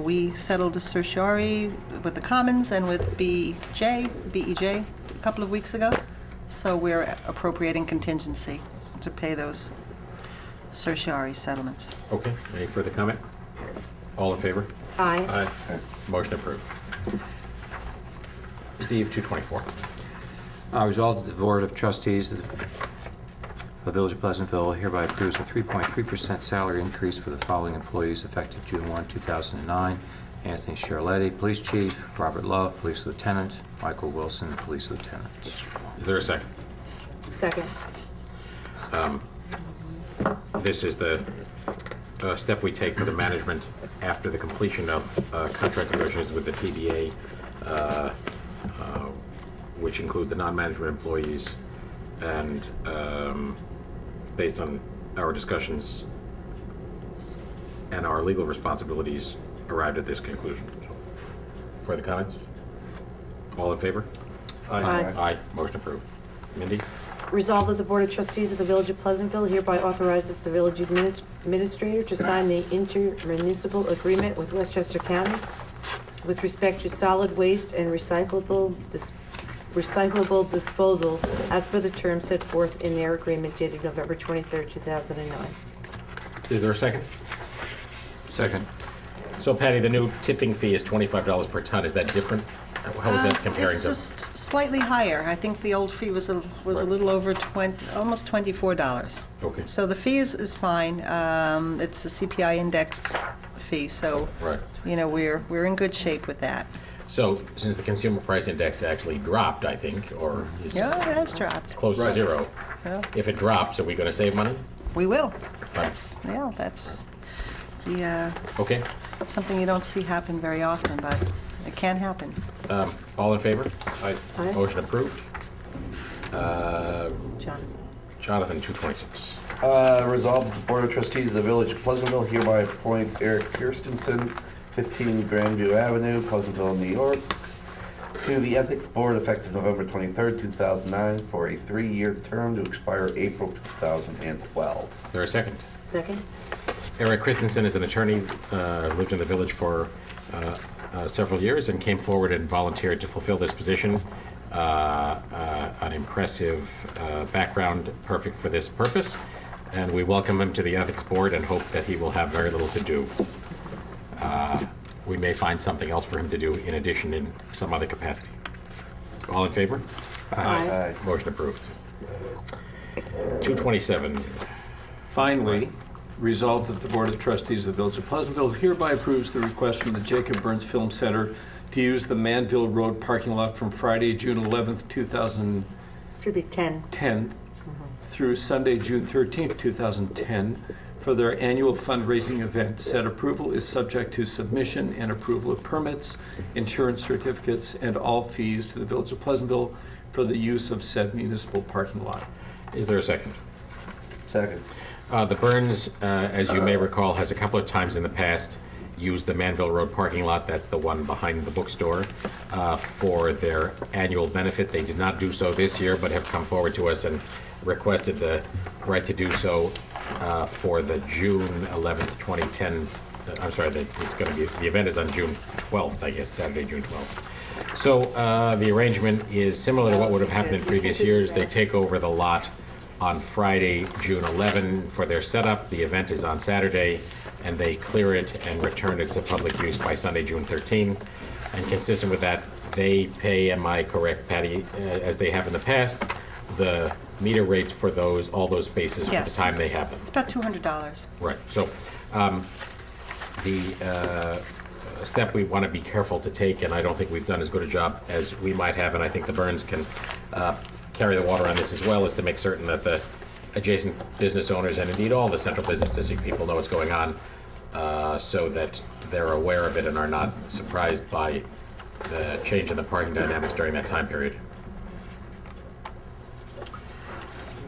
we settled a certiorari with the Commons and with BEJ a couple of weeks ago. So we're appropriating contingency to pay those certiorari settlements. Okay. Any further comment? All in favor? Aye. Aye. Motion approved. Steve, 224. Resolved that the Board of Trustees of the Village of Pleasantville hereby approves a 3.3% salary increase for the following employees effective June 1, 2009. Anthony Chiarlitti, Police Chief; Robert Love, Police Lieutenant; Michael Wilson, Police Lieutenant. Is there a second? Second. This is the step we take for the management after the completion of contract negotiations with the TBA, which include the non-management employees, and based on our discussions and our legal responsibilities, arrived at this conclusion. Further comments? All in favor? Aye. Aye. Motion approved. Mindy? Resolved that the Board of Trustees of the Village of Pleasantville hereby authorizes the village administrator to sign the Inter-Municipal agreement with Westchester County with respect to solid waste and recyclable disposal as per the terms set forth in their agreement dated November 23, 2009. Is there a second? Second. So, Patty, the new tipping fee is $25 per ton. Is that different? How is that comparing to? It's just slightly higher. I think the old fee was a little over almost $24. Okay. So the fee is fine. It's a CPI indexed fee, so we're in good shape with that. So, since the consumer price index actually dropped, I think, or is it has dropped close to zero. Yeah. If it drops, are we going to save money? We will. Right. Yeah, that's okay. Something you don't see happen very often, but it can happen. All in favor? Aye. Motion approved. John. Jonathan, 226. Resolved that the Board of Trustees of the Village of Pleasantville hereby appoints Erik Kristensen, 15 Grandview Avenue, Pleasantville, New York, to the Ethics Board effective November 23rd, 2009, for a 3-year term to expire April 2012. Is there a second? Second. Erik Kristensen is an attorney, lived in the village for several years and came forward and volunteered to fulfill this position. An impressive background, perfect for this purpose, and we welcome him to the Ethics Board and hope that he will have very little to do. We may find something else for him to do in addition in some other capacity. All in favor? Aye. Motion approved. 227. Finally, resolved that the Board of Trustees of the Village of Pleasantville hereby approves the request from the Jacob Burns Film Center to use the Manville Road parking lot from Friday, June 11th, 2010 Should be 10. through Sunday, June 13th, 2010 for their annual fundraising event. Said approval is subject to submission and approval of permits, insurance certificates, and all fees to the Village of Pleasantville for the use of said municipal parking lot. Is there a second? Second. The Burns, as you may recall, has a couple of times in the past used the Manville Road parking lot, that's the one behind the bookstore, for their annual benefit. They did not do so this year, but have come forward to us and requested the right to do so for the June 11th, 2010. I'm sorry, it's going to be, the event is on June 12th, I guess, Saturday, June 12th. So the arrangement is similar to what would have happened in previous years. They take over the lot on Friday, June 11 for their setup. The event is on Saturday, and they clear it and return it to public use by Sunday, June 13. And consistent with that, they pay, am I correct, Patty, as they have in the past, the meter rates for all those spaces for the time they have them? About $200. Right. So the step we want to be careful to take, and I don't think we've done as good a job as we might have, and I think the Burns can carry the water on this as well, is to make certain that the adjacent business owners and indeed all the central business district people know what's going on, so that they're aware of it and are not surprised by the change in the parking dynamics during that time period.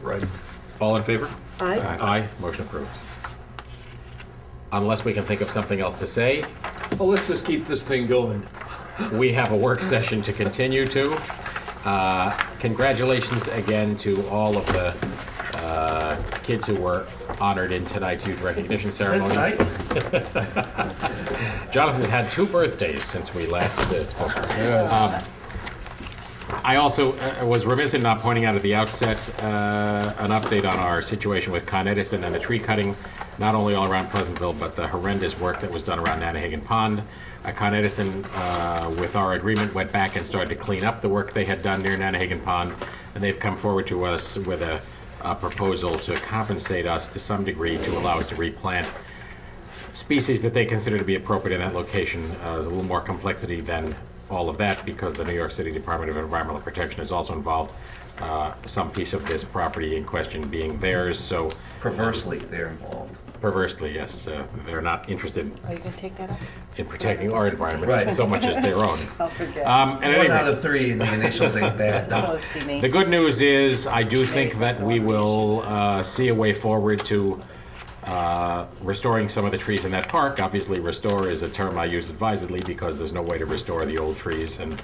Right. All in favor? Aye. Aye. Motion approved. Unless we can think of something else to say, Well, let's just keep this thing going. we have a work session to continue to. Congratulations again to all of the kids who were honored in tonight's youth recognition ceremony. Jonathan's had 2 birthdays since we last spoke. I also was remiss in not pointing out at the outset an update on our situation with Con Edison and the tree cutting, not only all around Pleasantville, but the horrendous work that was done around Nanahagan Pond. Con Edison, with our agreement, went back and started to clean up the work they had done near Nanahagan Pond, and they've come forward to us with a proposal to compensate us to some degree to allow us to replant species that they consider to be appropriate in that location. There's a little more complexity than all of that because the New York City Department of Environmental Protection is also involved. Some piece of this property in question being theirs, so Perversely, they're involved. Perversely, yes. They're not interested Are you going to take that up? in protecting our environment so much as their own. I'll forget. At any 1 out rate, of 3 in the initials ain't bad. Oh, see me. the good news is I do think that we will see a way forward to restoring some of the trees in that park. Obviously, restore is a term I use advisedly because there's no way to restore the old trees and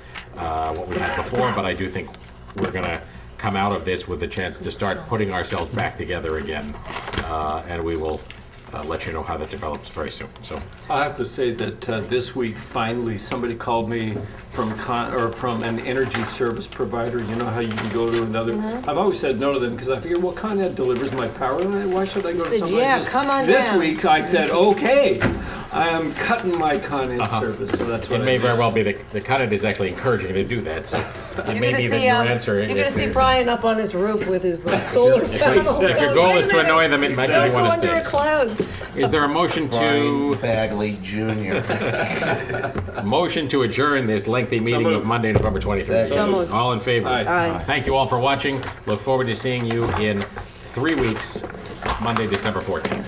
what we had before, but I do think we're going to come out of this with a chance to start putting ourselves back together again, and we will let you know how that develops very soon. So I have to say that this week, finally, somebody called me from an energy service provider. You know how you can go to another. I've always said no to them because I figured, well, Con Ed delivers my power. Why should I go to somebody? Yeah, come on this down. week, I said, okay, I am cutting my Con Ed service. So that's what it may very well be that the Con Ed is actually encouraging you to do that. So it may be that your answer. You're going to see Brian up on his roof with his solar panels. If your goal is to annoy them, it might be want to stay. Under a cloud. Is there a motion to Bagley Jr. motion to adjourn this lengthy meeting of Monday, November 23rd? So moved. All in favor? Aye. Thank you all for watching. Look forward to seeing you in 3 weeks, Monday, December 14th.